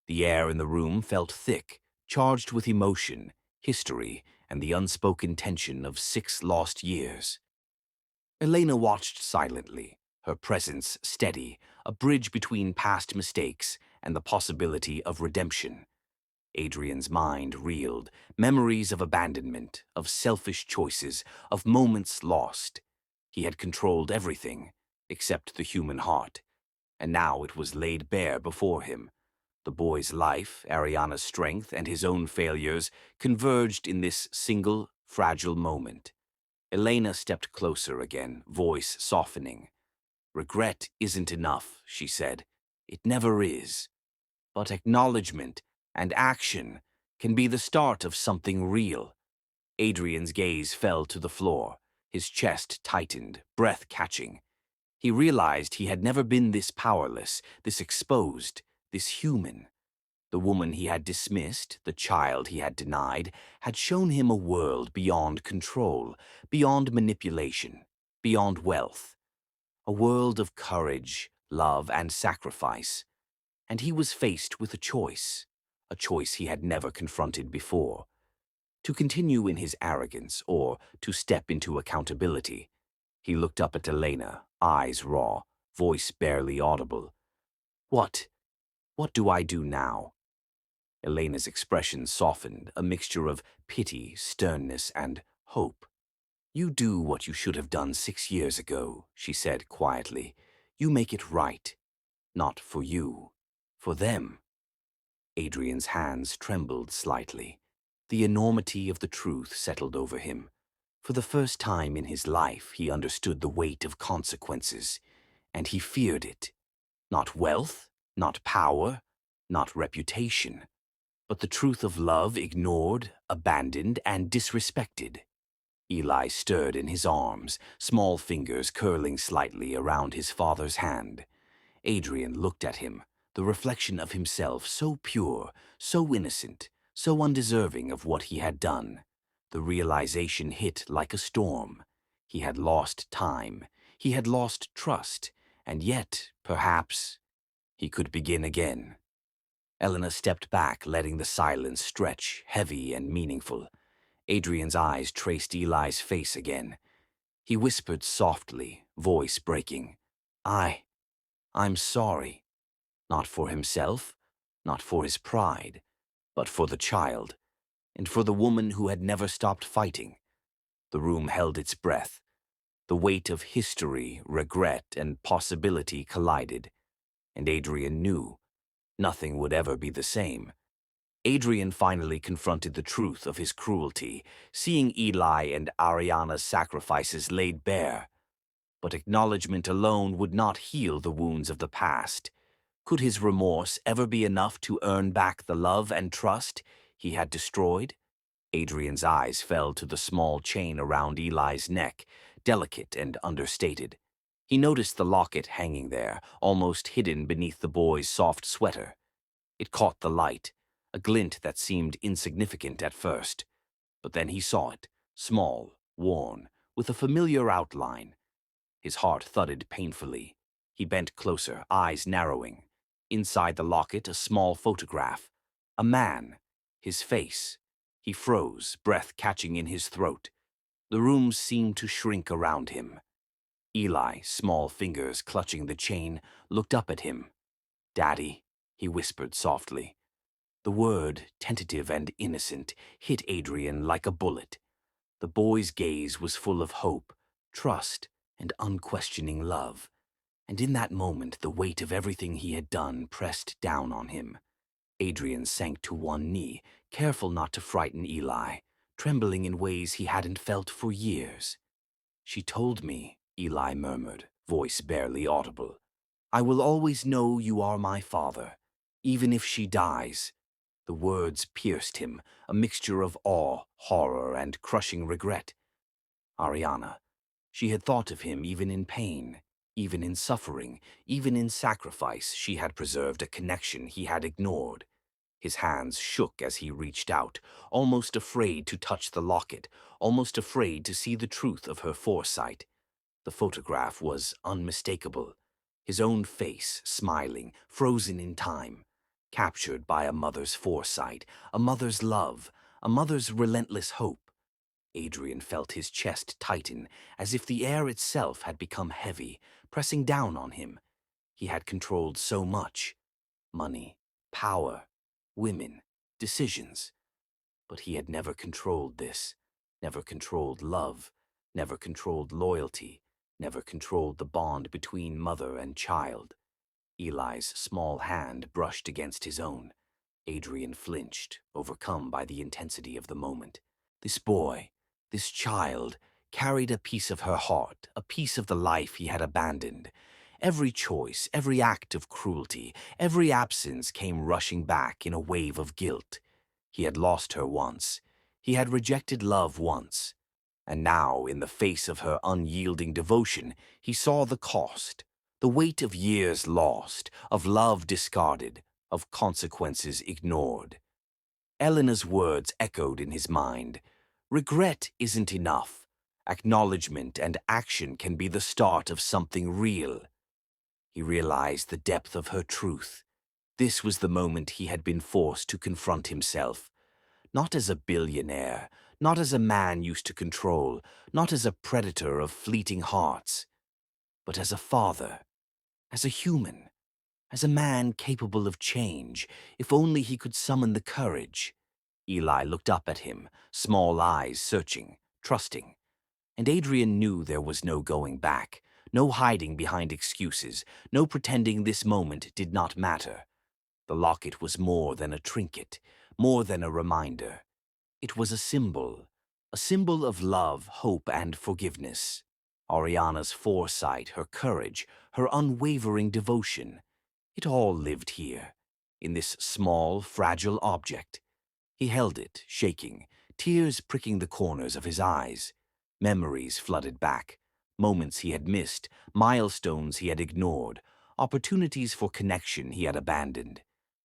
The air in the room felt thick, charged with emotion, history, and the unspoken tension of 6 lost years. Elena watched silently, her presence steady, a bridge between past mistakes and the possibility of redemption. Adrian's mind reeled, memories of abandonment, of selfish choices, of moments lost. He had controlled everything, except the human heart, and now it was laid bare before him. The boy's life, Ariana's strength, and his own failures converged in this single, fragile moment. Elena stepped closer again, voice softening. "Regret isn't enough," she said. "It never is. But acknowledgement and action can be the start of something real." Adrian's gaze fell to the floor, his chest tightened, breath catching. He realized he had never been this powerless, this exposed, this human. The woman he had dismissed, the child he had denied, had shown him a world beyond control, beyond manipulation, beyond wealth. A world of courage, love, and sacrifice. And he was faced with a choice he had never confronted before. To continue in his arrogance or to step into accountability. He looked up at Elena, eyes raw, voice barely audible. What? What do I do now? Elena's expression softened, a mixture of pity, sternness, and hope. You do what you should have done 6 years ago, she said quietly. You make it right. Not for you. For them. Adrian's hands trembled slightly. The enormity of the truth settled over him. For the first time in his life, he understood the weight of consequences, and he feared it. Not wealth, not power, not reputation, but the truth of love ignored, abandoned, and disrespected. Eli stirred in his arms, small fingers curling slightly around his father's hand. Adrian looked at him, the reflection of himself so pure, so innocent, so undeserving of what he had done. The realization hit like a storm. He had lost time, he had lost trust, and yet, perhaps, he could begin again. Elena stepped back, letting the silence stretch, heavy and meaningful. Adrian's eyes traced Eli's face again. He whispered softly, voice breaking, I'm sorry. Not for himself, not for his pride, but for the child, and for the woman who had never stopped fighting. The room held its breath. The weight of history, regret, and possibility collided, and Adrian knew nothing would ever be the same. Adrian finally confronted the truth of his cruelty, seeing Eli and Ariana's sacrifices laid bare. But acknowledgement alone would not heal the wounds of the past. Could his remorse ever be enough to earn back the love and trust he had destroyed? Adrian's eyes fell to the small chain around Eli's neck, delicate and understated. He noticed the locket hanging there, almost hidden beneath the boy's soft sweater. It caught the light, a glint that seemed insignificant at first. But then he saw it, small, worn, with a familiar outline. His heart thudded painfully. He bent closer, eyes narrowing. Inside the locket, a small photograph. A man. His face. He froze, breath catching in his throat. The room seemed to shrink around him. Eli, small fingers clutching the chain, looked up at him. "Daddy," he whispered softly. The word, tentative and innocent, hit Adrian like a bullet. The boy's gaze was full of hope, trust, and unquestioning love. And in that moment, the weight of everything he had done pressed down on him. Adrian sank to one knee, careful not to frighten Eli, trembling in ways he hadn't felt for years. "She told me," Eli murmured, voice barely audible. "I will always know you are my father, even if she dies." The words pierced him, a mixture of awe, horror, and crushing regret. Ariana. She had thought of him even in pain, even in suffering, even in sacrifice. She had preserved a connection he had ignored. His hands shook as he reached out, almost afraid to touch the locket, almost afraid to see the truth of her foresight. The photograph was unmistakable. His own face, smiling, frozen in time, captured by a mother's foresight, a mother's love, a mother's relentless hope. Adrian felt his chest tighten, as if the air itself had become heavy, pressing down on him. He had controlled so much: money, power, women, decisions. But he had never controlled this, never controlled love, never controlled loyalty, never controlled the bond between mother and child. Eli's small hand brushed against his own. Adrian flinched, overcome by the intensity of the moment. This boy, this child, carried a piece of her heart, a piece of the life he had abandoned. Every choice, every act of cruelty, every absence came rushing back in a wave of guilt. He had lost her once. He had rejected love once. And now, in the face of her unyielding devotion, he saw the cost, the weight of years lost, of love discarded, of consequences ignored. Elena's words echoed in his mind. Regret isn't enough. Acknowledgement and action can be the start of something real. He realized the depth of her truth. This was the moment he had been forced to confront himself. Not as a billionaire, not as a man used to control, not as a predator of fleeting hearts. but as a father, as a human, as a man capable of change, if only he could summon the courage. Eli looked up at him, small eyes searching, trusting. And Adrian knew there was no going back, no hiding behind excuses, no pretending this moment did not matter. The locket was more than a trinket, more than a reminder. It was a symbol of love, hope, and forgiveness. Ariana's foresight, her courage, her unwavering devotion. It all lived here, in this small, fragile object. He held it, shaking, tears pricking the corners of his eyes. Memories flooded back, moments he had missed, milestones he had ignored, opportunities for connection he had abandoned.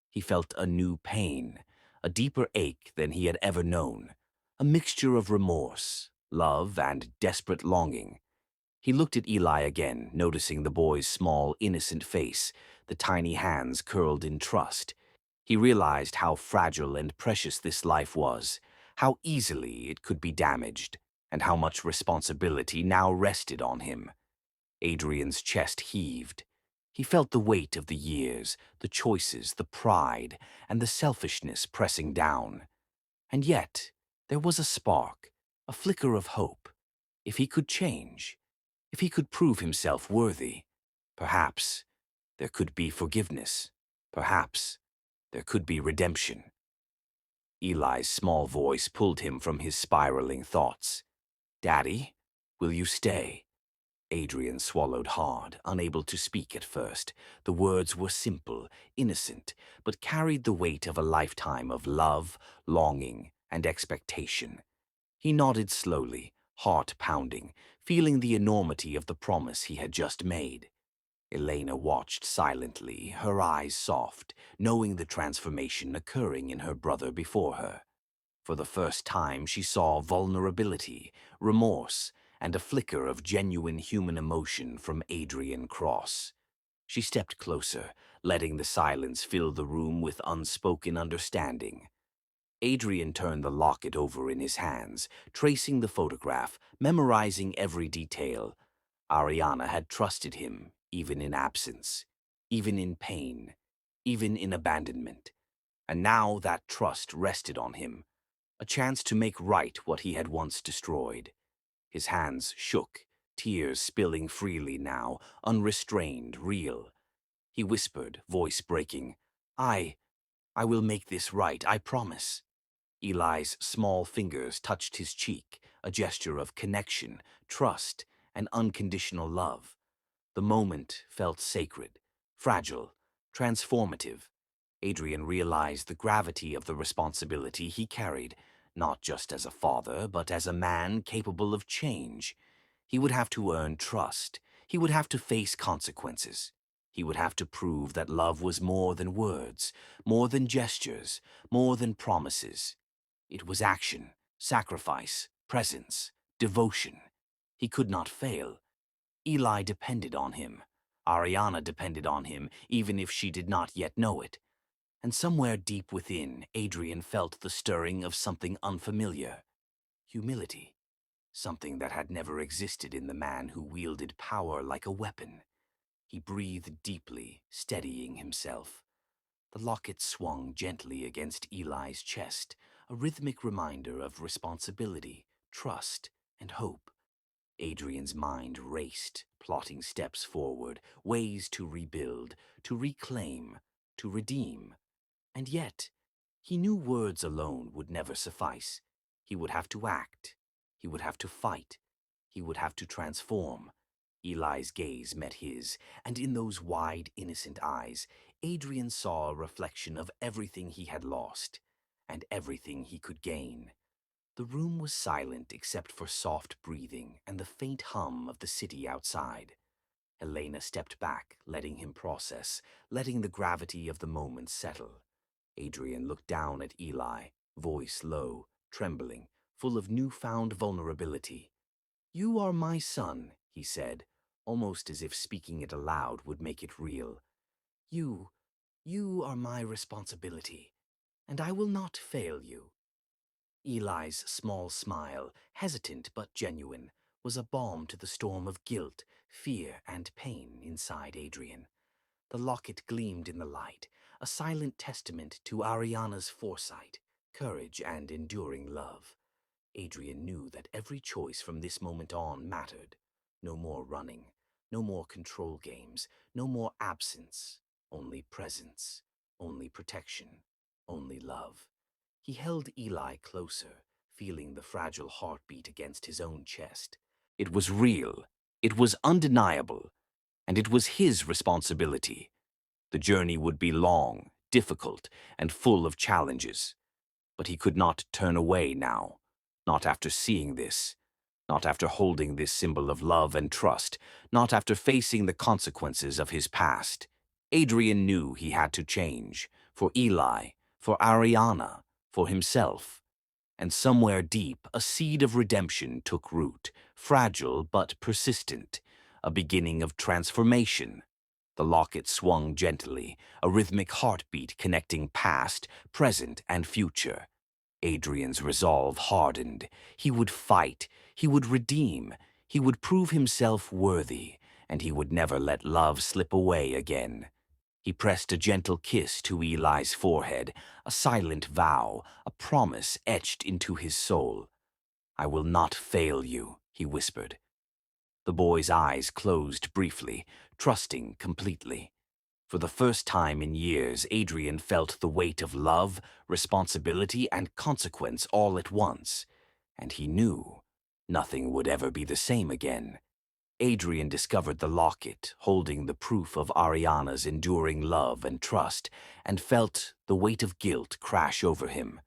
He felt a new pain, a deeper ache than he had ever known, a mixture of remorse, love, and desperate longing. He looked at Eli again, noticing the boy's small, innocent face, the tiny hands curled in trust. He realized how fragile and precious this life was, how easily it could be damaged, and how much responsibility now rested on him. Adrian's chest heaved. He felt the weight of the years, the choices, the pride, and the selfishness pressing down. And yet, there was a spark, a flicker of hope. If he could change, if he could prove himself worthy, perhaps there could be forgiveness. Perhaps there could be redemption. Eli's small voice pulled him from his spiraling thoughts. "Daddy, will you stay?" Adrian swallowed hard, unable to speak at first. The words were simple, innocent, but carried the weight of a lifetime of love, longing, and expectation. He nodded slowly, heart pounding, feeling the enormity of the promise he had just made. Elena watched silently, her eyes soft, knowing the transformation occurring in her brother before her. For the first time she saw vulnerability, remorse, and a flicker of genuine human emotion from Adrian Cross. She stepped closer, letting the silence fill the room with unspoken understanding. Adrian turned the locket over in his hands, tracing the photograph, memorizing every detail. Ariana had trusted him, even in absence, even in pain, even in abandonment. And now that trust rested on him, a chance to make right what he had once destroyed. His hands shook, tears spilling freely now, unrestrained, real. He whispered, voice breaking, I will make this right, I promise." Eli's small fingers touched his cheek, a gesture of connection, trust, and unconditional love. The moment felt sacred, fragile, transformative. Adrian realized the gravity of the responsibility he carried, not just as a father, but as a man capable of change. He would have to earn trust. He would have to face consequences. He would have to prove that love was more than words, more than gestures, more than promises. It was action, sacrifice, presence, devotion. He could not fail. Eli depended on him. Ariana depended on him, even if she did not yet know it. And somewhere deep within, Adrian felt the stirring of something unfamiliar. Humility. Something that had never existed in the man who wielded power like a weapon. He breathed deeply, steadying himself. The locket swung gently against Eli's chest, a rhythmic reminder of responsibility, trust, and hope. Adrian's mind raced, plotting steps forward, ways to rebuild, to reclaim, to redeem. And yet, he knew words alone would never suffice. He would have to act. He would have to fight. He would have to transform. Eli's gaze met his, and in those wide, innocent eyes, Adrian saw a reflection of everything he had lost, and everything he could gain. The room was silent except for soft breathing and the faint hum of the city outside. Elena stepped back, letting him process, letting the gravity of the moment settle. Adrian looked down at Eli, voice low, trembling, full of newfound vulnerability. "You are my son," he said, almost as if speaking it aloud would make it real. You, you are my responsibility, and I will not fail you." Eli's small smile, hesitant but genuine, was a balm to the storm of guilt, fear and pain inside Adrian. The locket gleamed in the light, a silent testament to Ariana's foresight, courage, and enduring love. Adrian knew that every choice from this moment on mattered. No more running, no more control games, no more absence, only presence, only protection, only love. He held Eli closer, feeling the fragile heartbeat against his own chest. It was real, it was undeniable, and it was his responsibility. The journey would be long, difficult, and full of challenges. But he could not turn away now, not after seeing this, not after holding this symbol of love and trust, not after facing the consequences of his past. Adrian knew he had to change, for Eli, for Ariana, for himself. And somewhere deep, a seed of redemption took root, fragile but persistent, a beginning of transformation. The locket swung gently, a rhythmic heartbeat connecting past, present, and future. Adrian's resolve hardened. He would fight, he would redeem, he would prove himself worthy, and he would never let love slip away again. He pressed a gentle kiss to Eli's forehead, a silent vow, a promise etched into his soul. "I will not fail you," he whispered. The boy's eyes closed briefly, trusting completely. For the first time in years, Adrian felt the weight of love, responsibility, and consequence all at once. And he knew nothing would ever be the same again. Adrian discovered the locket, holding the proof of Ariana's enduring love and trust, and felt the weight of guilt crash over him.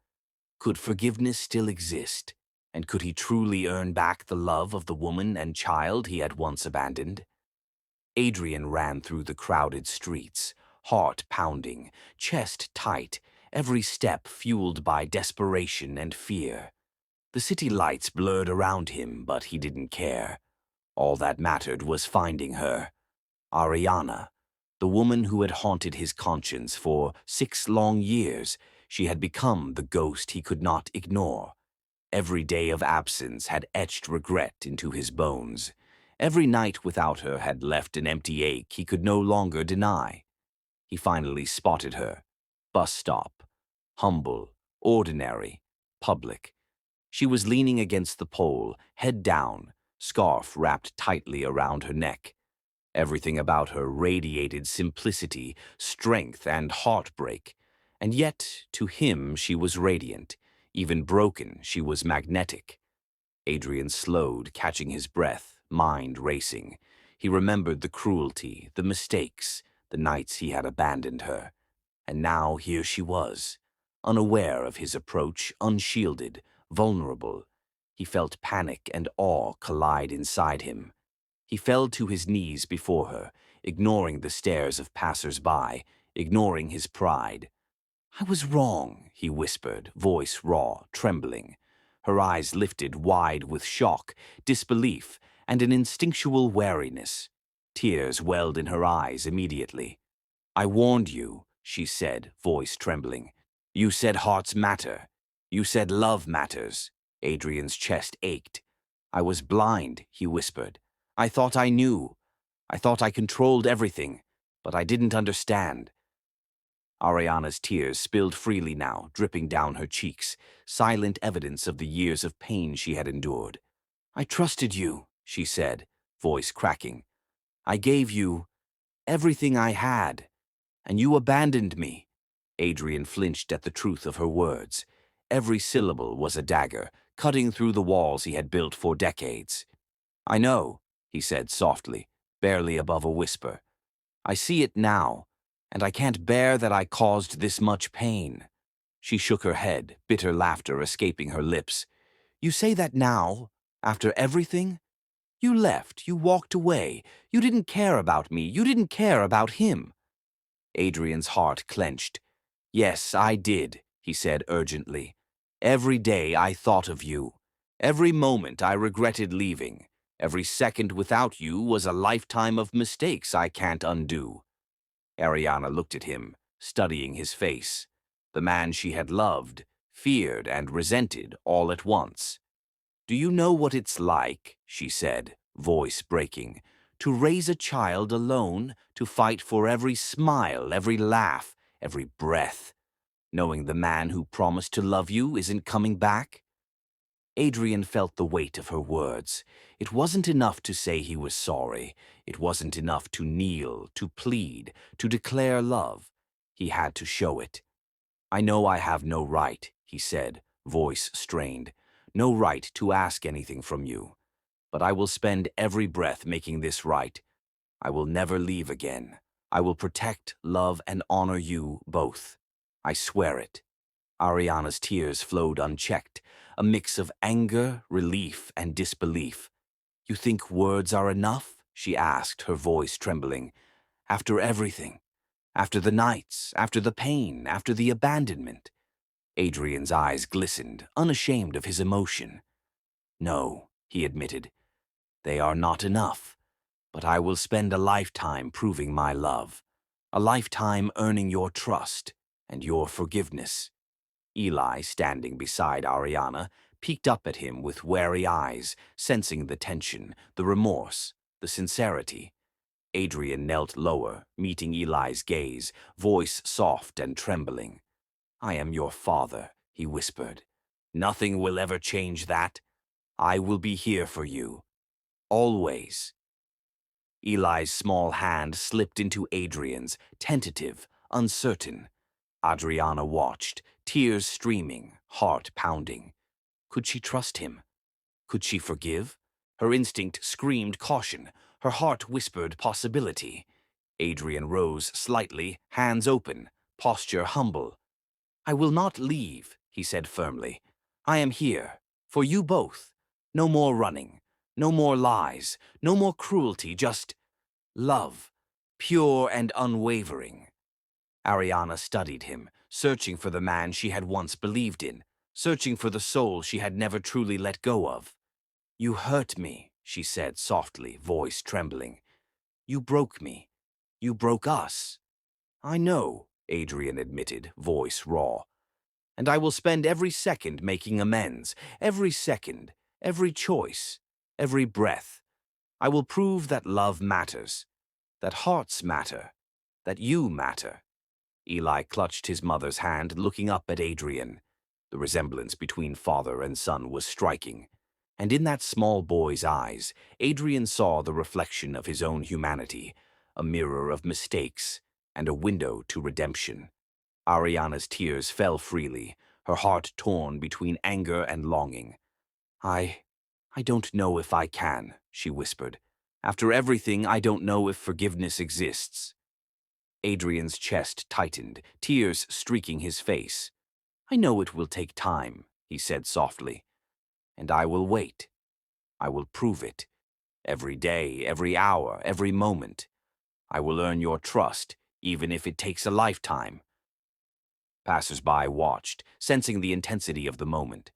Could forgiveness still exist? And could he truly earn back the love of the woman and child he had once abandoned? Adrian ran through the crowded streets, heart pounding, chest tight, every step fueled by desperation and fear. The city lights blurred around him, but he didn't care. All that mattered was finding her. Ariana, the woman who had haunted his conscience for 6 long years. She had become the ghost he could not ignore. Every day of absence had etched regret into his bones. Every night without her had left an empty ache he could no longer deny. He finally spotted her. Bus stop. Humble, ordinary, public. She was leaning against the pole, head down, scarf wrapped tightly around her neck. Everything about her radiated simplicity, strength, and heartbreak. And yet, to him, she was radiant. Even broken, she was magnetic. Adrian slowed, catching his breath, mind racing. He remembered the cruelty, the mistakes, the nights he had abandoned her. And now here she was, unaware of his approach, unshielded, vulnerable. He felt panic and awe collide inside him. He fell to his knees before her, ignoring the stares of passers-by, ignoring his pride. "I was wrong," he whispered, voice raw, trembling. Her eyes lifted wide with shock, disbelief, and an instinctual wariness. Tears welled in her eyes immediately. "I warned you," she said, voice trembling. "You said hearts matter. You said love matters." Adrian's chest ached. "I was blind," he whispered. "I thought I knew. I thought I controlled everything, but I didn't understand." Ariana's tears spilled freely now, dripping down her cheeks, silent evidence of the years of pain she had endured. "I trusted you," she said, voice cracking. "I gave you everything I had, and you abandoned me." Adrian flinched at the truth of her words. Every syllable was a dagger, cutting through the walls he had built for decades. "I know," he said softly, barely above a whisper. "I see it now, and I can't bear that I caused this much pain." She shook her head, bitter laughter escaping her lips. "You say that now, after everything? You left, you walked away, you didn't care about me, you didn't care about him." Adrian's heart clenched. "Yes, I did," he said urgently. "Every day I thought of you. Every moment I regretted leaving. Every second without you was a lifetime of mistakes I can't undo." Ariana looked at him, studying his face. The man she had loved, feared, and resented all at once. "Do you know what it's like," she said, voice breaking, To raise a child alone, to fight for every smile, every laugh, every breath, knowing the man who promised to love you isn't coming back? Adrian felt the weight of her words. It wasn't enough to say he was sorry. It wasn't enough to kneel, to plead, to declare love. He had to show it. "I know I have no right," he said, voice strained. "No right to ask anything from you. But I will spend every breath making this right. I will never leave again. I will protect, love, and honor you both. I swear it." Ariana's tears flowed unchecked, a mix of anger, relief, and disbelief. "You think words are enough?" she asked, her voice trembling. "After everything? After the nights, after the pain, after the abandonment?" Adrian's eyes glistened, unashamed of his emotion. "No," he admitted, "they are not enough. But I will spend a lifetime proving my love, a lifetime earning your trust and your forgiveness." Eli, standing beside Ariana, peeked up at him with wary eyes, sensing the tension, the remorse, the sincerity. Adrian knelt lower, meeting Eli's gaze, voice soft and trembling. "I am your father," he whispered. "Nothing will ever change that. I will be here for you. Always." Eli's small hand slipped into Adrian's, tentative, uncertain. Adriana watched, tears streaming, heart pounding. Could she trust him? Could she forgive? Her instinct screamed caution. Her heart whispered possibility. Adrian rose slightly, hands open, posture humble. "I will not leave," he said firmly. "I am here, for you both. No more running, no more lies, no more cruelty, just love, pure and unwavering." Ariana studied him, searching for the man she had once believed in, searching for the soul she had never truly let go of. "You hurt me," she said softly, voice trembling. "You broke me. You broke us." "I know," Adrian admitted, voice raw. "And I will spend every second making amends, every second, every choice, every breath. I will prove that love matters, that hearts matter, that you matter." Eli clutched his mother's hand, looking up at Adrian. The resemblance between father and son was striking. And in that small boy's eyes, Adrian saw the reflection of his own humanity, a mirror of mistakes, and a window to redemption. Ariana's tears fell freely, her heart torn between anger and longing. I don't know if I can," she whispered. "After everything, I don't know if forgiveness exists." Adrian's chest tightened, tears streaking his face. "I know it will take time," he said softly. "And I will wait. I will prove it. Every day, every hour, every moment. I will earn your trust, even if it takes a lifetime." Passers-by watched, sensing the intensity of the moment.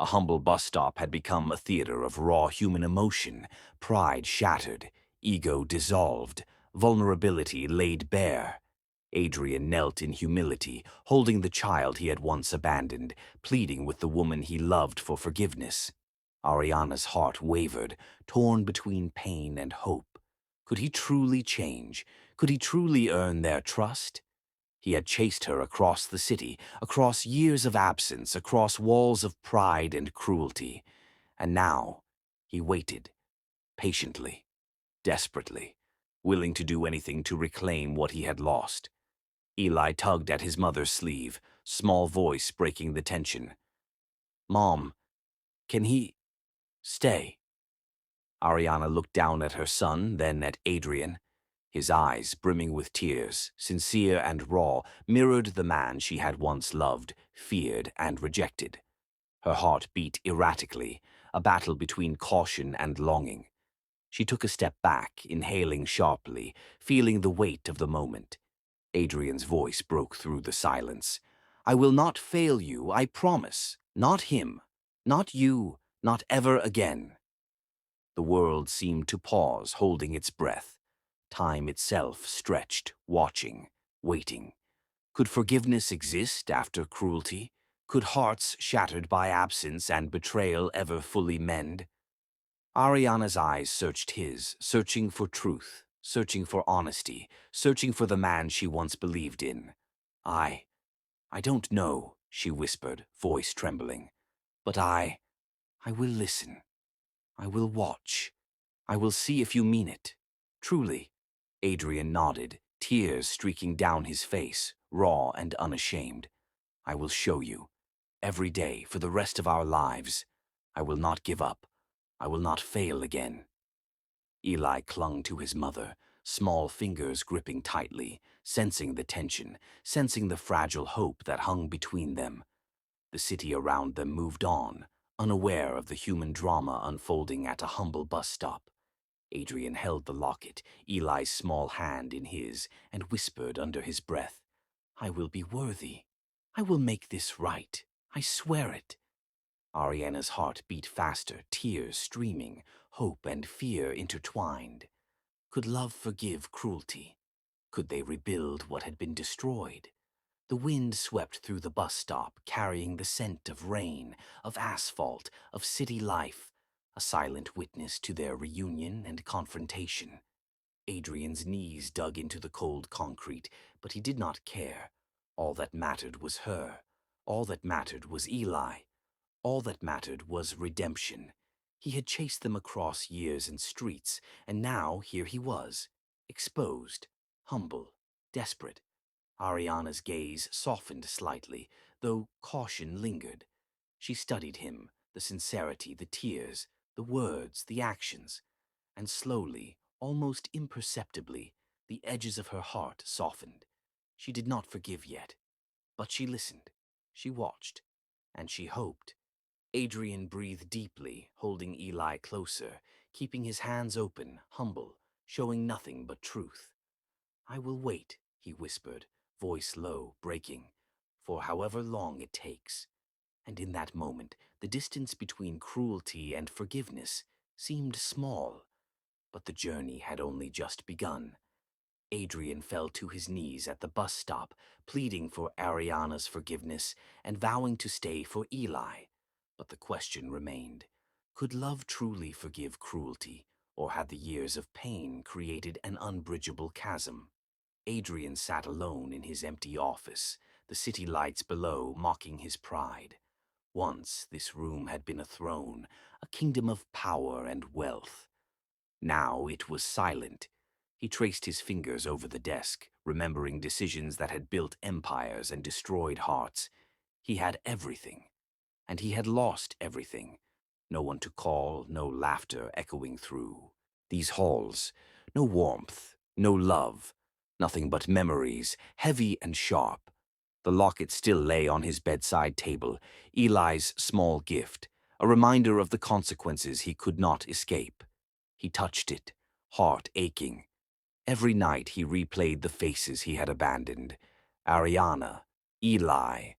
A humble bus stop had become a theater of raw human emotion, pride shattered, ego dissolved, vulnerability laid bare. Adrian knelt in humility, holding the child he had once abandoned, pleading with the woman he loved for forgiveness. Ariana's heart wavered, torn between pain and hope. Could he truly change? Could he truly earn their trust? He had chased her across the city, across years of absence, across walls of pride and cruelty. And now he waited, patiently, desperately, willing to do anything to reclaim what he had lost. Eli tugged at his mother's sleeve, small voice breaking the tension. "Mom, can he stay?" Ariana looked down at her son, then at Adrian. His eyes, brimming with tears, sincere and raw, mirrored the man she had once loved, feared, and rejected. Her heart beat erratically, a battle between caution and longing. She took a step back, inhaling sharply, feeling the weight of the moment. Adrian's voice broke through the silence. "I will not fail you, I promise. Not him. Not you. Not ever again." The world seemed to pause, holding its breath. Time itself stretched, watching, waiting. Could forgiveness exist after cruelty? Could hearts shattered by absence and betrayal ever fully mend? Ariana's eyes searched his, searching for truth, searching for honesty, searching for the man she once believed in. I don't know, she whispered, voice trembling. But I will listen. I will watch. I will see if you mean it. Truly. Adrian nodded, tears streaking down his face, raw and unashamed. I will show you. Every day, for the rest of our lives. I will not give up. I will not fail again. Eli clung to his mother, small fingers gripping tightly, sensing the tension, sensing the fragile hope that hung between them. The city around them moved on, unaware of the human drama unfolding at a humble bus stop. Adrian held the locket, Eli's small hand in his, and whispered under his breath, I will be worthy. I will make this right. I swear it. Ariana's heart beat faster, tears streaming, hope and fear intertwined. Could love forgive cruelty? Could they rebuild what had been destroyed? The wind swept through the bus stop, carrying the scent of rain, of asphalt, of city life, a silent witness to their reunion and confrontation. Adrian's knees dug into the cold concrete, but he did not care. All that mattered was her. All that mattered was Eli. All that mattered was redemption. He had chased them across years and streets, and now here he was, exposed, humble, desperate. Ariana's gaze softened slightly, though caution lingered. She studied him, the sincerity, the tears, the words, the actions, and slowly, almost imperceptibly, the edges of her heart softened. She did not forgive yet, but she listened, she watched, and she hoped. Adrian breathed deeply, holding Eli closer, keeping his hands open, humble, showing nothing but truth. I will wait, he whispered, voice low, breaking, for however long it takes. And in that moment, the distance between cruelty and forgiveness seemed small, but the journey had only just begun. Adrian fell to his knees at the bus stop, pleading for Ariana's forgiveness and vowing to stay for Eli. But the question remained, could love truly forgive cruelty, or had the years of pain created an unbridgeable chasm? Adrian sat alone in his empty office, the city lights below mocking his pride. Once this room had been a throne, a kingdom of power and wealth. Now it was silent. He traced his fingers over the desk, remembering decisions that had built empires and destroyed hearts. He had everything, and he had lost everything. No one to call, no laughter echoing through these halls, no warmth, no love, nothing but memories, heavy and sharp. The locket still lay on his bedside table, Eli's small gift, a reminder of the consequences he could not escape. He touched it, heart aching. Every night he replayed the faces he had abandoned. Ariana, Eli,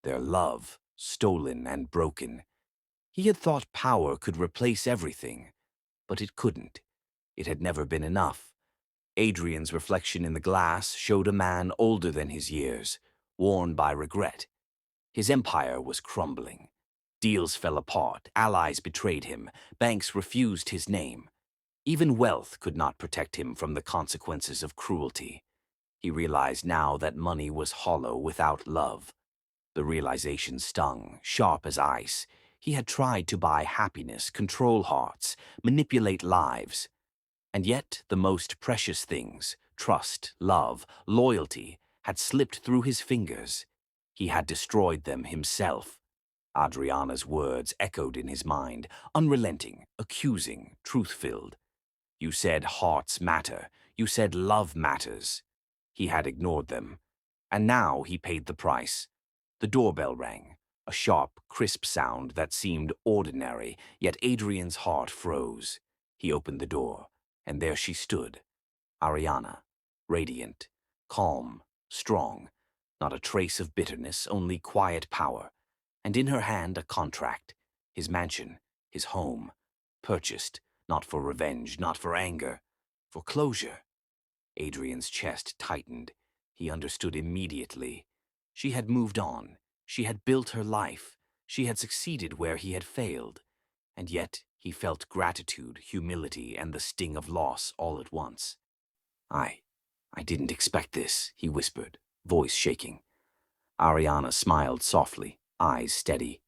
their love, stolen and broken. He had thought power could replace everything, but it couldn't. It had never been enough. Adrian's reflection in the glass showed a man older than his years, worn by regret. His empire was crumbling. Deals fell apart, allies betrayed him, banks refused his name. Even wealth could not protect him from the consequences of cruelty. He realized now that money was hollow without love. The realization stung, sharp as ice. He had tried to buy happiness, control hearts, manipulate lives. And yet the most precious things, trust, love, loyalty, had slipped through his fingers. He had destroyed them himself. Adriana's words echoed in his mind, unrelenting, accusing, truth-filled. You said hearts matter. You said love matters. He had ignored them. And now he paid the price. The doorbell rang, a sharp, crisp sound that seemed ordinary, yet Adrian's heart froze. He opened the door, and there she stood, Ariana, radiant, calm, strong, not a trace of bitterness, only quiet power, and in her hand a contract, his mansion, his home, purchased, not for revenge, not for anger, for closure. Adrian's chest tightened. He understood immediately. She had moved on. She had built her life. She had succeeded where he had failed. And yet He felt gratitude, humility, and the sting of loss all at once. I didn't expect this, he whispered, voice shaking. Ariana smiled softly, eyes steady.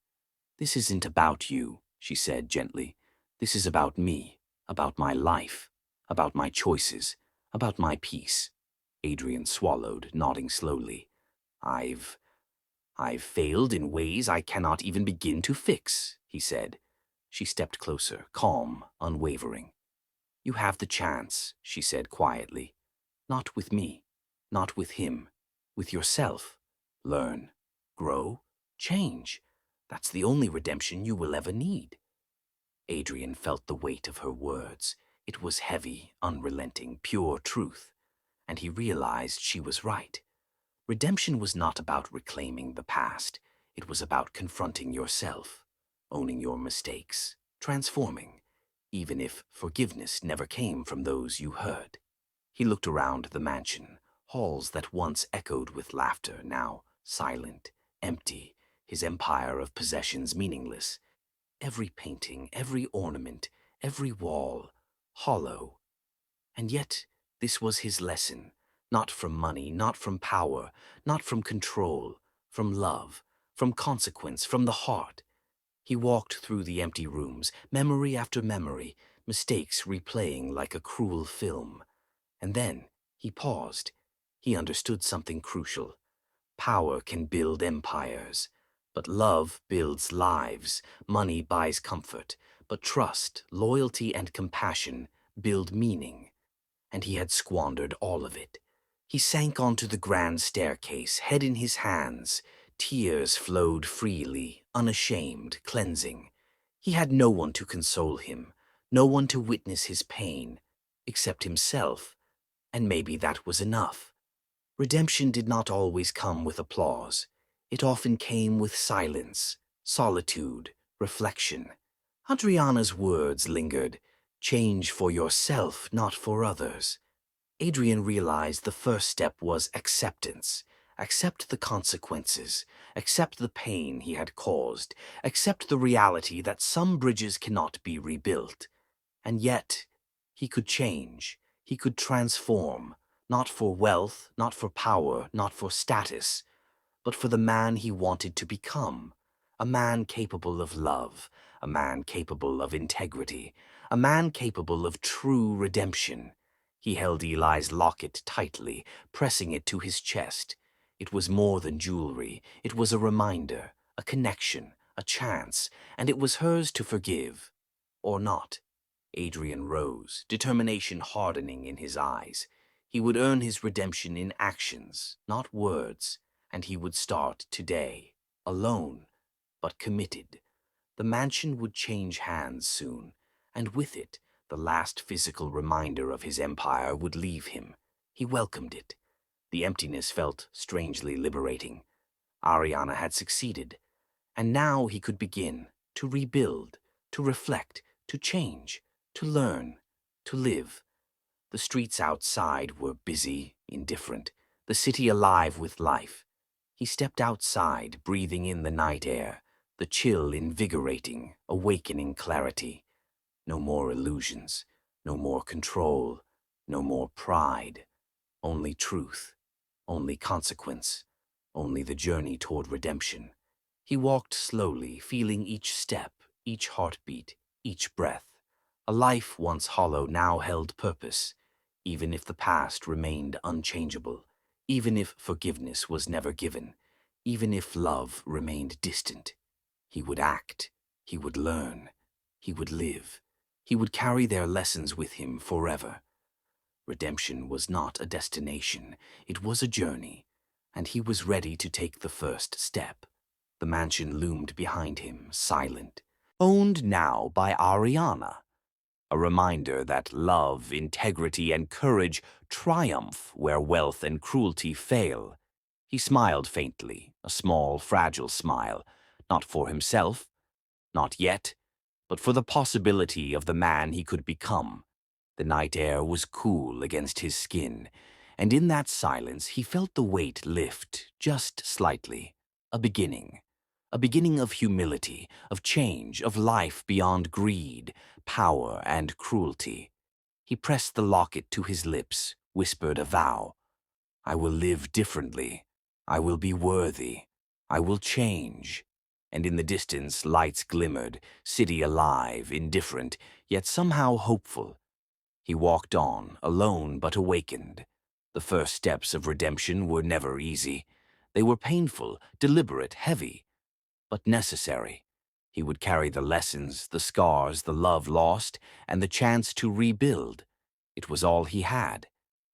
This isn't about you, she said gently. This is about me, about my life, about my choices, about my peace. Adrian swallowed, nodding slowly. I've failed in ways I cannot even begin to fix, he said. She stepped closer, calm, unwavering. You have the chance, she said quietly. Not with me, not with him, with yourself. Learn, grow, change. That's the only redemption you will ever need. Adrian felt the weight of her words. It was heavy, unrelenting, pure truth. And he realized she was right. Redemption was not about reclaiming the past. It was about confronting yourself, owning your mistakes, transforming, even if forgiveness never came from those you hurt. He looked around the mansion, halls that once echoed with laughter, now silent, empty, his empire of possessions meaningless. Every painting, every ornament, every wall, hollow. And yet, this was his lesson, not from money, not from power, not from control, from love, from consequence, from the heart. He walked through the empty rooms, memory after memory, mistakes replaying like a cruel film. And then he paused. He understood something crucial. Power can build empires, but love builds lives. Money buys comfort, but trust, loyalty, and compassion build meaning. And he had squandered all of it. He sank onto the grand staircase, head in his hands. Tears flowed freely, unashamed, cleansing. He had no one to console him, no one to witness his pain, except himself. And maybe that was enough. Redemption did not always come with applause. It often came with silence, solitude, reflection. Adriana's words lingered. Change for yourself, not for others. Adrian realized the first step was acceptance. Accept the consequences. Accept the pain he had caused. Accept the reality that some bridges cannot be rebuilt. And yet, he could change. He could transform. Not for wealth, not for power, not for status, but for the man he wanted to become. A man capable of love. A man capable of integrity. A man capable of true redemption. He held Eli's locket tightly, pressing it to his chest. It was more than jewelry. It was a reminder, a connection, a chance, and it was hers to forgive. Or not. Adrian rose, determination hardening in his eyes. He would earn his redemption in actions, not words, and he would start today, alone, but committed. The mansion would change hands soon, and with it, the last physical reminder of his empire would leave him. He welcomed it. The emptiness felt strangely liberating. Ariana had succeeded, and now he could begin to rebuild, to reflect, to change, to learn, to live. The streets outside were busy, indifferent, the city alive with life. He stepped outside, breathing in the night air, the chill invigorating, awakening clarity. No more illusions, no more control, no more pride. Only truth, only consequence, only the journey toward redemption. He walked slowly, feeling each step, each heartbeat, each breath. A life once hollow now held purpose, even if the past remained unchangeable, even if forgiveness was never given, even if love remained distant. He would act, he would learn, he would live. He would carry their lessons with him forever. Redemption was not a destination, it was a journey, and he was ready to take the first step. The mansion loomed behind him, silent, owned now by Ariana. A reminder that love, integrity, and courage triumph where wealth and cruelty fail. He smiled faintly, a small, fragile smile, not for himself, not yet, but for the possibility of the man he could become. The night air was cool against his skin, and in that silence he felt the weight lift just slightly. A beginning. a beginning of humility, of change, of life beyond greed, power, and cruelty. He pressed the locket to his lips, whispered a vow. I will live differently. I will be worthy. I will change. And in the distance, lights glimmered, city alive, indifferent, yet somehow hopeful. He walked on, alone but awakened. The first steps of redemption were never easy. They were painful, deliberate, heavy, but necessary. He would carry the lessons, the scars, the love lost, and the chance to rebuild. It was all he had,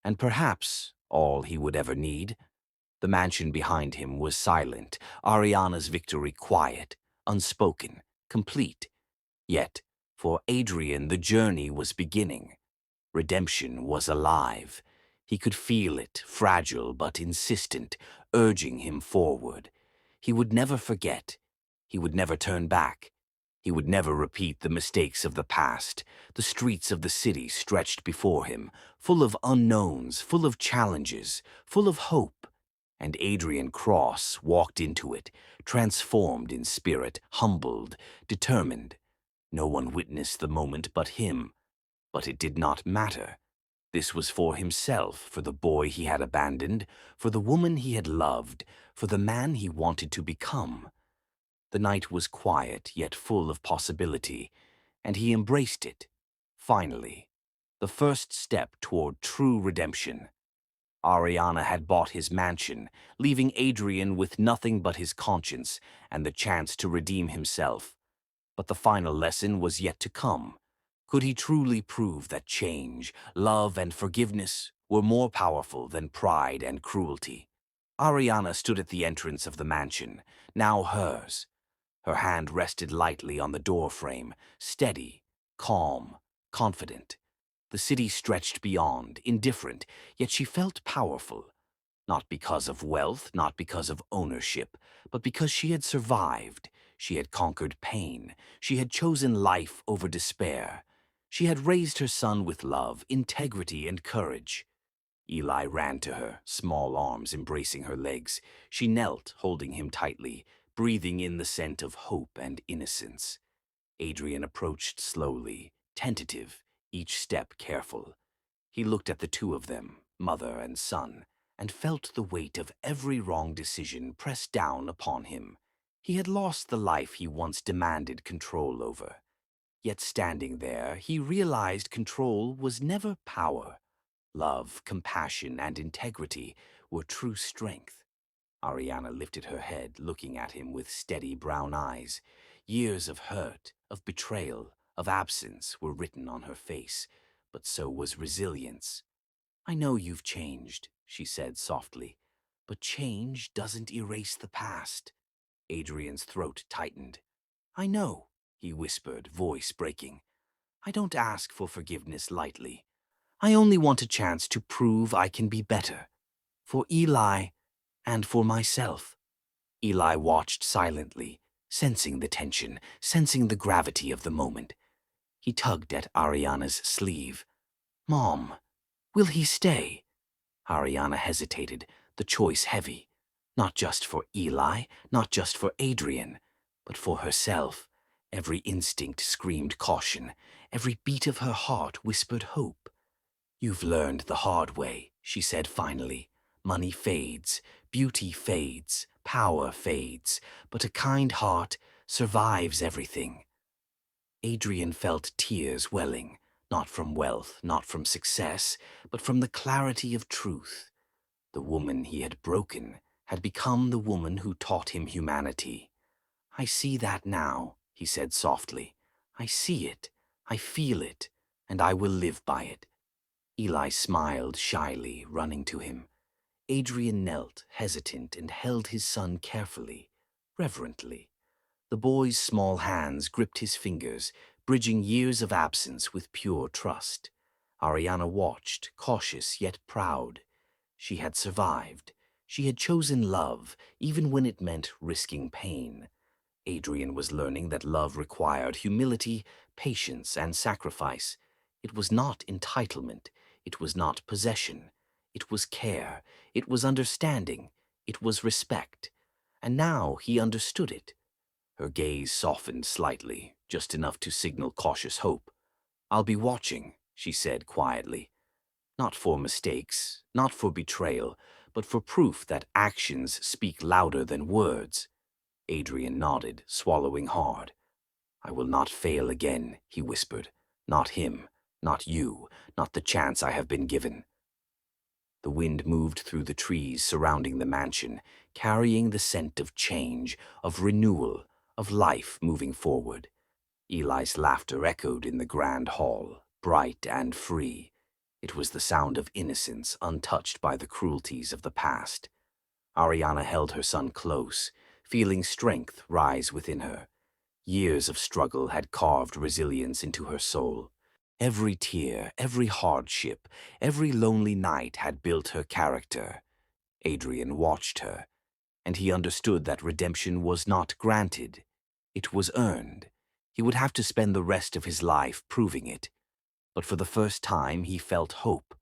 and perhaps all he would ever need. The mansion behind him was silent, Ariana's victory quiet, unspoken, complete. Yet, for Adrian, the journey was beginning. Redemption was alive. He could feel it, fragile but insistent, urging him forward. He would never forget. He would never turn back. He would never repeat the mistakes of the past. The streets of the city stretched before him, full of unknowns, full of challenges, full of hope. And Adrian Cross walked into it, transformed in spirit, humbled, determined. No one witnessed the moment but him. But it did not matter. This was for himself, for the boy he had abandoned, for the woman he had loved, for the man he wanted to become. The night was quiet, yet full of possibility, and he embraced it. Finally, the first step toward true redemption. Ariana had bought his mansion, leaving Adrian with nothing but his conscience and the chance to redeem himself. But the final lesson was yet to come. Could he truly prove that change, love, and forgiveness were more powerful than pride and cruelty? Ariana stood at the entrance of the mansion, now hers. Her hand rested lightly on the doorframe, steady, calm, confident. The city stretched beyond, indifferent, yet she felt powerful. Not because of wealth, not because of ownership, but because she had survived. She had conquered pain. She had chosen life over despair. She had raised her son with love, integrity, and courage. Eli ran to her, small arms embracing her legs. She knelt, holding him tightly, breathing in the scent of hope and innocence. Adrian approached slowly, tentative, each step careful. He looked at the two of them, mother and son, and felt the weight of every wrong decision pressed down upon him. He had lost the life he once demanded control over. Yet standing there, he realized control was never power. Love, compassion, and integrity were true strength. Ariana lifted her head, looking at him with steady brown eyes. Years of hurt, of betrayal, of absence were written on her face, but so was resilience. I know you've changed, she said softly, but change doesn't erase the past. Adrian's throat tightened. I know, he whispered, voice breaking. I don't ask for forgiveness lightly. I only want a chance to prove I can be better. For Eli and for myself. Eli watched silently, sensing the tension, sensing the gravity of the moment. He tugged at Ariana's sleeve. Mom, will he stay? Ariana hesitated, the choice heavy. Not just for Eli, not just for Adrian, but for herself. Every instinct screamed caution. Every beat of her heart whispered hope. You've learned the hard way, she said finally. Money fades, beauty fades, power fades, but a kind heart survives everything. Adrian felt tears welling, not from wealth, not from success, but from the clarity of truth. The woman he had broken had become the woman who taught him humanity. I see that now, he said softly. I see it, I feel it, and I will live by it. Eli smiled shyly, running to him. Adrian knelt, hesitant, and held his son carefully, reverently. The boy's small hands gripped his fingers, bridging years of absence with pure trust. Ariana watched, cautious yet proud. She had survived. She had chosen love, even when it meant risking pain. Adrian was learning that love required humility, patience, and sacrifice. It was not entitlement. It was not possession. It was care. It was understanding. It was respect. And now he understood it. Her gaze softened slightly, just enough to signal cautious hope. "I'll be watching," she said quietly. "Not for mistakes, not for betrayal, but for proof that actions speak louder than words." Adrian nodded, swallowing hard. "I will not fail again," he whispered. "Not him, not you, not the chance I have been given." The wind moved through the trees surrounding the mansion, carrying the scent of change, of renewal, of life moving forward. Eli's laughter echoed in the grand hall, bright and free. It was the sound of innocence, untouched by the cruelties of the past. Ariana held her son close, feeling strength rise within her. Years of struggle had carved resilience into her soul. Every tear, every hardship, every lonely night had built her character. Adrian watched her, and he understood that redemption was not granted. It was earned. He would have to spend the rest of his life proving it. But for the first time he felt hope,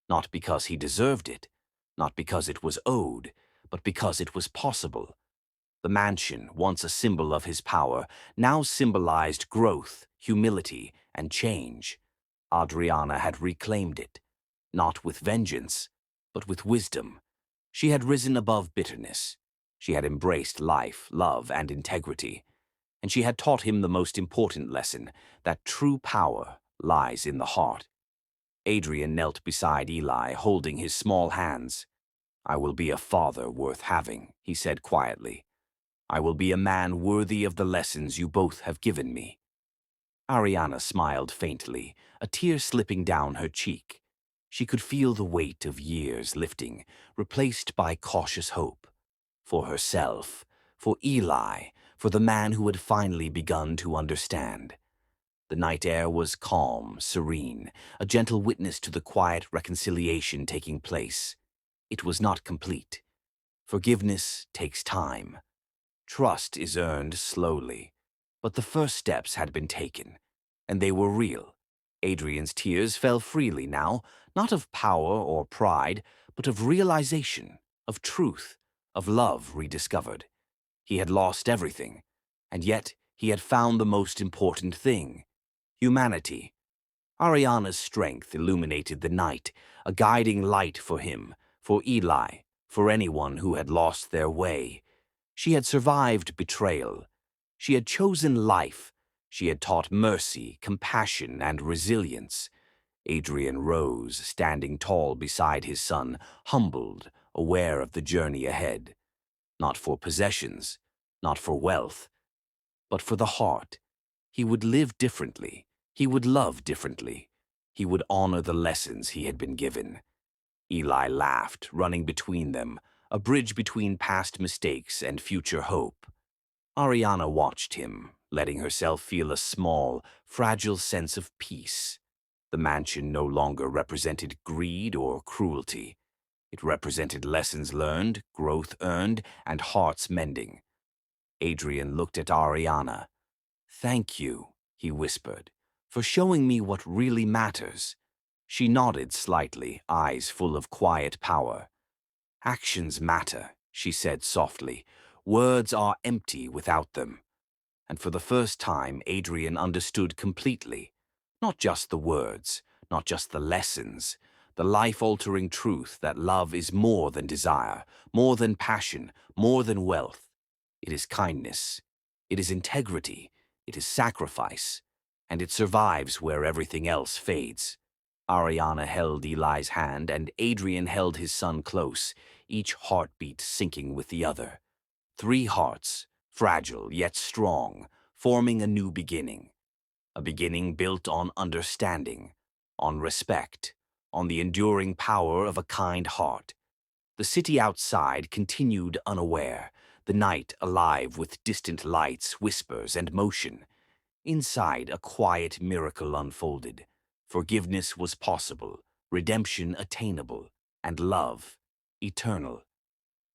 not because he deserved it, not because it was owed, but because it was possible. The mansion, once a symbol of his power, now symbolized growth, humility, and change. Adriana had reclaimed it, not with vengeance, but with wisdom. She had risen above bitterness. She had embraced life, love, and integrity. And she had taught him the most important lesson, that true power lies in the heart. Adrian knelt beside Eli, holding his small hands. "I will be a father worth having," he said quietly. "I will be a man worthy of the lessons you both have given me." Ariana smiled faintly, a tear slipping down her cheek. She could feel the weight of years lifting, replaced by cautious hope. For herself, for Eli, for the man who had finally begun to understand. The night air was calm, serene, a gentle witness to the quiet reconciliation taking place. It was not complete. Forgiveness takes time. Trust is earned slowly. But the first steps had been taken, and they were real. Adrian's tears fell freely now, not of power or pride, but of realization, of truth, of love rediscovered. He had lost everything, and yet he had found the most important thing: humanity. Ariana's strength illuminated the night, a guiding light for him, for Eli, for anyone who had lost their way. She had survived betrayal. She had chosen life. She had taught mercy, compassion, and resilience. Adrian rose, standing tall beside his son, humbled, aware of the journey ahead. Not for possessions, not for wealth, but for the heart. He would live differently. He would love differently. He would honor the lessons he had been given. Eli laughed, running between them, a bridge between past mistakes and future hope. Ariana watched him, letting herself feel a small, fragile sense of peace. The mansion no longer represented greed or cruelty. It represented lessons learned, growth earned, and hearts mending. Adrian looked at Ariana. "Thank you," he whispered, "for showing me what really matters." She nodded slightly, eyes full of quiet power. "Actions matter," she said softly. "Words are empty without them." And for the first time, Adrian understood completely. Not just the words, not just the lessons, the life-altering truth that love is more than desire, more than passion, more than wealth. It is kindness. It is integrity. It is sacrifice. And it survives where everything else fades. Ariana held Eli's hand, and Adrian held his son close, each heartbeat syncing with the other. 3 hearts, fragile yet strong, forming a new beginning. A beginning built on understanding, on respect, on the enduring power of a kind heart. The city outside continued unaware, the night alive with distant lights, whispers, and motion. Inside, a quiet miracle unfolded. Forgiveness was possible, redemption attainable, and love eternal.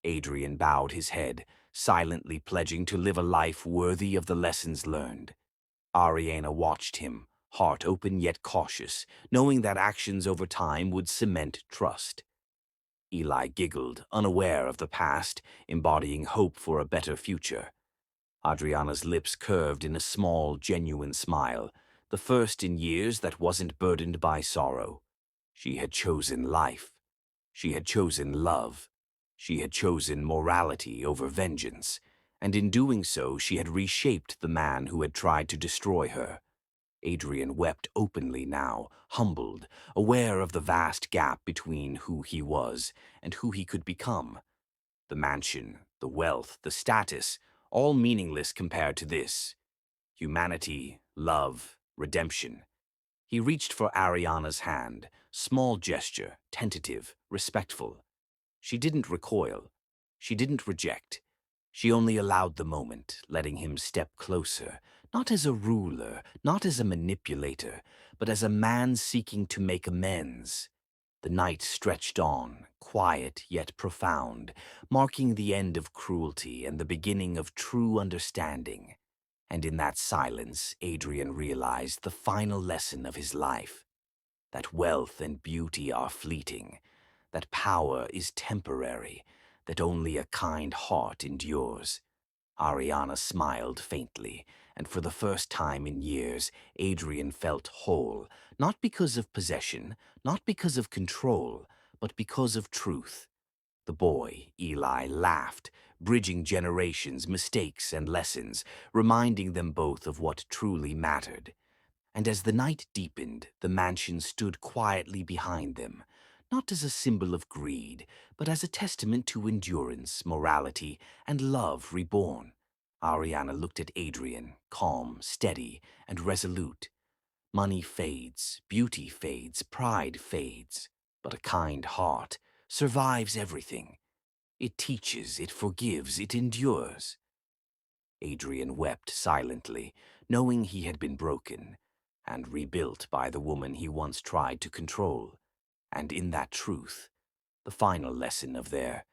Adrian bowed his head, silently pledging to live a life worthy of the lessons learned. Ariana watched him, heart open yet cautious, knowing that actions over time would cement trust. Eli giggled, unaware of the past, embodying hope for a better future. Adriana's lips curved in a small, genuine smile, the first in years that wasn't burdened by sorrow. She had chosen life. She had chosen love. She had chosen morality over vengeance, and in doing so she had reshaped the man who had tried to destroy her. Adrian wept openly now, humbled, aware of the vast gap between who he was and who he could become. The mansion, the wealth, the status, all meaningless compared to this. Humanity, love, redemption. He reached for Ariana's hand, small gesture, tentative, respectful. She didn't recoil. She didn't reject. She only allowed the moment, letting him step closer, not as a ruler, not as a manipulator, but as a man seeking to make amends. The night stretched on, quiet yet profound, marking the end of cruelty and the beginning of true understanding. And in that silence, Adrian realized the final lesson of his life, that wealth and beauty are fleeting, that power is temporary, that only a kind heart endures. Ariana smiled faintly, and for the first time in years, Adrian felt whole, not because of possession, not because of control, but because of truth. The boy, Eli, laughed, bridging generations, mistakes, and lessons, reminding them both of what truly mattered. And as the night deepened, the mansion stood quietly behind them, not as a symbol of greed, but as a testament to endurance, morality, and love reborn. Ariana looked at Adrian, calm, steady, and resolute. Money fades, beauty fades, pride fades, but a kind heart survives everything. It teaches, it forgives, it endures. Adrian wept silently, knowing he had been broken and rebuilt by the woman he once tried to control. And in that truth, the final lesson of their